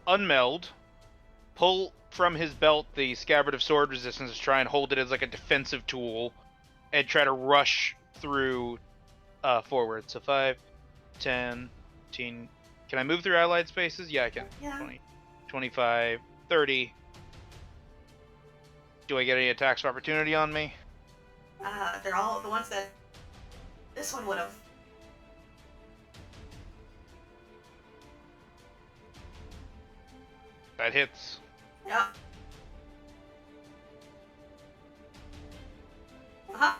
unmeld, pull from his belt the Scabbard of Sword Resistance, try and hold it as like a defensive tool, and try to rush through forward. So 5, 10, 15... Can I move through allied spaces? Yeah, I can.
Yeah.
20, 25, 30. Do I get any attacks of opportunity on me?
They're all the ones that this one would have.
That hits.
Yep. Uh-huh.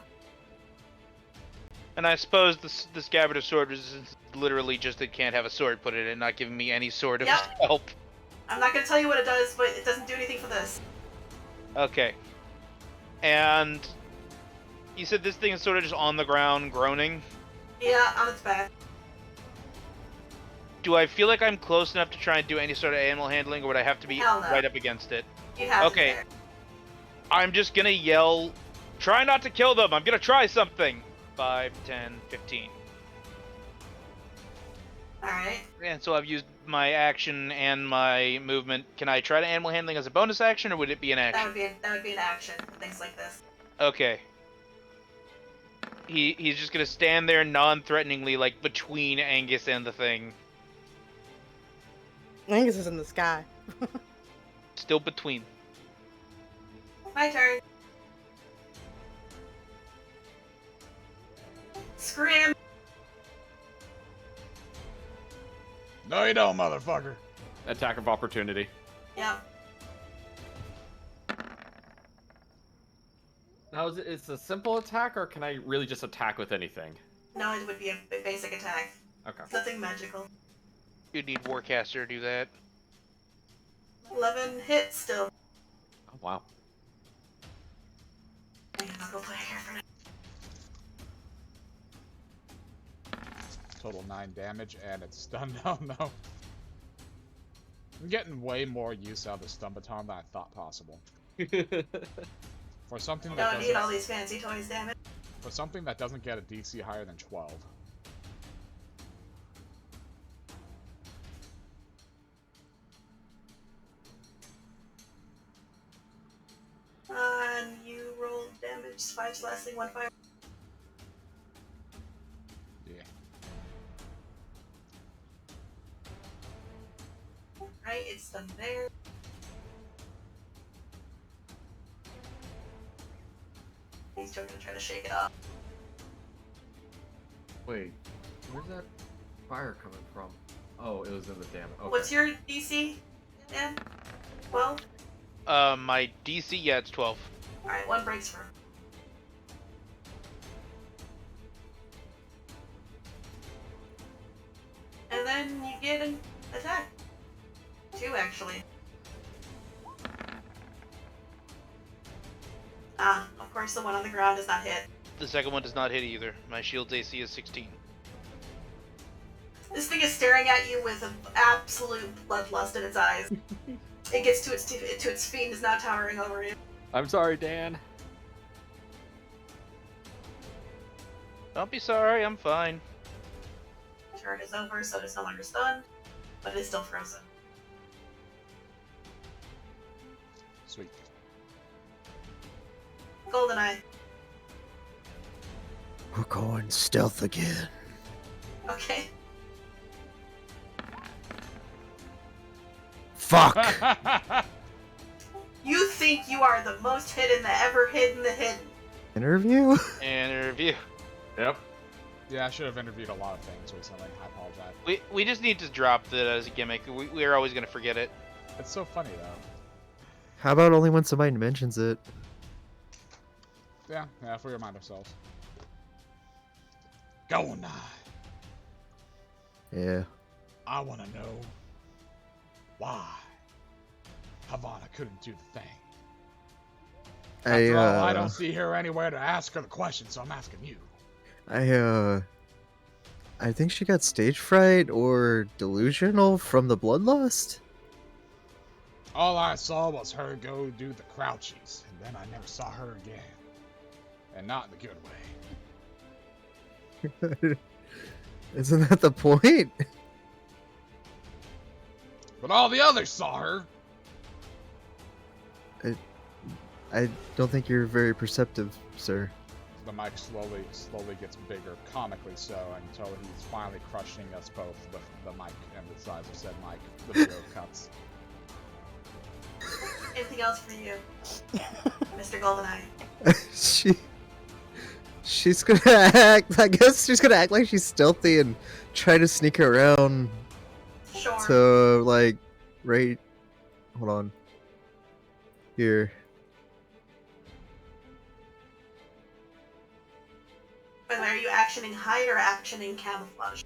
And I suppose the Scabbard of Sword Resistance is literally just it can't have a sword put in it, not giving me any sort of
Yep.
help.
I'm not gonna tell you what it does, but it doesn't do anything for this.
Okay. And you said this thing is sort of just on the ground groaning.
Yeah, on its back.
Do I feel like I'm close enough to try and do any sort of animal handling, or would I have to be
Hell no.
right up against it?
You have
Okay.
it there.
I'm just gonna yell, try not to kill them, I'm gonna try something! 5, 10, 15.
Alright.
And so I've used my action and my movement. Can I try to animal handling as a bonus action, or would it be an action?
That would be an action for things like this.
Okay. He's just gonna stand there non-threateningly, like between Angus and the thing.
Angus is in the sky.
Still between.
My turn. Scream!
No, you don't, motherfucker.
Attack of opportunity.
Yep.
Now, it's a simple attack, or can I really just attack with anything?
No, it would be a basic attack.
Okay.
Nothing magical.
You'd need Warcaster to do that.
11 hits still.
Oh, wow.
Hang on, I'll go play here for now.
Total 9 damage, and it's stunned. Oh no. I'm getting way more use out of the stun baton than I thought possible. For something
You
that
don't need all
doesn't,
these fancy toys, damn it.
for something that doesn't get a DC higher than 12.
And you roll damage, 5 slashing, 1 fire.
Yeah.
Right, it's done there. He's still gonna try to shake it off.
Wait, where's that fire coming from? Oh, it was in the dam. Okay.
What's your DC, Dan? 12?
My DC, yeah, it's 12.
Alright, 1 breaks for him. And then you get an attack. 2, actually. Ah, of course the one on the ground does not hit.
The second one does not hit either. My shield's AC is 16.
This thing is staring at you with an absolute bloodlust in its eyes. It gets to its feet and is now towering over you.
I'm sorry, Dan.
Don't be sorry, I'm fine.
Turn is over, so it is no longer stunned, but it is still frozen.
Sweet.
Goldeneye.
We're going stealth again.
Okay.
Fuck!
You think you are the most hidden that ever hidden the hidden.
Interview?
Interview.
Yep.
Yeah, I should have interviewed a lot of things recently. I apologize.
We just need to drop that as a gimmick. We're always gonna forget it.
It's so funny though.
How about only when somebody mentions it?
Yeah, if we remind ourselves. Goldeneye.
Yeah.
I want to know why Havana couldn't do the thing. After all, I don't see her anywhere to ask her the question, so I'm asking you.
I think she got stage fright or delusional from the bloodlust.
All I saw was her go do the crouchies, and then I never saw her again. And not in the good way.
Isn't that the point?
But all the others saw her.
I don't think you're very perceptive, sir.
The mic slowly gets bigger, comically so, until he's finally crushing us both with the mic and the size of said mic. The video cuts.
Anything else for you, Mr. Goldeneye?
She's gonna act. I guess she's gonna act like she's stealthy and try to sneak around.
Sure.
To like, right. Hold on. Here.
By the way, are you actioning hide or actioning camouflage?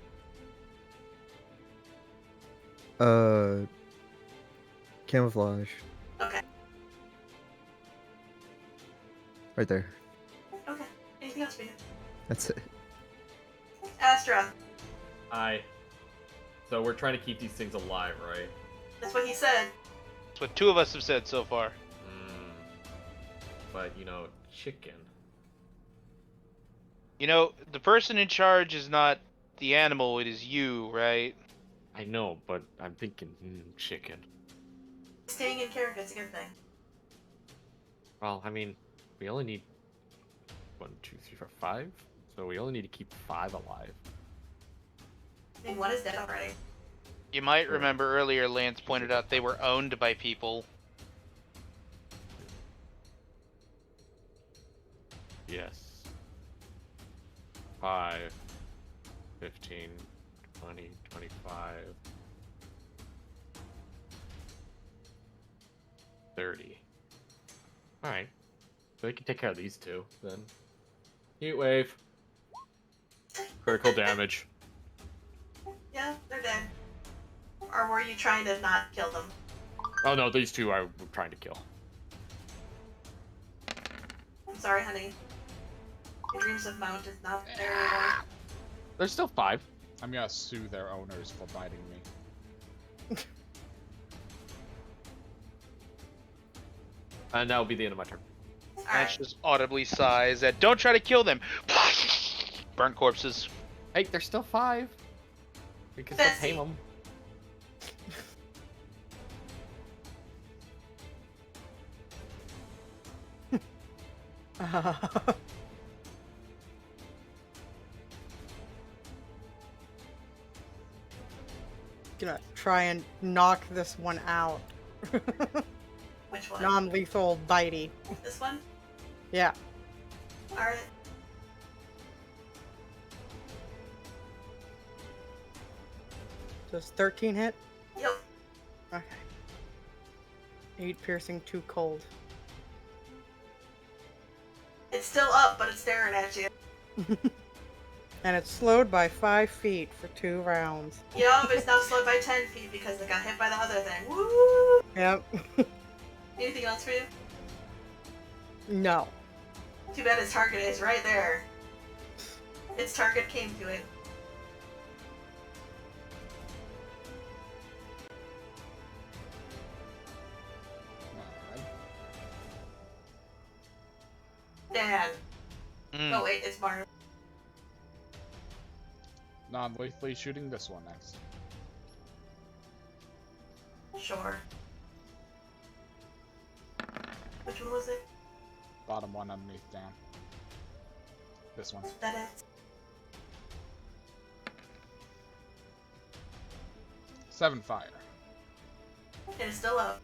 Camouflage.
Okay.
Right there.
Okay. Anything else for you?
That's it.
Astra.
Hi. So we're trying to keep these things alive, right?
That's what he said.
That's what 2 of us have said so far.
But, you know, chicken.
You know, the person in charge is not the animal, it is you, right?
I know, but I'm thinking chicken.
Staying in character is a good thing.
Well, I mean, we only need 1, 2, 3, 4, 5. So we only need to keep 5 alive.
I mean, one is dead already.
You might remember earlier Lance pointed out they were owned by people.
Yes. 5, 15, 20, 25, 30. Alright. So we can take care of these 2, then. Heat wave. Critical damage.
Yeah, they're dead. Or were you trying to not kill them?
Oh no, these 2 I were trying to kill.
I'm sorry, honey. Your dreams of Mount is not there anymore.
There's still 5.
I'm gonna sue their owners for biting me.
And that will be the end of my turn.
Lance
Alright.
just audibly sighs that don't try to kill them. Burnt corpses.
Hey, there's still 5. We can still
Bessy.
tame them.
Gonna try and knock this one out.
Which one?
Non-lethal bitey.
This one?
Yeah.
Alright.
Does 13 hit?
Yep.
Okay. 8 piercing, 2 cold.
It's still up, but it's staring at you.
And it's slowed by 5 feet for 2 rounds.
Yup, it's now slowed by 10 feet because it got hit by the other thing. Woo!
Yep.
Anything else for you?
No.
Too bad its target is right there. Its target came to it.
Alright.
Dan.
Mm.
Oh wait, it's Marv.
Non-lethally shooting this one next.
Sure. Which one was it?
Bottom one underneath down. This one.
That is.
7 fire.
It is still up.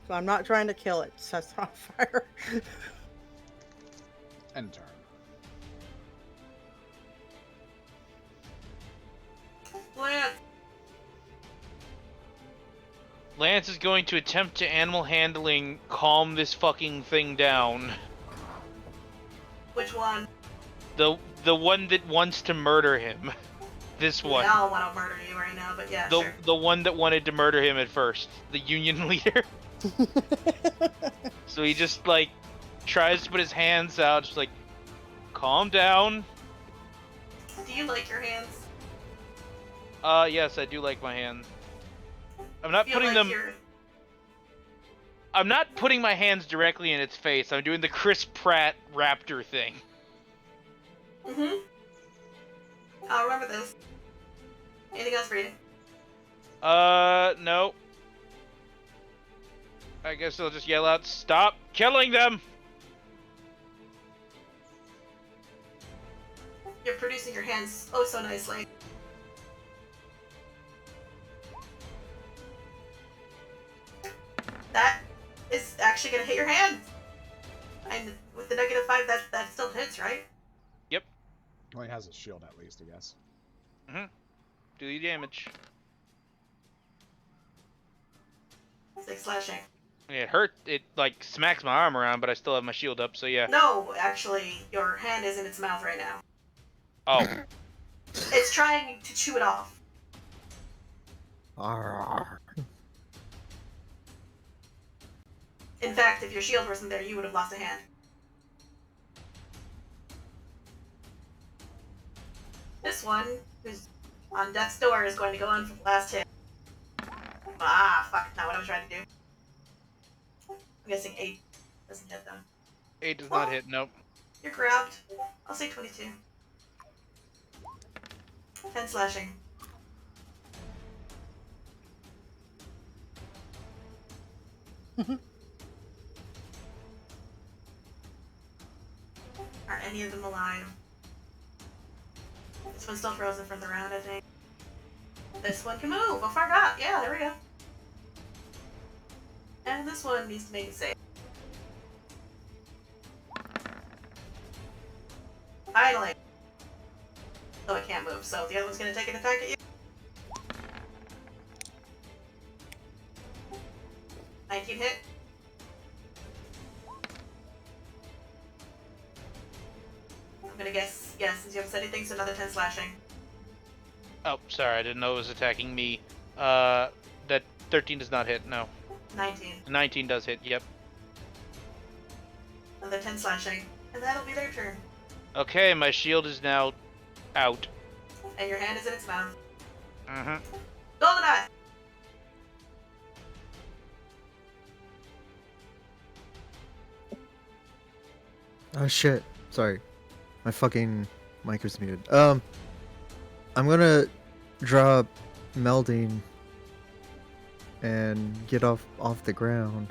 So I'm not trying to kill it. It sets on fire.
End turn.
Lance!
Lance is going to attempt to animal handling calm this fucking thing down.
Which one?
The one that wants to murder him. This one.
We all want to murder you right now, but yeah, sure.
The one that wanted to murder him at first. The union leader. So he just, like, tries to put his hands out, just like, calm down.
Do you like your hands?
Yes, I do like my hands. I'm not
Feel
putting
like
them...
you're-
I'm not putting my hands directly in its face. I'm doing the Chris Pratt raptor thing.
Mm-hmm. I'll remember this. Anything else for you?
No. I guess I'll just yell out, "Stop killing them!"
You're producing your hands oh so nicely. That is actually gonna hit your hand. And with the -5, that still hits, right?
Yep.
Well, he has a shield at least, I guess.
Do the damage.
6 slashing.
It hurt. It, like, smacks my arm around, but I still have my shield up, so yeah.
No, actually, your hand is in its mouth right now.
Oh.
It's trying to chew it off.
Arr.
In fact, if your shield wasn't there, you would have lost a hand. This one, who's on death's door, is going to go in for the last hit. Ah, fuck, not what I was trying to do. I'm guessing 8 doesn't hit them.
8 does not hit, nope.
You're grabbed. I'll say 22. 10 slashing. Are any of them alive? This one's still frozen from the round, I think. This one can move! Oh, forgot! Yeah, there we go. And this one needs to make a save. Finally! So it can't move, so the other one's gonna take an attack at you. 19 hit. I'm gonna guess, yes, since you haven't said anything, so another 10 slashing.
Oh, sorry, I didn't know it was attacking me. That 13 does not hit, no.
19.
19 does hit, yep.
Another 10 slashing. And that'll be their turn.
Okay, my shield is now out.
And your hand is in its mouth.
Mm-hmm.
Goldeneye!
Oh shit. Sorry. My fucking mic was muted. I'm gonna drop melding and get off the ground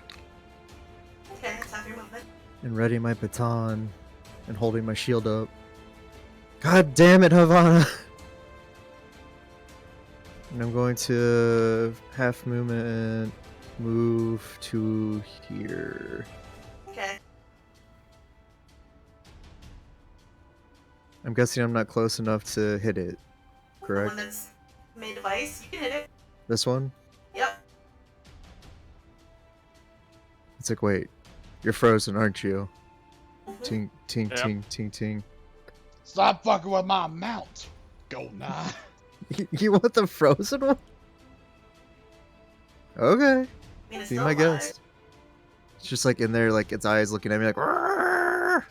Okay, that's half your movement.
and ready my baton and holding my shield up. God damn it, Havana! And I'm going to half movement move to here.
Okay.
I'm guessing I'm not close enough to hit it,
The
correct?
one that's made of ice, you can hit it.
This one?
Yep.
It's like, wait, you're frozen, aren't you?
Mhm.
Ting, ting,
Yep.
ting, ting, ting.
Stop fucking with my mount, Goldeneye.
You want the frozen one? Okay.
I mean, it's
Be
still
my
alive.
guest. It's just like in there, like its eyes looking at me like. "Rrrr."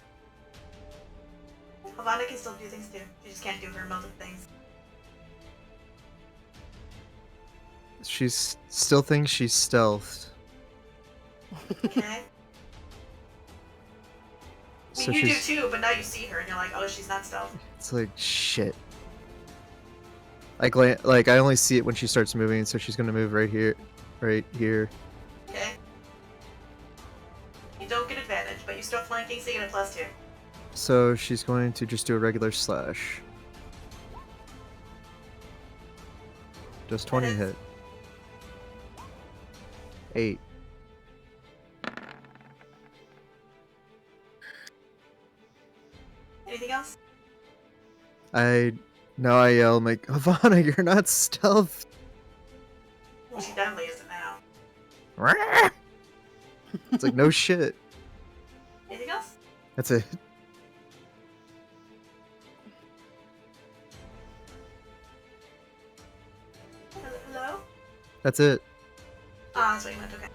Havana can still do things too. She just can't do her melted things.
She still thinks she's stealthed.
Okay. I mean,
So
you do
she's.
too, but now you see her and you're like, oh, she's not stealth.
It's like shit. Like I only see it when she starts moving, so she's gonna move right here, right here.
Okay. You don't get advantage, but you still flanking, so you get a +2.
So she's going to just do a regular slash. Does 20
hits.
hit? 8.
Anything else?
Now I yell, I'm like, Havana, you're not stealth.
Well, she definitely isn't now.
It's like, no shit.
Anything else?
That's it.
Hello?
That's it.
Ah, that's what you meant, okay.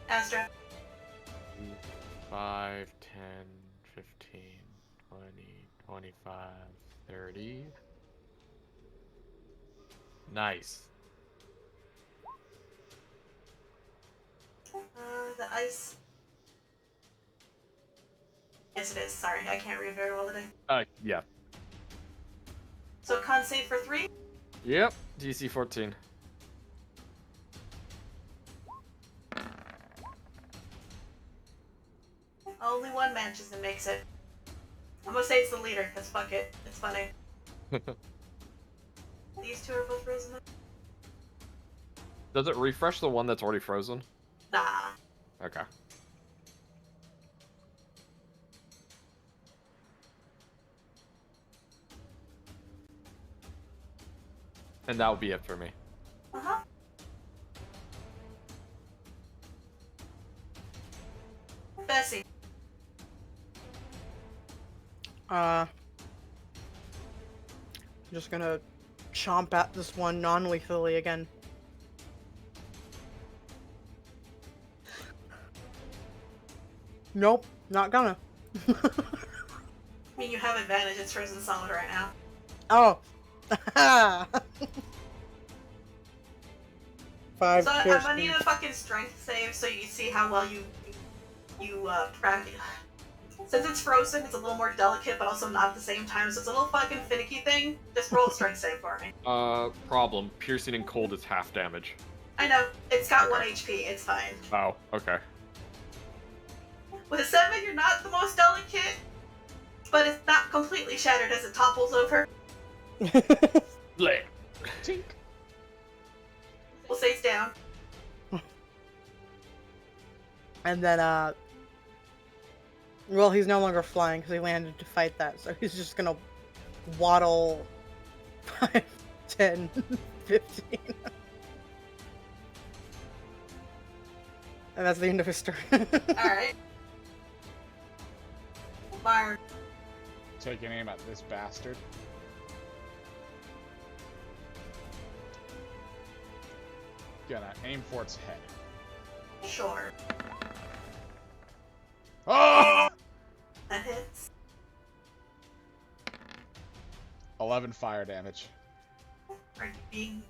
Astra.
5, 10, 15, 20, 25, 30. Nice.
The ice. Yes, it is. Sorry, I can't read very well today.
Yeah.
So, con save for 3?
Yep. DC 14.
Only one manages and makes it. I'm gonna say it's the leader, because fuck it. It's funny. These two are both frozen.
Does it refresh the one that's already frozen?
Nah.
Okay. And that would be it for me.
Uh-huh. Bessy.
I'm just gonna chomp at this one non-lethally again. Nope, not gonna.
I mean, you have advantage. It's frozen solid right now.
Oh. 5
So I'm
piercing.
gonna need a fucking strength save so you see how well you practice. Since it's frozen, it's a little more delicate, but also not at the same time, so it's a little fucking finicky thing. Just roll a strength save for me.
Problem. Piercing and cold is half damage.
I know. It's got 1
Okay.
HP. It's fine.
Oh, okay.
With a 7, you're not the most delicate, but it's not completely shattered as it topples over.
Bleh.
Tink.
We'll say it's down.
And then, well, he's no longer flying because he landed to fight that, so he's just gonna waddle 5, 10, 15. And that's the end of his turn.
Alright. Marv.
Taking aim at this bastard. Gonna aim for its head.
Sure.
Oh!
That hits.
11 fire damage.
Are you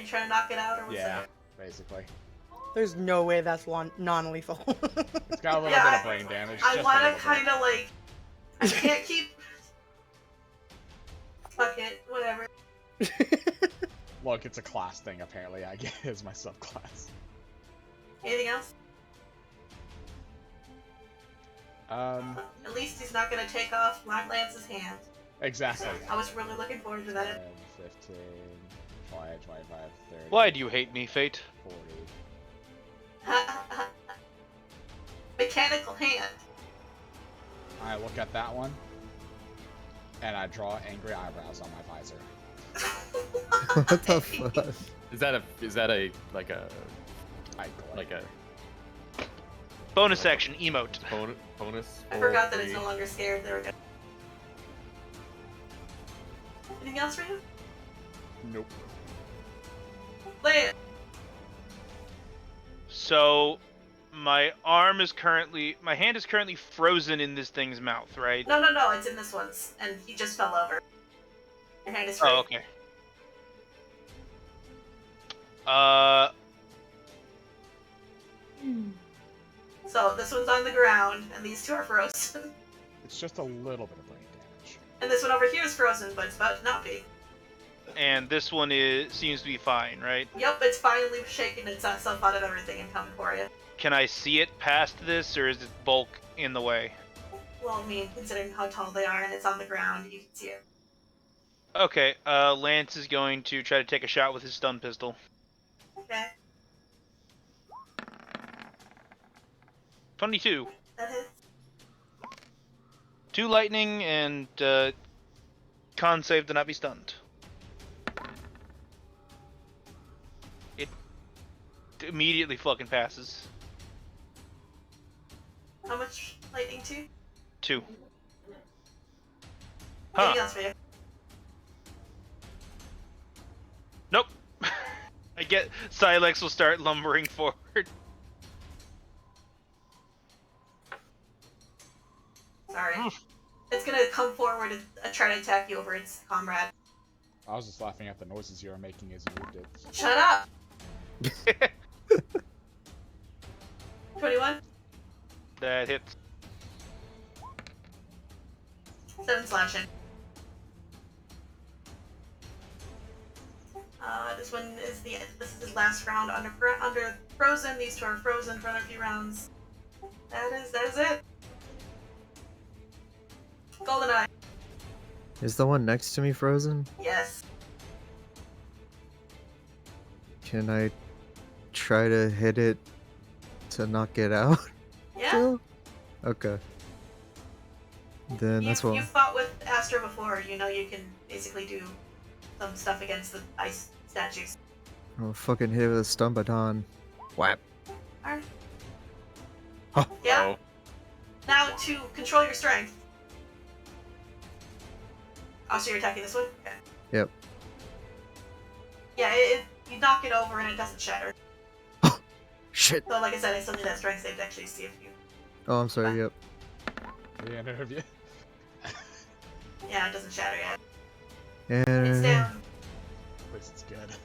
trying to knock it out or what's
Yeah,
that?
basically.
There's no way that's non-lethal.
It's got a little
Yeah,
bit of brain damage.
I
just a
wanna
little bit.
kinda like I can't keep fuck it, whatever.
Look, it's a class thing apparently. I get it as my subclass.
Anything else?
At
least he's not gonna take off Lance's hand.
Exactly.
I was really looking forward to that.
10, 15, 20, 25, 30.
Why do you hate me, Fate?
40.
Mechanical hand.
I look at that one, and I draw angry eyebrows on my visor.
What the fuck?
Is that a like a
I glare.
like a
Bonus action, emote.
Bonus.
I
or
forgot that it's
free.
no longer scared. There we go. Anything else for you?
Nope.
Leia.
So, my hand is currently frozen in this thing's mouth, right?
No, it's in this one's, and he just fell over. Your hand is free.
Oh, okay.
So this one's on the ground, and these two are frozen.
It's just a little bit of brain damage.
And this one over here is frozen, but it's about to not be.
And this one seems to be fine, right?
Yep, it's finally shaking itself out of everything and coming for you.
Can I see it past this, or is it bulk in the way?
Well, I mean, considering how tall they are and it's on the ground, you can see it.
Okay, Lance is going to try to take a shot with his stun pistol.
Okay,
22.
that hits.
2 lightning and con save to not be stunned. It immediately fucking passes.
How much lightning too?
2.
Anything
Huh.
else for you?
Nope. I get Silex will start lumbering forward.
Sorry. It's gonna come forward and try to attack you over its comrade.
I was just laughing at the noises you were making as you did.
Shut up! 21?
That hits.
7 slashing. This is his last round under frozen. These two are frozen for another few rounds. That is it. Goldeneye.
Is the one next to me frozen?
Yes.
Can I try to hit it to knock it out?
Yeah.
Still? Okay. Then that's what.
You fought with Astra before. You know you can basically do some stuff against the ice statues.
I'll fucking hit it with a stun baton. Whap.
Alright.
Huh.
Yeah. Now to control your strength. Oh, so you're attacking this one? Okay.
Yep.
Yeah, you knock it over and it doesn't shatter.
Shit.
So like I said, I still need that strength save to actually see if you...
Oh, I'm sorry. Yep.
The interview.
Yeah, it doesn't shatter yet. It's
And
down.
At least it's good.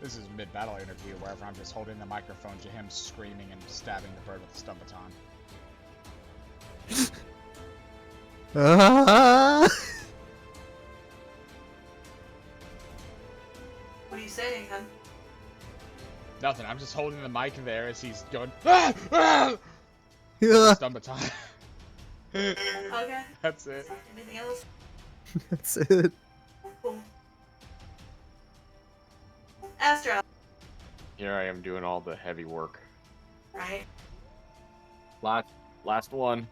This is mid-battle interview, wherever I'm just holding the microphone to him screaming and stabbing the bird with the stun baton.
Ah!
What are you saying, hun?
Nothing, I'm just holding the mic there as he's going, ah! Ah!
Yeah.
Stun baton.
Okay.
That's it.
Anything else?
That's it.
Cool. Astra.
Here I am doing all the heavy work.
Right.
Last one.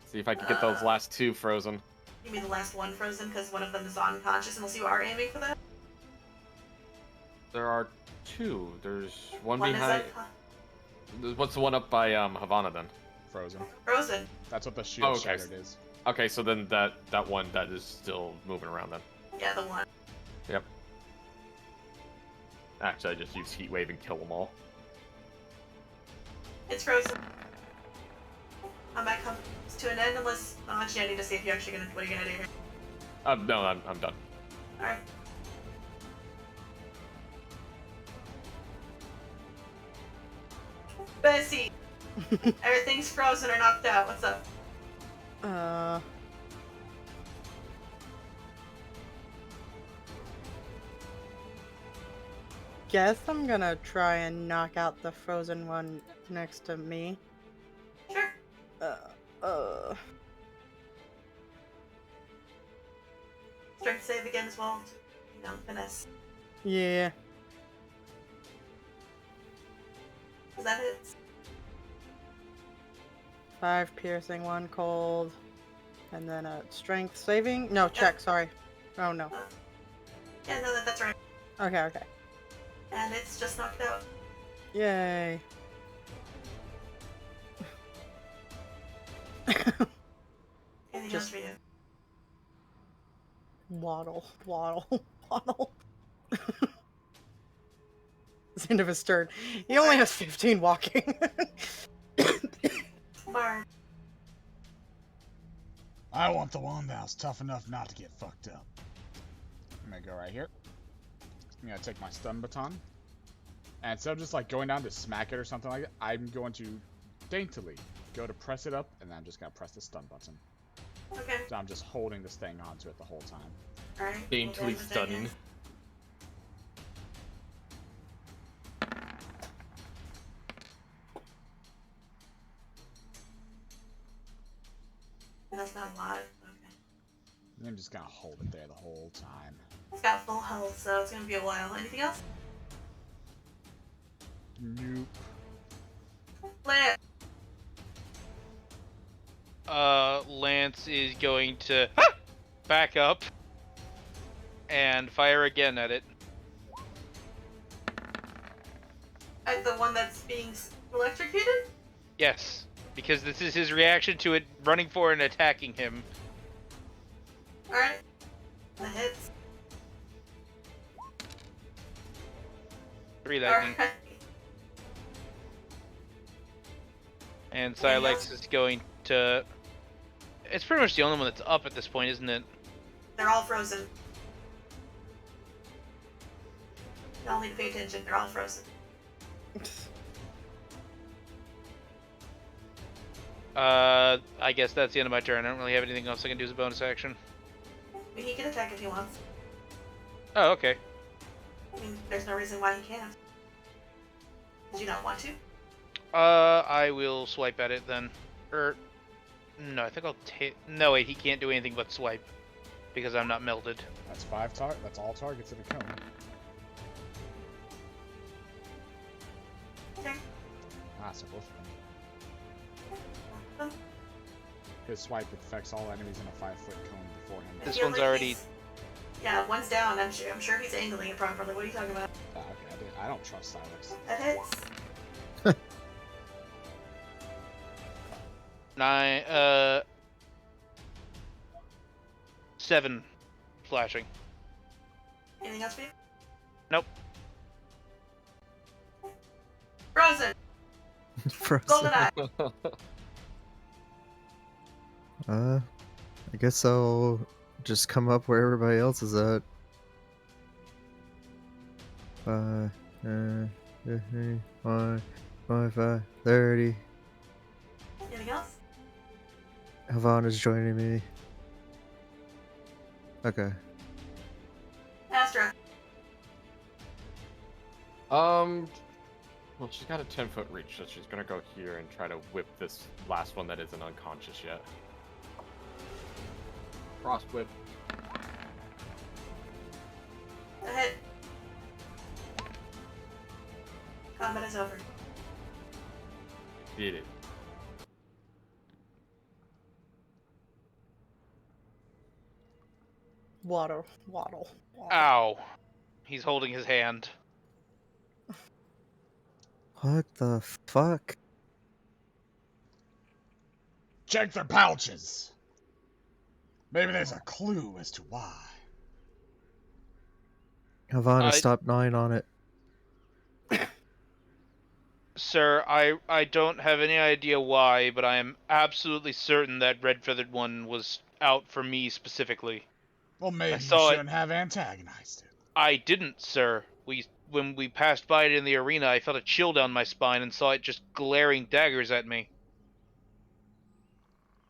See if I can get those last 2 frozen.
You mean the last one frozen because one of them is unconscious, unless you are aiming for that?
There are 2. There's one
One
behind.
is
What's the one up by Havana then?
Frozen.
frozen.
That's what the shield
Oh, okay.
shattered is.
Okay, so then that one that is still moving around then.
Yeah, the one.
Yep. Actually, I just use heat wave and kill them all.
It's frozen. Combat comes to an end unless... Oh, actually, I need to see if you're actually gonna... What are you gonna do here?
No, I'm done.
Alright. Bessy! Everything's frozen or knocked out. What's up?
Guess I'm gonna try and knock out the frozen one next to me.
Sure. Strength save again as well. You know, finesse.
Yeah.
Is that it?
5 piercing, 1 cold, and then a strength saving. No, check. Sorry. Oh no.
Yeah, no, that's right.
Okay.
And it's just knocked out.
Yay.
Anything
Just-
else for you?
Waddle, waddle, waddle. It's the end of his turn. He only has 15 walking.
Marv.
I want the one that was tough enough not to get fucked up. I'm gonna go right here. I'm gonna take my stun baton. And instead of just like going down to smack it or something like that, I'm going to daintily go to press it up, and then I'm just gonna press the stun button.
Okay.
So I'm just holding this thing onto it the whole time.
Alright.
Daintily
we'll go with that,
stunning.
guys. That's not a lot. Okay.
And I'm just gonna hold it there the whole time.
It's got full health, so it's gonna be a while. Anything else?
Nope.
Lance.
Lance is going to back up and fire again at it.
The one that's being electrocuted?
Yes, because this is his reaction to it running for and attacking him.
Alright. That hits.
3 lightning.
Alright.
And Silex is going to... It's pretty much the only one that's up at this point, isn't it?
They're all frozen. Y'all need to pay attention. They're all frozen.
I guess that's the end of my turn. I don't really have anything else I can do as a bonus action.
I mean, he can attack if he wants.
Oh, okay.
I mean, there's no reason why he can't. Did you not want to?
I will swipe at it then. No, I think I'll take... No, wait, he can't do anything but swipe. Because I'm not melted.
That's that's all targets in a cone.
Okay.
Ah, so both of them.
Um,
His swipe affects all enemies in a 5-foot cone before him.
I
This
feel
one's
like
already-
he's- Yeah, one's down. I'm sure he's angling it properly. What are you talking about?
Ah, okay, I don't trust Silex.
That hits.
7 flashing.
Anything else for you?
Nope.
Frozen.
Frozen.
Goldeneye.
I guess I'll just come up where everybody else is at. 5, 15, 25, 30.
Anything else?
Havana's joining me. Okay.
Astra.
Well, she's got a 10-foot reach, so she's gonna go here and try to whip this last one that isn't unconscious yet. Cross whip.
A hit. Combat is over.
Did it.
Waddle, waddle, waddle.
Ow. He's holding his hand.
What the fuck?
Check their pouches! Maybe there's a clue as to why.
Havana, stop gnawing on it.
Sir, I don't have any idea why, but I am absolutely certain that Red Feathered One was out for me specifically.
Well, maybe you
saw it.
shouldn't have antagonized it.
I didn't, sir. When we passed by it in the arena, I felt a chill down my spine and saw it just glaring daggers at me.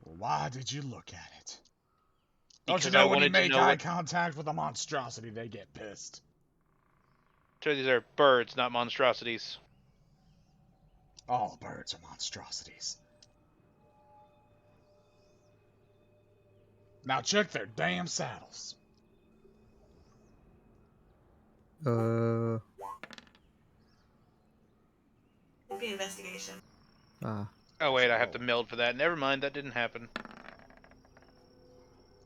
Well, why did you look at it? Don't you
Because I
know when you
wanted to
make
know
eye
what-
contact with a monstrosity, they get pissed?
Sir, these are birds, not monstrosities.
All birds are monstrosities. Now check their damn saddles.
It'd be investigation.
Ah.
Oh wait, I have to meld for that. Never mind, that didn't happen.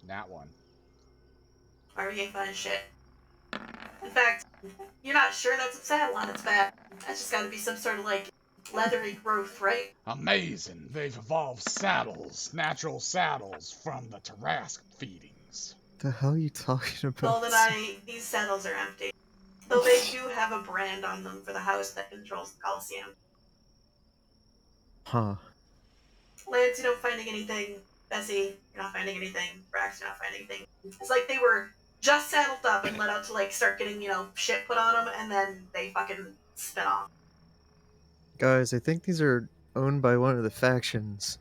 That one.
RVA fun as shit. In fact, You're not sure that's a saddle on its back. That's just gotta be some sort of, like, leathery growth, right?
Amazing. They've evolved saddles, natural saddles from the Tarrasque feedings.
The hell are you talking about?
Goldeneye, these saddles are empty. Though they do have a brand on them for the house that controls the Coliseum.
Huh.
Lance, you're not finding anything. Bessy, you're not finding anything. Brax, you're not finding anything. It's like they were just saddled up and let out to, like, start getting, shit put on them, and then they fucking spin off.
Guys, I think these are owned by one of the factions.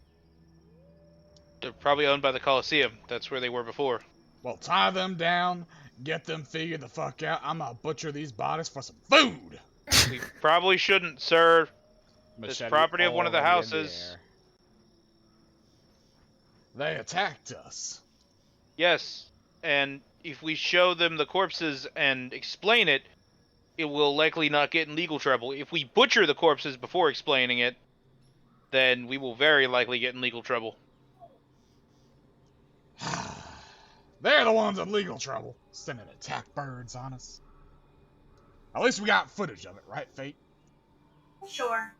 They're probably owned by the Coliseum. That's where they were before.
Well, tie them down, get them figured the fuck out. I'm gonna butcher these bodies for some food.
We probably shouldn't, sir. It's
Machete
property of one of the
already in
houses.
air. They attacked us.
Yes, and if we show them the corpses and explain it, it will likely not get in legal trouble. If we butcher the corpses before explaining it, then we will very likely get in legal trouble.
They're the ones in legal trouble, sending attack birds on us. At least we got footage of it, right, Fate?
Sure.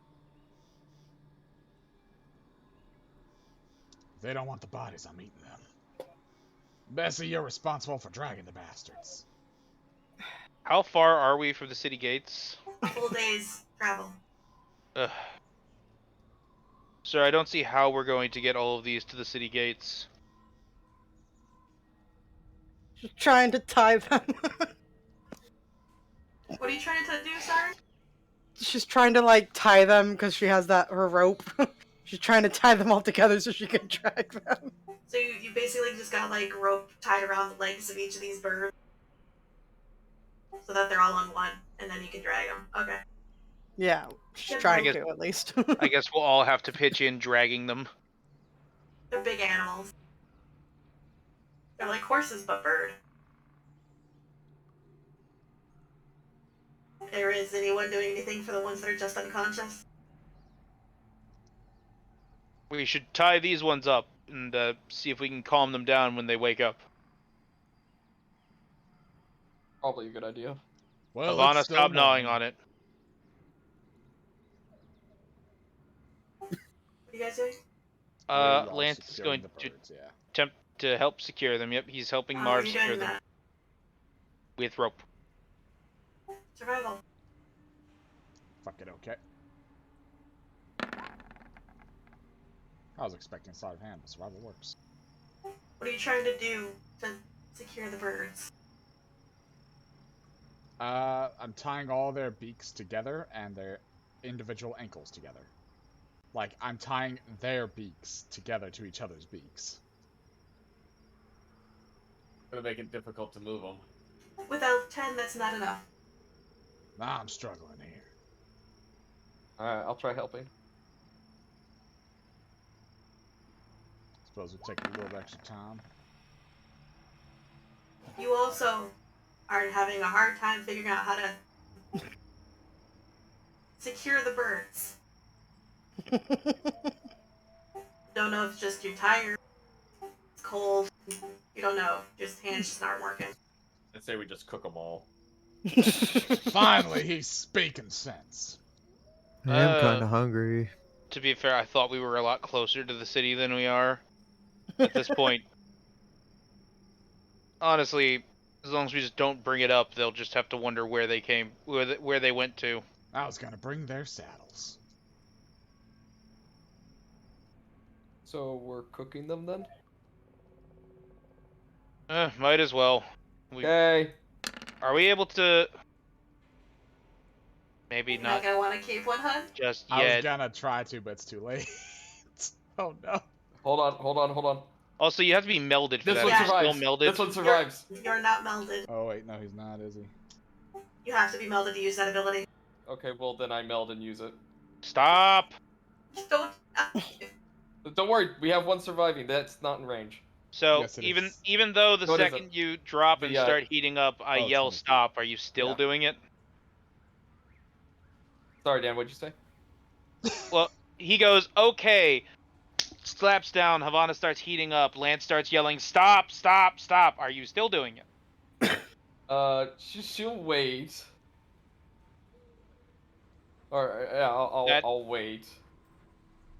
If they don't want the bodies, I'm eating them. Bessy, you're responsible for dragging the bastards.
How far are we from the city gates?
A full day's travel.
Ugh. Sir, I don't see how we're going to get all of these to the city gates.
Just trying to tie them.
What are you trying to do, sorry?
She's trying to, like, tie them because she has her rope. She's trying to tie them all together so she can drag them.
So you basically just got, like, rope tied around the legs of each of these birds. So that they're all on one, and then you can drag them. Okay.
Yeah, she's trying to at least.
I guess we'll all have to pitch in dragging them.
They're big animals. They're like horses, but bird. Is anyone doing anything for the ones that are just unconscious?
We should tie these ones up and see if we can calm them down when they wake up.
Probably a good idea.
Well,
Ivana, stop gnawing on it.
What are you guys doing?
Lance is going to attempt to help secure them. Yep, he's helping
How
Marv
are you
secure
doing
them
that?
with rope.
Survival.
Fuck it, okay. I was expecting sleight of hand, but survival works.
What are you trying to do to secure the birds?
I'm tying all their beaks together and their individual ankles together. Like, I'm tying their beaks together to each other's beaks.
Gonna make it difficult to move them.
Without 10, that's not enough.
Nah, I'm struggling here.
Alright, I'll try helping.
Suppose it'll take a little bit extra time.
You also are having a hard time figuring out how to secure the birds. Don't know if it's just you're tired, it's cold, you don't know, just hands just aren't working.
I'd say we just cook them all.
Finally, he's speaking sense.
I am kind of hungry.
To be fair, I thought we were a lot closer to the city than we are at this point. Honestly, as long as we just don't bring it up, they'll just have to wonder where they went to.
I was gonna bring their saddles.
So we're cooking them then?
Might as well.
Okay.
Are we able to? Maybe
You're
not
not gonna want to keep one, hun?
just
I was
yet.
gonna try to, but it's too late. Oh no.
Hold on.
Also, you have to be melded for
This
that.
one
If you're
survives.
still melded.
This one survives.
You're not melded.
Oh wait, no, he's not, is he?
You have to be melded to use that ability.
Okay, well then I meld and use it.
Stop.
Just don't.
Don't worry, we have one surviving. That's not in range.
So
Yes, it
even
is.
even though the
What is
second
it?
you drop and
The,
start heating up, I
it's
yell
20 feet.
stop. Are you still
Yeah.
doing it?
Sorry, Dan, what'd you say?
Well, he goes, okay. Slaps down. Havana starts heating up. Lance starts yelling, stop, stop, stop. Are you still doing it?
She'll wait. Or yeah,
That-
I'll wait.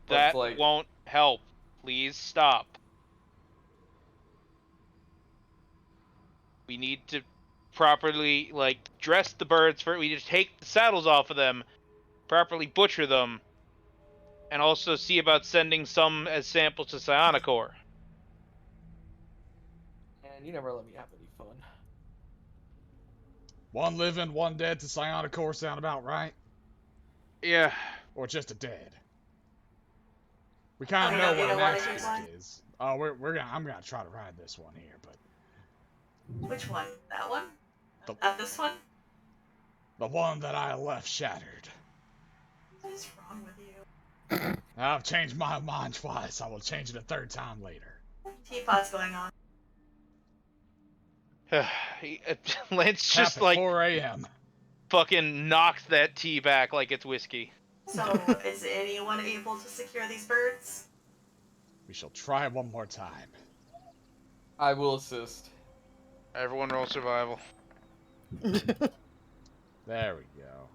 But
That
it's like,
won't help. Please stop. We need to properly, like, dress the birds for. We need to take the saddles off of them, properly butcher them, and also see about sending some as samples to Psionic Corps.
man, you never let me have any fun.
One living, one dead to Psionic Corps sound about right?
Yeah.
Or just a dead? We kind of know
you
what
don't
an
wanna do
asterisk
one?
is. Oh, I'm gonna try to ride this one here, but
Which one? That one?
The-
Not this one?
the one that I left shattered.
What is wrong with you?
I've changed my mind twice. I will change it a third time later.
Teapot's going on.
Lance
Tap
just
at
like
4 a.m.
fucking knocks that tea back like it's whiskey.
So, is anyone able to secure these birds?
We shall try one more time.
I will assist.
Everyone roll survival.
There we go.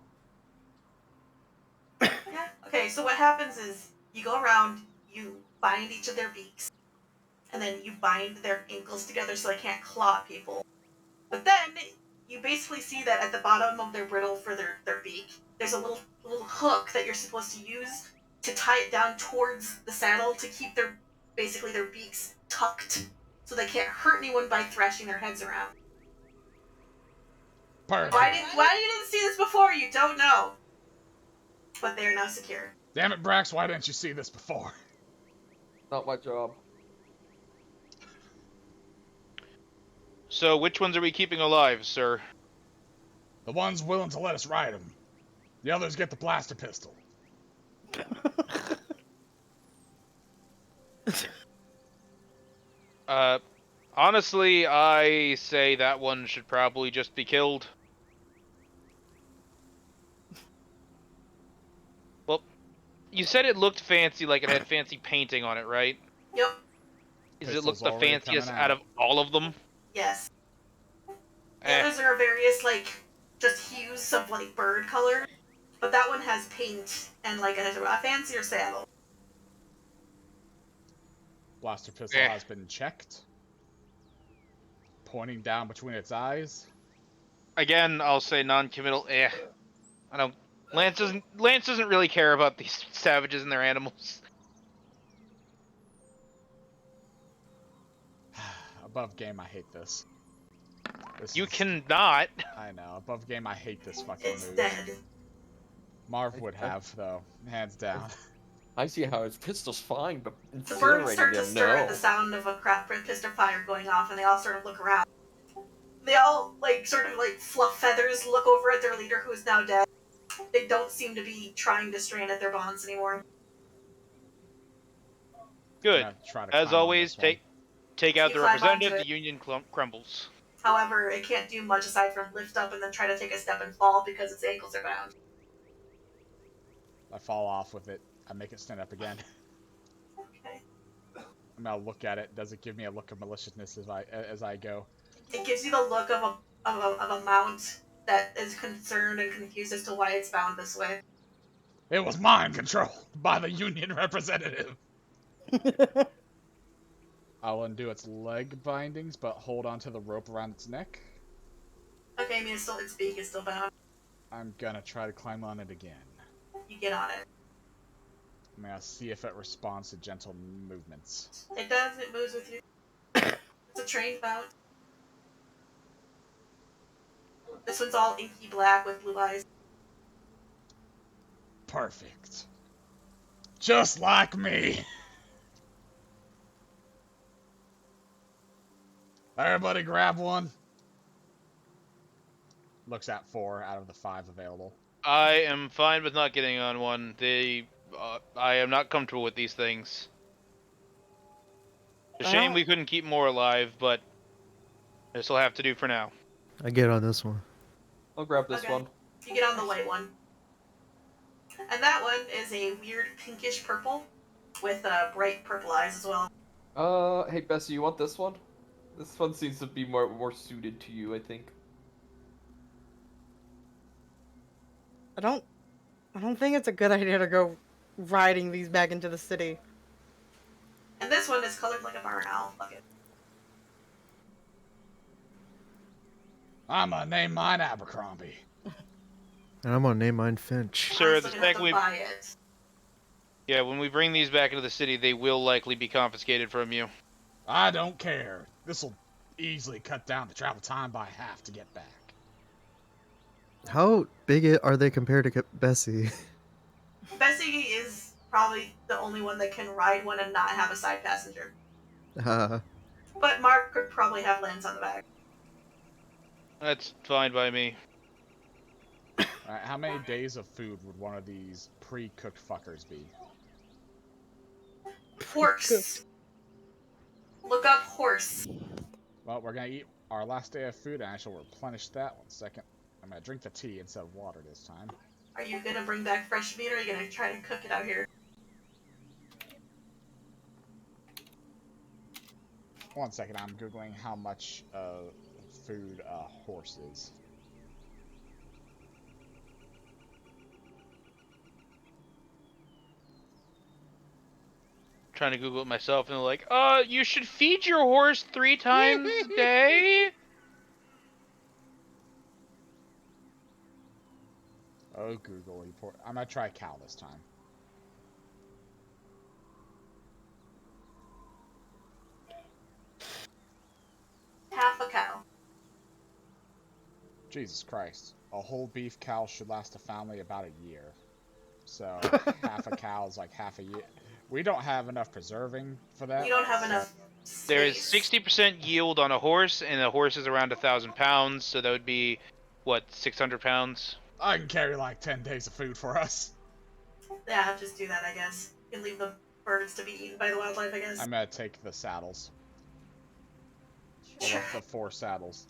Yeah. Okay, so what happens is you go around, you bind each of their beaks, and then you bind their ankles together so they can't claw at people. But then you basically see that at the bottom of their brittle for their beak, there's a little hook that you're supposed to use to tie it down towards the saddle to keep their beaks tucked so they can't hurt anyone by thrashing their heads around.
Perfect.
Why you didn't see this before? You don't know. But they are now secure.
Damn it, Brax, why didn't you see this before?
Not my job.
So, which ones are we keeping alive, sir?
The ones willing to let us ride them. The others get the blaster pistol.
Honestly, I say that one should probably just be killed. Well, you said it looked fancy, like it had fancy painting on it, right?
Yep.
Does it
Pistol's
look the
already
fanciest
coming
out of all of them?
Yes. The
Eh.
others are various, just hues of, bird color. But that one has paint and, a fancier saddle.
Blaster pistol
Eh.
has been checked. Pointing down between its eyes.
Again, I'll say non-committal. I don't. Lance doesn't really care about these savages and their animals.
Above game, I hate this.
You cannot.
I know. Above game, I hate this fucking
It's
move.
dead.
Marv would have, though. Hands down.
I see how his pistol's fine, but
The birds
incinerating
start to
him,
stir at
no.
the sound of a pistol fire going off, and they all sort of look around. They all, fluff feathers, look over at their leader, who is now dead. They don't seem to be trying to strain at their bonds anymore.
Good.
I'm gonna try to
As
climb on
always,
this one.
take out
You
the
climb
representative.
onto
The Union crumbles.
However, it can't do much aside from lift up and then try to take a step and fall because its ankles are bound.
I fall off with it. I make it stand up again.
Okay.
I'm gonna look at it. Does it give me a look of maliciousness as I go?
It gives you the look of a mount that is concerned and confused as to why it's bound this way.
It was mind controlled by the Union representative. I'll undo its leg bindings, but hold onto the rope around its neck.
Okay, I mean, its beak is still bound.
I'm gonna try to climb on it again.
You get on it.
I'm gonna see if it responds to gentle movements.
It does, it moves with you. It's a trained mount. This one's all inky black with blue eyes.
Perfect. Just like me. Everybody grab one. Looks at 4 out of the 5 available.
I am fine with not getting on one. I am not comfortable with these things. It's a shame we couldn't keep more alive, but this will have to do for now.
I get on this one.
I'll grab this
Okay.
one.
You get on the white one. And that one is a weird pinkish purple with bright purple eyes as well.
Hey Bessy, you want this one? This one seems to be more suited to you, I think.
I don't think it's a good idea to go riding these back into the city.
And this one is colored like a barn owl. Fuck it.
I'm gonna name mine Abercrombie.
And I'm gonna name mine Finch.
Sir,
I'm
the
still gonna have
second
to
we
buy it.
yeah, when we bring these back into the city, they will likely be confiscated from you.
I don't care. This'll easily cut down the travel time by half to get back.
How big are they compared to Bessy?
Bessy is probably the only one that can ride one and not have a side passenger. But Mark could probably have Lance on the back.
That's fine by me.
Alright, how many days of food would one of these pre-cooked fuckers be?
Horse. Look up horse.
Well, we're gonna eat our last day of food and I shall replenish that. 1 second. I'm gonna drink the tea instead of water this time.
Are you gonna bring back fresh meat or are you gonna try to cook it out here?
1 second, I'm googling how much food a horse is.
Trying to Google it myself, and they're like, you should feed your horse 3 times a day?
Oh, Google report. I'm gonna try cow this time.
Half a cow.
Jesus Christ. A whole beef cow should last a family about a year. So, half a cow is like half a year. We don't have enough preserving for that.
You don't have enough space.
There is 60% yield on a horse, and a horse is around 1,000 pounds, so that would be, what, 600 pounds?
I can carry like 10 days of food for us.
Yeah, just do that, I guess. You can leave the birds to be eaten by the wildlife, I guess.
I'm gonna take the saddles.
Sure.
The 4 saddles.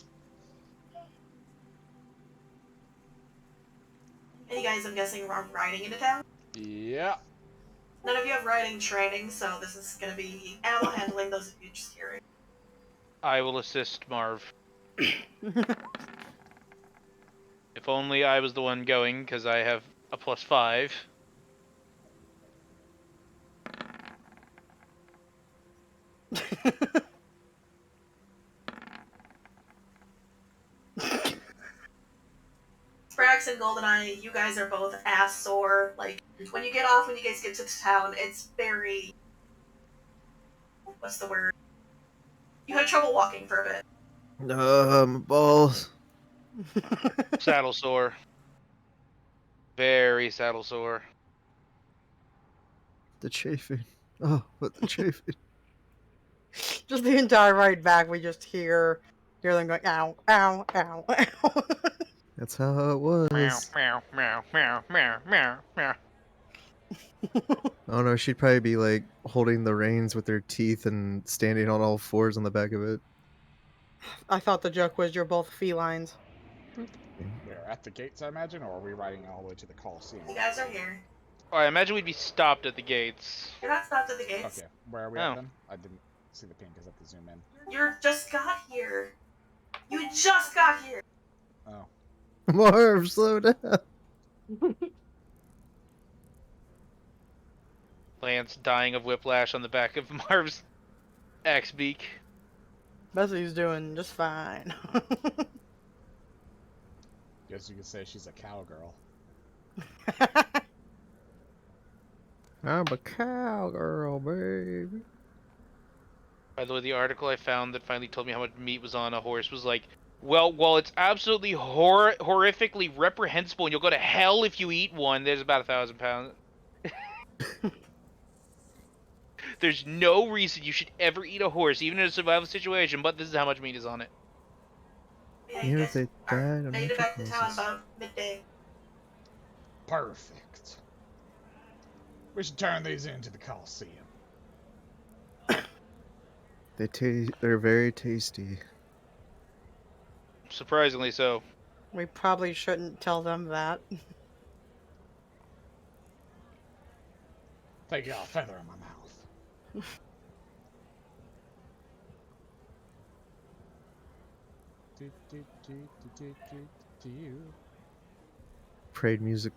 And you guys, I'm guessing, are riding into town?
Yeah.
None of you have riding training, so this is gonna be animal handling, those of you just hearing.
I will assist Marv. If only I was the one going, because I have a +5.
Brax and Goldeneye, you guys are both ass sore. Like, when you guys get to the town, it's very... What's the word? You had trouble walking for a bit.
Balls.
Saddle sore. Very saddle sore.
The chafing. Oh, but the chafing.
Just the entire ride back, we just hear them going, ow, ow, ow, ow.
That's how it was.
Meow, meow, meow, meow, meow, meow, meow.
Oh no, she'd probably be like holding the reins with her teeth and standing on all fours on the back of it.
I thought the joke was you're both felines.
We're at the gates, I imagine, or are we riding all the way to the Coliseum?
You guys are here.
Oh, I imagine we'd be stopped at the gates.
You're not stopped at the gates.
Okay, where are we
Oh.
at then? I didn't see the ping because I have to zoom in.
You just got here. You just got here.
Oh.
Marv, slow down.
Lance dying of whiplash on the back of Marv's axe beak.
Bessy's doing just fine.
Guess you could say she's a cowgirl.
I'm a cowgirl, baby.
By the way, the article I found that finally told me how much meat was on a horse was like, well, while it's absolutely horrifically reprehensible and you'll go to hell if you eat one, there's about 1,000 pounds. There's no reason you should ever eat a horse, even in a survival situation, but this is how much meat is on it.
Yeah,
Even
you
if
guys
they died,
made it back to town about midday.
Perfect. We should turn these into the Coliseum.
They're very tasty.
Surprisingly so.
We probably shouldn't tell them that.
Take a feather in my mouth.
parade music.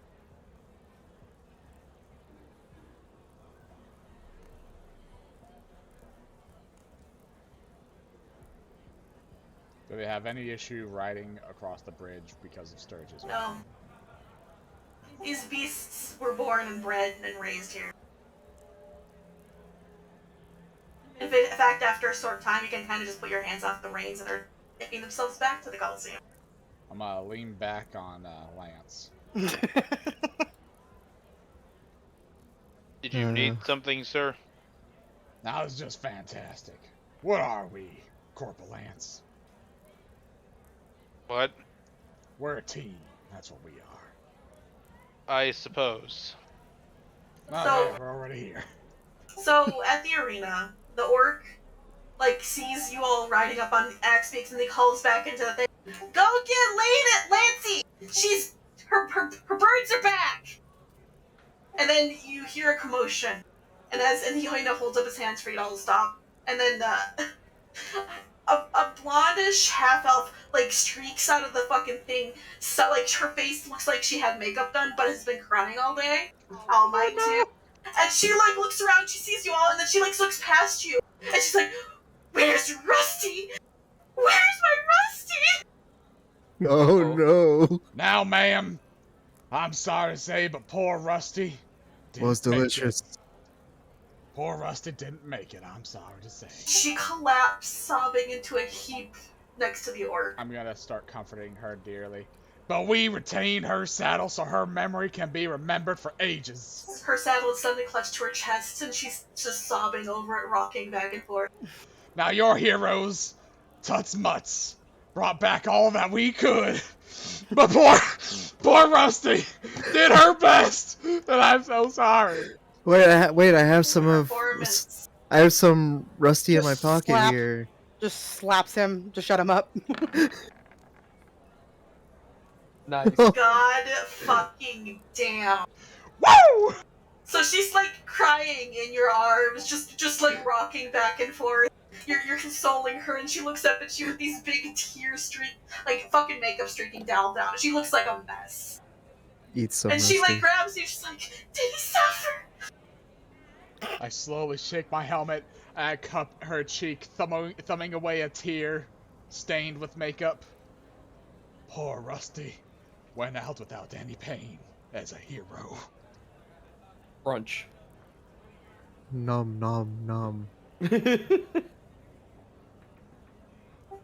Do they have any issue riding across the bridge because of Sturgis?
No. These beasts were born and bred and raised here. In fact, after a short time, you can kind of just put your hands off the reins and they're taking themselves back to the Coliseum.
I'm gonna lean back on Lance.
Did you need something, sir?
That was just fantastic. What are we, Corporal Lance?
What?
We're a team. That's what we are.
I suppose.
Okay, we're already here.
So, at the arena, the orc, like, sees you all riding up on axe beaks and he calls back into the thing. Go get Lancey! Her birds are back! And then you hear a commotion. And he kind of holds up his hands for you all to stop. And then, a blondish half-elf, like, streaks out of the fucking thing. So, like, her face looks like she had makeup done, but has been crying all day. All night, too. And she, like, looks around, she sees you all, and then she, like, looks past you. And she's like, where's Rusty? Where's my Rusty?
Oh no!
Now, ma'am, I'm sorry to say, but poor Rusty
Was
didn't make
delicious.
it. Poor Rusty didn't make it, I'm sorry to say.
She collapsed, sobbing into a heap next to the orc.
I'm gonna start comforting her dearly. But we retained her saddle so her memory can be remembered for ages.
Her saddle is suddenly clutched to her chest, and she's just sobbing over it, rocking back and forth.
Now your heroes, Tuts Mutts, brought back all that we could. But poor Rusty did her best, and I'm so sorry.
Wait, I have some of.
Performance.
I have some Rusty in my
Just
pocket
slap.
here.
Just slaps him to shut him up.
Nice.
God fucking damn.
Woo!
So she's like crying in your arms, just like rocking back and forth. You're consoling her, and she looks up at you with these big tears like fucking makeup streaking down. She looks like a mess.
Eat some
And she
Rusty.
like grabs you, she's like, did he suffer?
I slowly shake my helmet and I cup her cheek, thumbing away a tear stained with makeup. Poor Rusty went out without any pain as a hero.
Brunch.
Nom nom nom.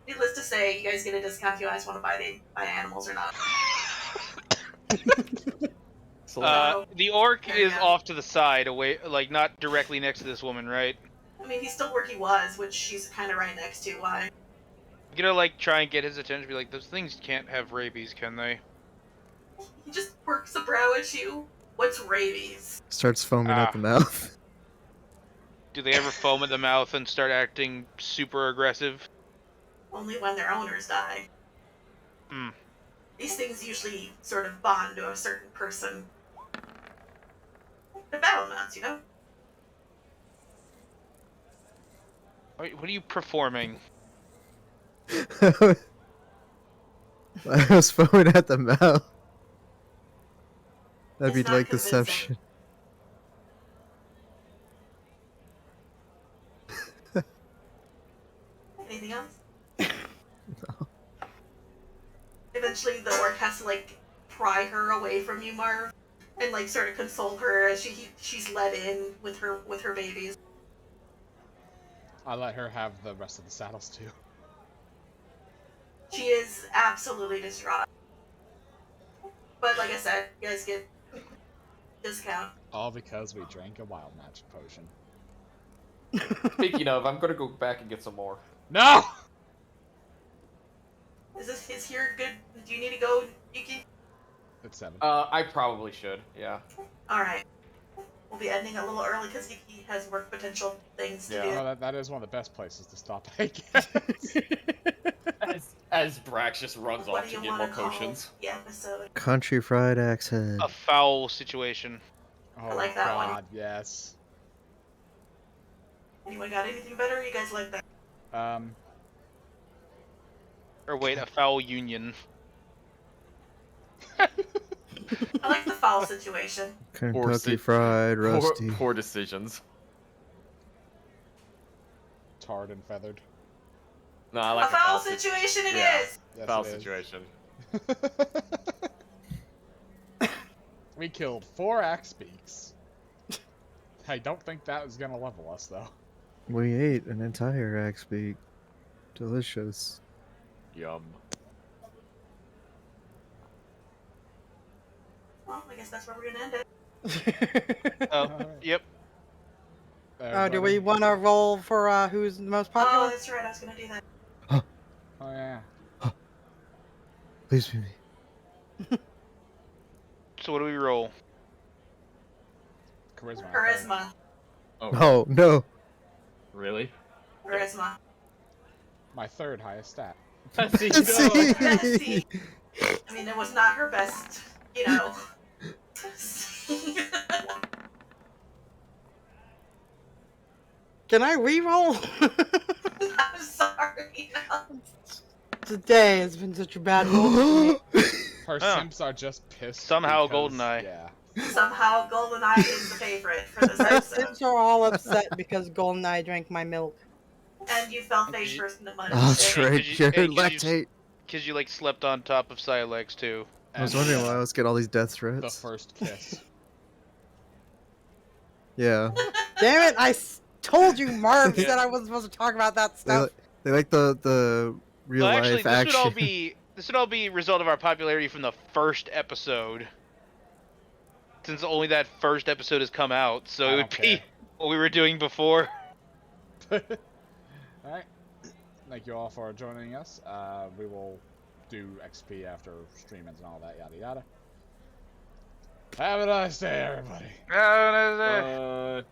Needless to say, you guys get a discount if you guys want to buy animals or not.
The orc
There you
is
go.
off to the side, away, like not directly next to this woman, right?
I mean, he's still where he was, which she's kind of right next to. Why?
You gonna like try and get his attention, be like, those things can't have rabies, can they?
He just works a brow at you. What's rabies?
Starts foaming at the mouth.
Do they ever foam at the mouth and start acting super aggressive?
Only when their owners die.
Hmm.
These things usually sort of bond to a certain person. They're battle mounts, you know?
What are you performing?
I was foaming at the mouth. That'd be
It's not
like
convincing.
deception.
Anything else? Eventually, the orc has to like pry her away from you, Marv, and like sort of console her as she's led in with her babies.
I let her have the rest of the saddles too.
She is absolutely distraught. But like I said, you guys get discount.
All because we drank a wild magic potion.
Speaking of, I'm gonna go back and get some more.
No!
Is here good? Do you need to go, Yuukie?
It's 7.
I probably should. Yeah.
All right. We'll be ending a little early because Yuukie has work potential things to
Yeah.
do.
Oh, that is one of the best places to stop, I guess.
As Brax just runs
What
off
do
to
you
get
want
more
to call
potions.
the episode?
Country fried accent.
A foul situation.
Oh,
like that one.
God, yes.
Anyone got anything better? You guys like that?
Or wait, a foul union.
I like the foul situation.
Kentucky Fried Rusty.
Poor decisions.
Tarred and feathered.
No, I like
A foul situation it
Yeah.
is!
Yes,
Foul
it is.
situation.
We killed 4 axe beaks. I don't think that was gonna level us though.
We ate an entire axe beak. Delicious.
Yum.
Well, I guess that's where we're gonna end it.
Oh,
Alright.
yep.
Oh, do we want to roll for who's the most
Oh,
popular?
that's right, I was gonna do that.
Oh yeah.
Please be me.
So what do we roll?
Charisma. I think.
Charisma.
Oh,
No, no.
really?
Charisma.
My 3rd highest stat.
Bessy,
See?
Bessy. I mean, it was not her best, you know.
Can I re-roll?
I'm sorry. No.
Today has been such a bad roll.
Her
Oh.
simps are just pissed.
Somehow
because-
Goldeneye.
Yeah.
Somehow, Goldeneye is the favorite for this
My
episode.
sims are all upset because Goldeneye drank my milk.
And you fell face first in the mud.
Oh,
instead.
Trey,
Could you-
you're
hey, could you-
lactate.
Because you, like, slept on top of Silex, too.
I was
And,
wondering why I was getting all these death
The
threats.
first kiss.
Yeah.
Damn it! Told you Marv
Yeah.
said I wasn't supposed to talk about that
They,
stuff.
they like the real
Well,
life
actually, this
action.
would all be a result of our popularity from the first episode. Since only that first episode has come out, so
I
it
don't
would be
care.
what we were doing before.
Alright. Thank you all for joining us. We will do XP after streamings and all that, yada yada. Have a nice day, everybody.
Uh,